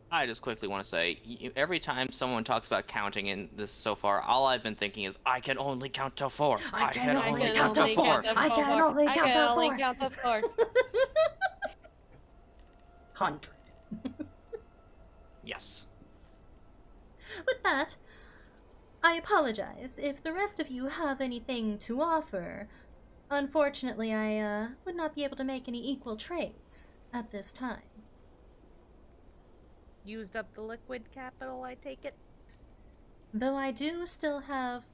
I just quickly want to say, every time someone talks about counting in this so far, all I've been thinking is, I can only count to 4. I can only I can count to only 4. count to I can only I count can to only 4. count to 4. 100. Yes. With that, I apologize if the rest of you have anything to offer. Unfortunately, I would not be able to make any equal trades at this time. Used up the liquid capital, I take it? Though I do still have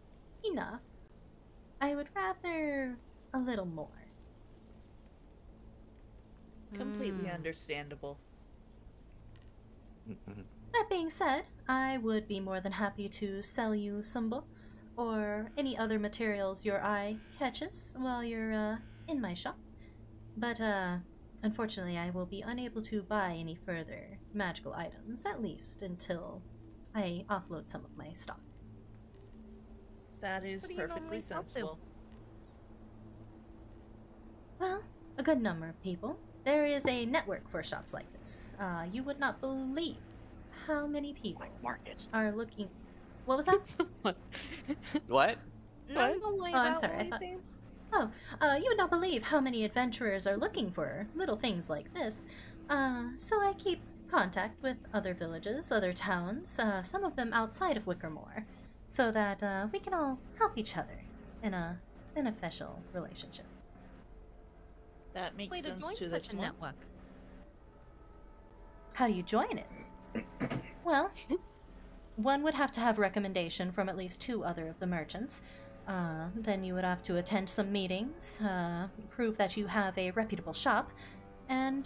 enough, I would rather a little more. Completely understandable. That being said, I would be more than happy to sell you some books or any other materials your eye catches while you're in my shop. But unfortunately, I will be unable to buy any further magical items, at least until I offload some of my stock. That is What do you perfectly normally sell to? sensible. Well, a good number of people. There is a network for shops like this. You would not believe how many people Market. are looking. What was that? What? No, don't worry Oh, I'm about sorry, what I you thought- saying. Oh, you would not believe how many adventurers are looking for little things like this. So I keep contact with other villages, other towns, some of them outside of Wickermore, so that we can all help each other in a beneficial relationship. That makes Way to sense join to such this a one. network. How do you join it? Well, one would have to have recommendation from at least 2 other of the merchants. Then you would have to attend some meetings, prove that you have a reputable shop, and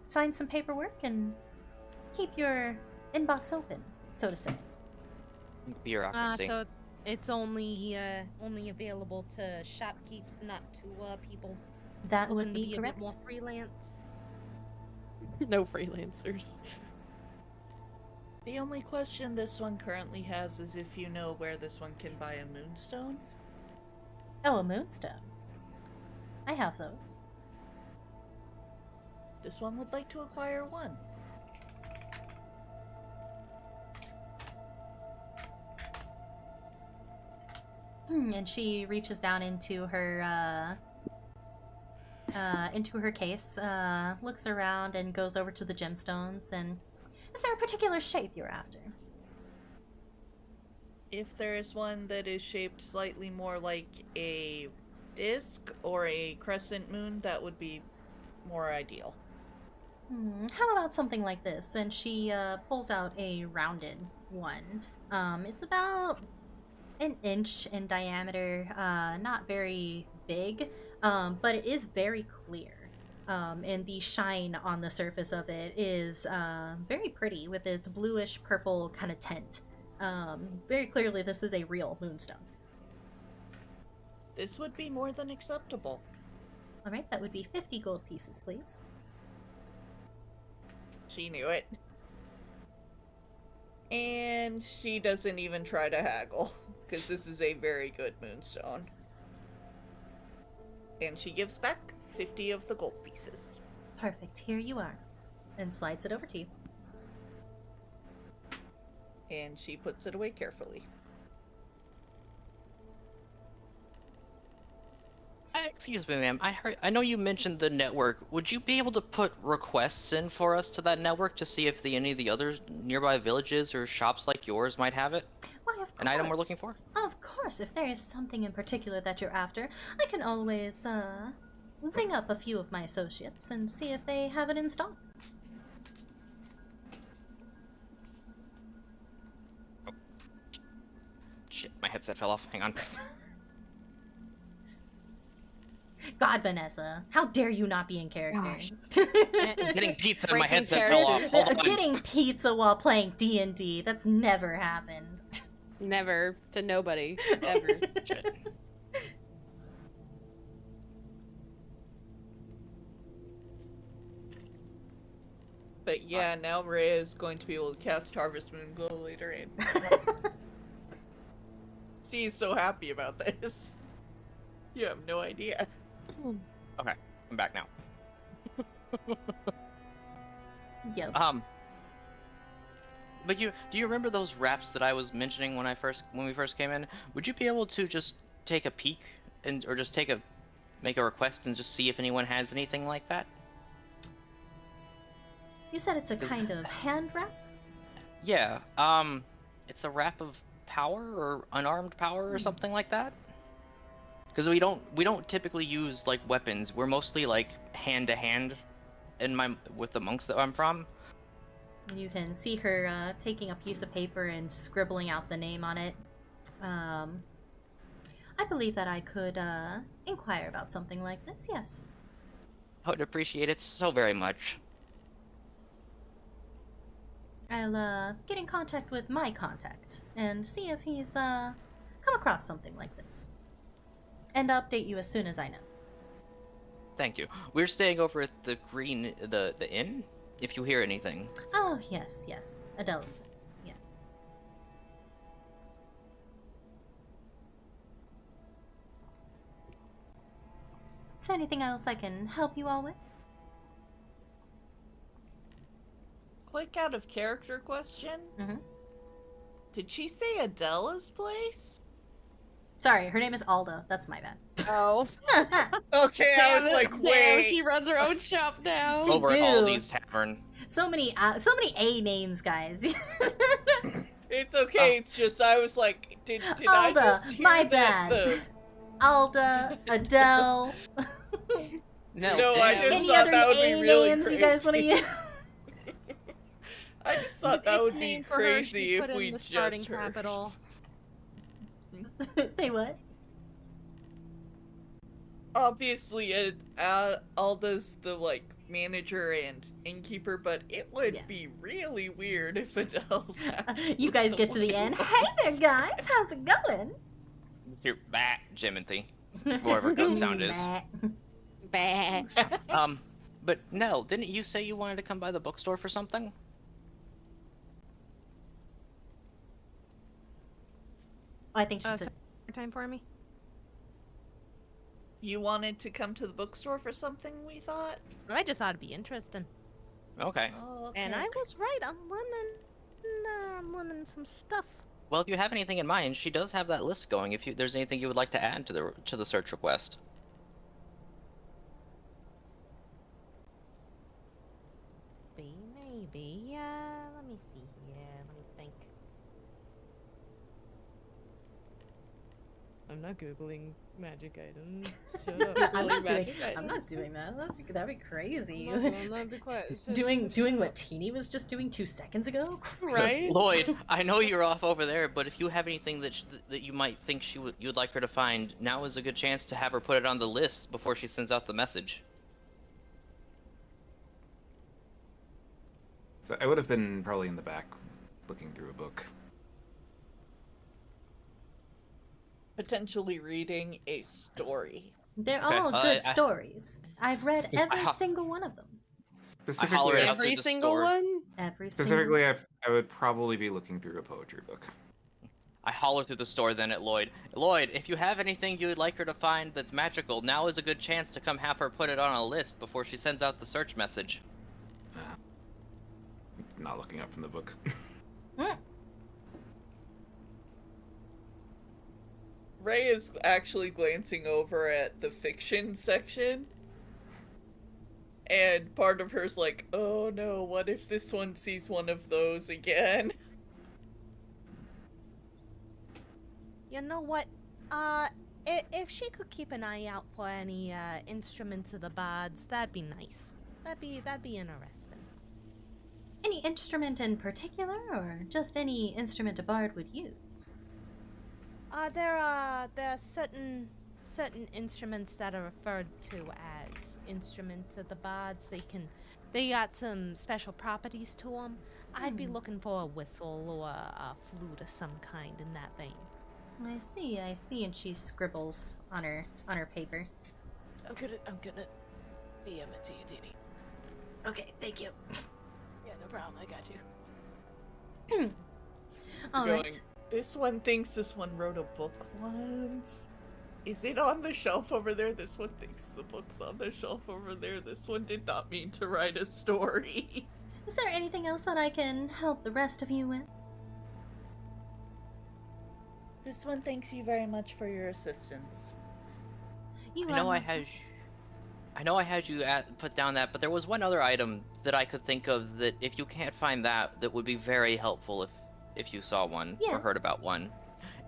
sign some paperwork and keep your inbox open, so to say. Bureaucracy. So it's only available to shopkeepers, not to people That looking would to be be correct. a bit more freelance. No freelancers. The only question this one currently has is if you know where this one can buy a moonstone. Oh, a moonstone. I have those. This one would like to acquire one. And she reaches down into her case, looks around and goes over to the gemstones. And is there a particular shape you're after? If there is one that is shaped slightly more like a disc or a crescent moon, that would be more ideal. How about something like this? And she pulls out a rounded one. It's about an inch in diameter, not very big, but it is very clear. And the shine on the surface of it is very pretty with its bluish purple kind of tint. Very clearly this is a real moonstone. This would be more than acceptable. Alright, that would be 50 gold pieces, please. She knew it. And she doesn't even try to haggle, because this is a very good moonstone. And she gives back 50 of the gold pieces. Perfect, here you are. And slides it over to you. And she puts it away carefully. Excuse me, ma'am. I know you mentioned the network. Would you be able to put requests in for us to that network to see if any of the other nearby villages or shops like yours might have it? Why, of course. An item we're looking for? Of course, if there is something in particular that you're after, I can always, ring up a few of my associates and see if they have it in stock. Oh. Shit, my headset fell off. Hang on. God, Vanessa, how dare you not be in character? Gosh. Getting pizza and my Breaking headset fell off. character. Hold on. Getting pizza while playing D&D, that's never happened. Never to nobody ever. Shit. But yeah, now Rhea is going to be able to cast Harvest Moon Glow later, and she's so happy about this. You have no idea. Okay, I'm back now. Yes. But do you remember those wraps that I was mentioning when we first came in? Would you be able to just take a peek or just make a request and just see if anyone has anything like that? You said it's a kind of hand wrap? Yeah. It's a wrap of power or unarmed power or something like that. Because we don't typically use like weapons. We're mostly like hand to hand with the monks that I'm from. You can see her taking a piece of paper and scribbling out the name on it. I believe that I could inquire about something like this, yes. I would appreciate it so very much. I'll get in contact with my contact and see if he's come across something like this. And update you as soon as I know. Thank you. We're staying over at the the inn. If you hear anything. Oh, yes, yes. Adele's place, yes. Is there anything else I can help you all with? Quick out of character question. Mm-hmm. Did she say Adela's place? Sorry, her name is Alda. That's my bad. Oh. Okay, I was like, wait. She runs her own shop now. She Over do. at Aldi's Tavern. So many A names, guys. It's okay, it's just, I was like, did I Alda, just hear my that bad. Alda, Adele. No, I just Any thought other that would A be really names crazy. you guys want to use? I just thought that would be Nickname for her, crazy she if put in we the just starting heard. capital. Say what? Obviously, Alda's the, like, manager and innkeeper, but it would be really weird if Adele's You guys get to the end. Hey there, guys. How's it going? Here, back, Jimothy. Whatever good sound is. Bah. But Nell, didn't you say you wanted to come by the bookstore for something? I think she said. Time for me? You wanted to come to the bookstore for something, we thought? I just thought it'd be interesting. Okay. Oh, okay. And I was right. I'm learning some stuff. Well, if you have anything in mind, she does have that list going. If there's anything you would like to add to the search request. Maybe. Yeah. Let me see here. Let me think. I'm not googling magic items. Shut up. I'm not doing. magic I'm not items. doing that. That'd be crazy. I'm not be quiet. doing what Teeny was just doing 2 seconds ago. Right? Lloyd, I know you're off over there, but if you have anything that you might think you'd like her to find, now is a good chance to have her put it on the list before she sends out the message. So I would have been probably in the back, looking through a book. Potentially reading a story. They're Okay, all good stories. I've read every single one of them. Specifically, out Every through the single store. one? Every single. specifically, I would probably be looking through a poetry book. I holler through the store then at Lloyd. Lloyd, if you have anything you would like her to find that's magical, now is a good chance to come have her put it on a list before she sends out the search message. Not looking up from the book. Ray is actually glancing over at the fiction section. And part of her's like, oh no, what if this one sees one of those again? You know what? If she could keep an eye out for any instruments of the bards, that'd be nice. That'd be interesting. Any instrument in particular, or just any instrument a bard would use? There are certain instruments that are referred to as instruments of the bards. They got some special properties to them. I'd be looking for a whistle or a flute of some kind in that vein. I see, and she scribbles on her paper. I'm gonna DM it to you, Dini. Okay, thank you. problem. I got you. All Going, right. this one thinks this one wrote a book once. Is it on the shelf over there? This one thinks the book's on the shelf over there. This one did not mean to write a story. Is there anything else that I can help the rest of you with? This one thanks you very much for your assistance. You I know are I most had. I know I had you put down that, but there was one other item that I could think of that if you can't find that, that would be very helpful if you saw one or heard Yes. about one.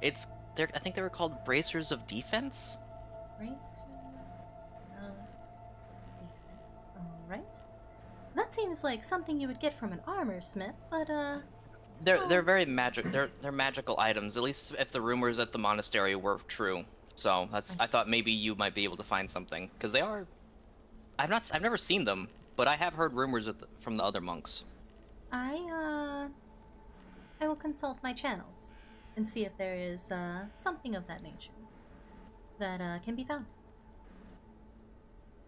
It's I think they were called bracers of defense. Bracer of defense. All right. That seems like something you would get from an armor smith, but They're very magic. They're magical items. At least if the rumors at the monastery were true. So I thought maybe you might be able to find something because they are. I've never seen them, but I have heard rumors from the other monks. I will consult my channels and see if there is something of that nature that can be found.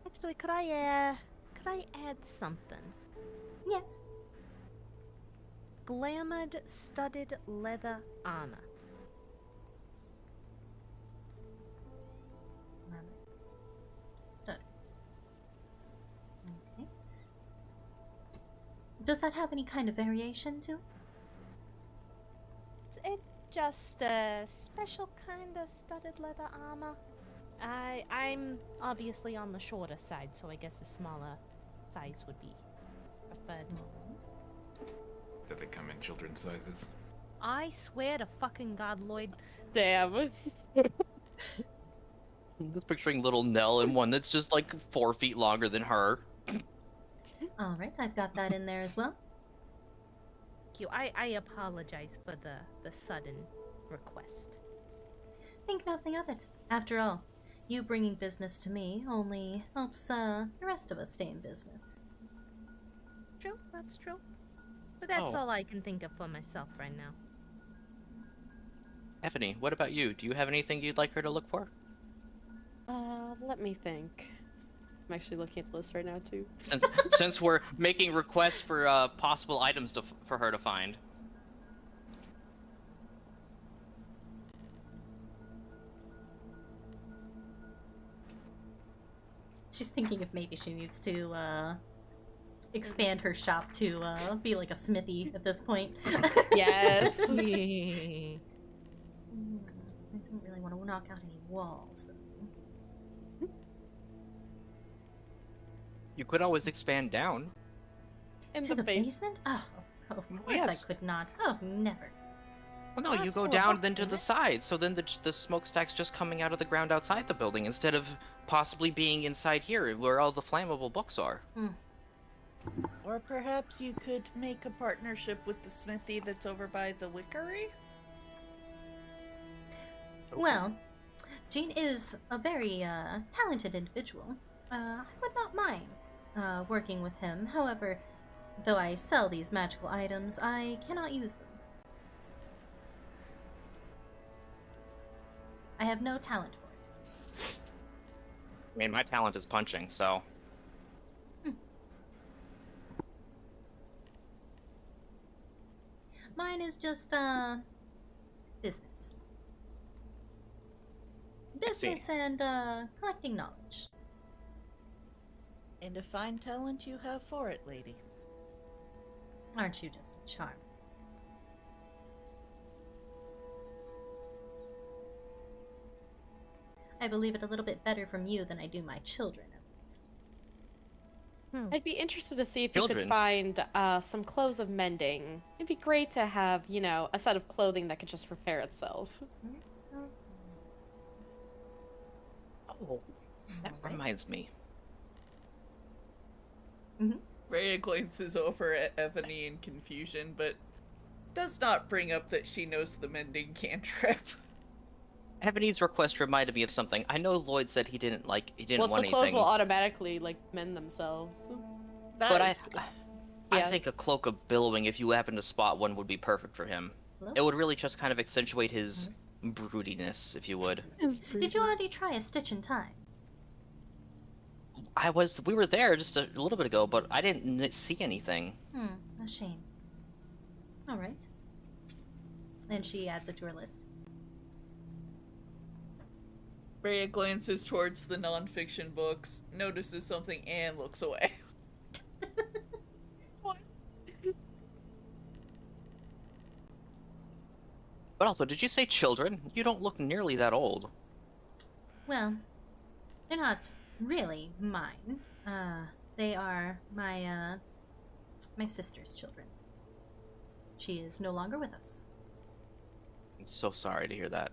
Actually, could I add something? Yes. Glamored studded leather armor. Stud. Okay. Does that have any kind of variation to it? It's just a special kind of studded leather armor. I'm obviously on the shorter side, so I guess a smaller size would be preferred. Do they come in children's sizes? I swear to fucking God, Lloyd. Damn. I'm just picturing little Nell in one that's just like 4 feet longer than her. All right, I've got that in there as well. Thank you. I apologize for the sudden request. Think nothing of it. After all, you bringing business to me only helps the rest of us stay in business. True, that's true. But that's Oh. all I can think of for myself right now. Stephanie, what about you? Do you have anything you'd like her to look for? Let me think. I'm actually looking at the list right now too. Since we're making requests for possible items for her to find. She's thinking if maybe she needs to expand her shop to be like a smithy at this point. Yes. I don't really want to knock out any walls, though. You could always expand down. In To the base. basement? Oh, of course Yes. I could not. Oh, never. Well, no, Well, you that's go cool, down but then to the it- side, so then the smokestack's just coming out of the ground outside the building instead of possibly being inside here where all the flammable books are. Or perhaps you could make a partnership with the smithy that's over by the wickery? Well, Jean is a very talented individual. I would not mind working with him. However, though I sell these magical items, I cannot use them. I have no talent for it. I mean, my talent is punching, so. Mine is just business. Business and collecting knowledge. And a fine talent you have for it, lady. Aren't you just a charm? I believe it a little bit better from you than I do my children, at least. I'd be interested to see if you Children. could find some clothes of mending. It'd be great to have, you know, a set of clothing that could just repair itself. So, Oh, that reminds me. Rhea glances over at Ebony in confusion, but does not bring up that she knows the mending cantrip. Ebony's request reminded me of something. I know Lloyd said he didn't Well, want so anything. clothes will automatically like mend themselves. But I Yeah. think a cloak of billowing, if you happen to spot one, would be perfect for him. Hello? It would really just kind of accentuate his broodiness, if you would. Did you already try a stitch in time? We were there just a little bit ago, but I didn't see anything. A A shame. All right. And she adds it to her list. Rhea glances towards the nonfiction books, notices something, and looks away. What? But also, did you say children? You don't look nearly that old. Well, they're not really mine. They are my sister's children. She is no longer with us. I'm so sorry to hear that.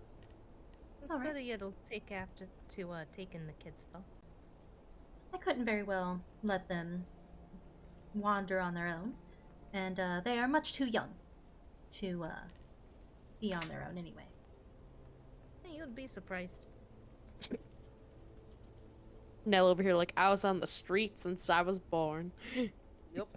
It's all right. good of you to take after to taking the kids though. I couldn't very well let them wander on their own, and they are much too young to be on their own anyway. You'd be surprised. Nell over here, like, I was on the street since I was born. Yep.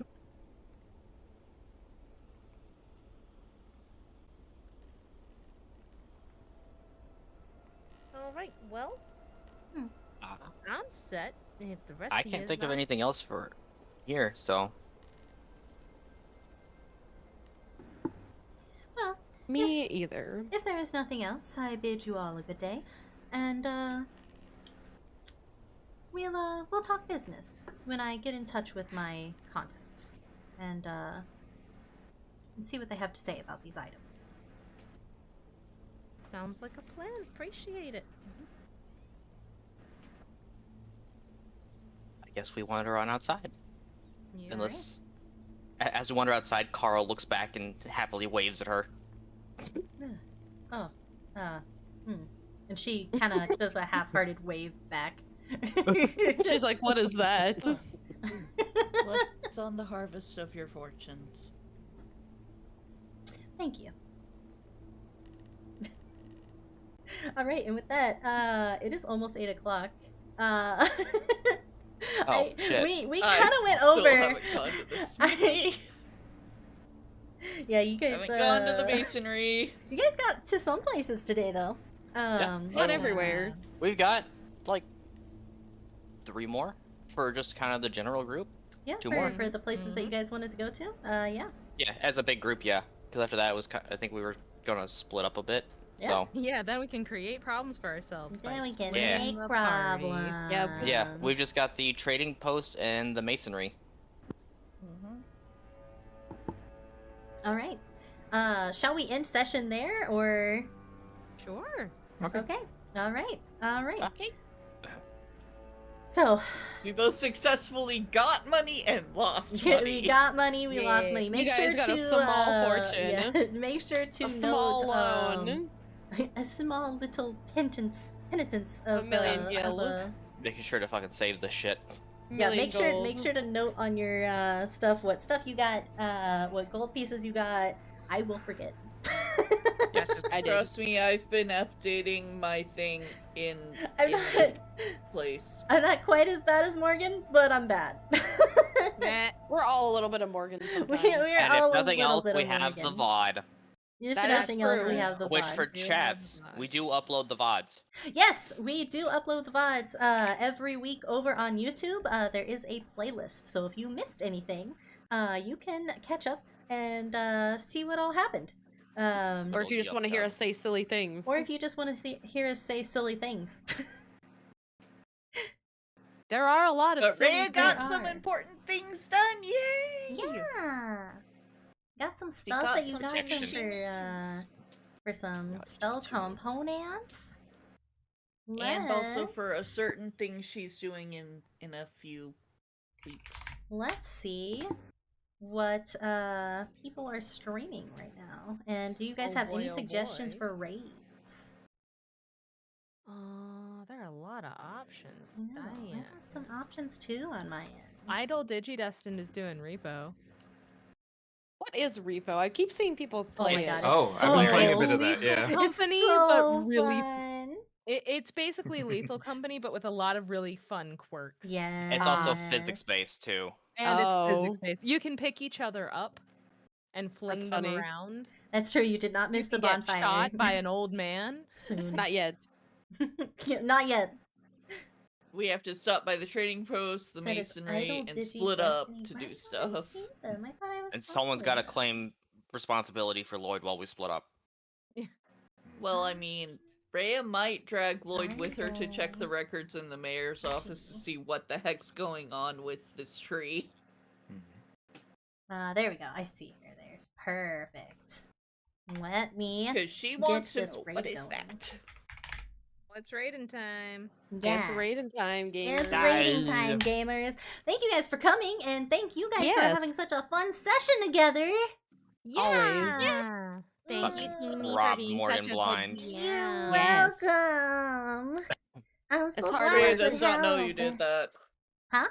All right. Well, I'm set. If the rest I of can't yous think of are- anything else for here, so. Well, Me either. if there is nothing else, I bid you all a good day, and we'll talk business when I get in touch with my contacts and see what they have to say about these items. Sounds like a plan. Appreciate it. I guess we wander on outside. You're Unless, as we wander outside, Carl looks back and happily waves at her. Oh, and she kind of does a half-hearted wave back. She's like, what is that? Blessings on the harvest of your fortunes. Thank you. All right, and with that, it is almost 8 o'clock. Shit. We I kind of went still over. haven't gone to the smithy. Yeah, you guys. Haven't gone to the masonry. You guys got to some places today, though. Not everywhere. We've got, like, 3 more for just kind of the general group. Yeah, 2 for, more. for the places that you guys wanted to go to. Yeah. Yeah, as a big group, yeah. Because after that, I think we were gonna split up a bit. Yeah. So. Yeah, then we can create problems for ourselves. by Then we can Yeah. splitting make the party. problems. Yeah, we've just got the trading post and the masonry. All right. Shall we end session there, or? Sure. Okay. All right. Okay. So, We both successfully got money and lost money. we got money, we lost Yeah. money. Make You sure guys got to a small yeah, fortune. make sure to A small note, loan. a small little penitence of A million of, gil. Making sure to fucking save the shit. yeah, Million gold. make sure to note on your stuff what stuff you got, what gold pieces you got. I will forget. Yes, I did. Trust me, I've been updating my thing in I'm in not the place. I'm not quite as bad as Morgan, but I'm bad. Nah. We're all a little bit of Morgan sometimes. We're And all if a nothing little else, bit we of have the Morgan. VOD. If That is nothing else, we true. have the Which VOD. for chats, we do upload the VODs. Yes, we do upload the VODs every week over on YouTube. There is a playlist, so if you missed anything, you can catch up and see what all happened. Or if you just want to hear us say silly things. Or if you just want to hear us say silly things. There are a lot of But silly Rhea got there some are. important things done. Yay! Yeah, got some We stuff got that you some got some protections. for some Yeah, spell too. components. And also for a Let's- certain thing she's doing in a few weeks. Let's see what people are streaming right now. And do you guys Oh have boy, any oh suggestions boy. for raids? There are a lot of options. No, I Damn. got some options too on my end. Idle Digidestined is doing repo. What is repo? I keep seeing people Oh play my it. god, Oh, it's I've so been playing a cool. bit of that, yeah. It's Company, so but really fun. It's basically Lethal Company, but with a lot of really fun quirks. Yeah. It's also physics based too. And it's Oh. physics based. You can pick each other up and fling them funny. around. That's true. You did not You miss the can get bonfire. shot by an old man. Soon. Not yet. Not yet. We have to stop by the trading post, the Said it's masonry, idle, and bitchy, split up destiny. to Why do haven't I stuff. seen them? I thought I was And someone's got to following. claim responsibility for Lloyd while we split up. Well, I mean, Rhea might drag Lloyd with her to check the Idle. records in the mayor's office to see what the heck's going on with this tree. There we go. I see her there. Perfect. Let me Because she get wants to this know, raid what is going. that? What's raiding time? Yeah. It's raiding time, gamers. It's raiding time, gamers. Thank you guys for coming, and thank you guys for Yes. having such a fun session together. Always. Yeah. Thank you, Teeny, for Rob being Morgan such a blind. good You're DM. Yes. welcome. I'm so It's glad hard I Freya work. could does not know you help. did that. Huh?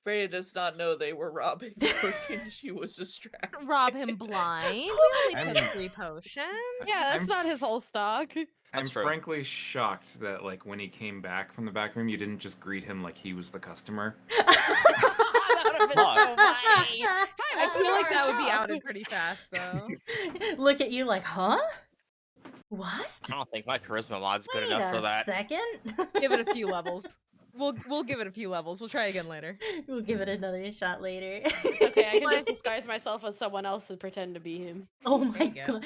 Freya does not know they were robbing Morgan. She was distracted. Rob him blind. We only I'm- took 3 potions. Yeah, that's I'm- not his whole stock. I'm That's true. frankly shocked that, like, when he came back from the back room, you didn't just greet him like he was the customer. That would have been so funny. I feel like that would be Shop. outed pretty fast, though. Look at you like, huh? What? I don't think my charisma mod's good Wait enough for a that. second. Give it a few levels. We'll give it a few levels. We'll try again later. We'll give it another shot later. It's okay. I can just disguise myself as someone else and pretend to be him. Oh There my you go. god!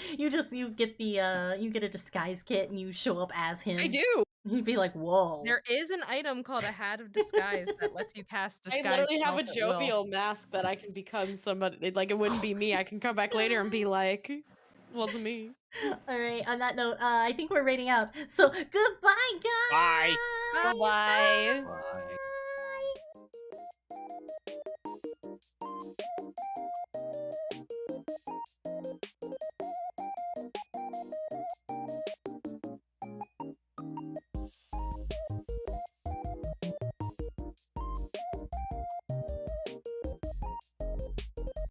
You get a disguise kit and you show up as him. I do. You'd be like, whoa. There is an item called a Hat of Disguise that lets you cast I disguise. literally have a spells at will. jovial mask that I can become somebody. Like it wouldn't be me. I can come back later and be like, wasn't me. All right. On that note, I think we're rating out. So goodbye, guys. Bye. Bye bye. Bye.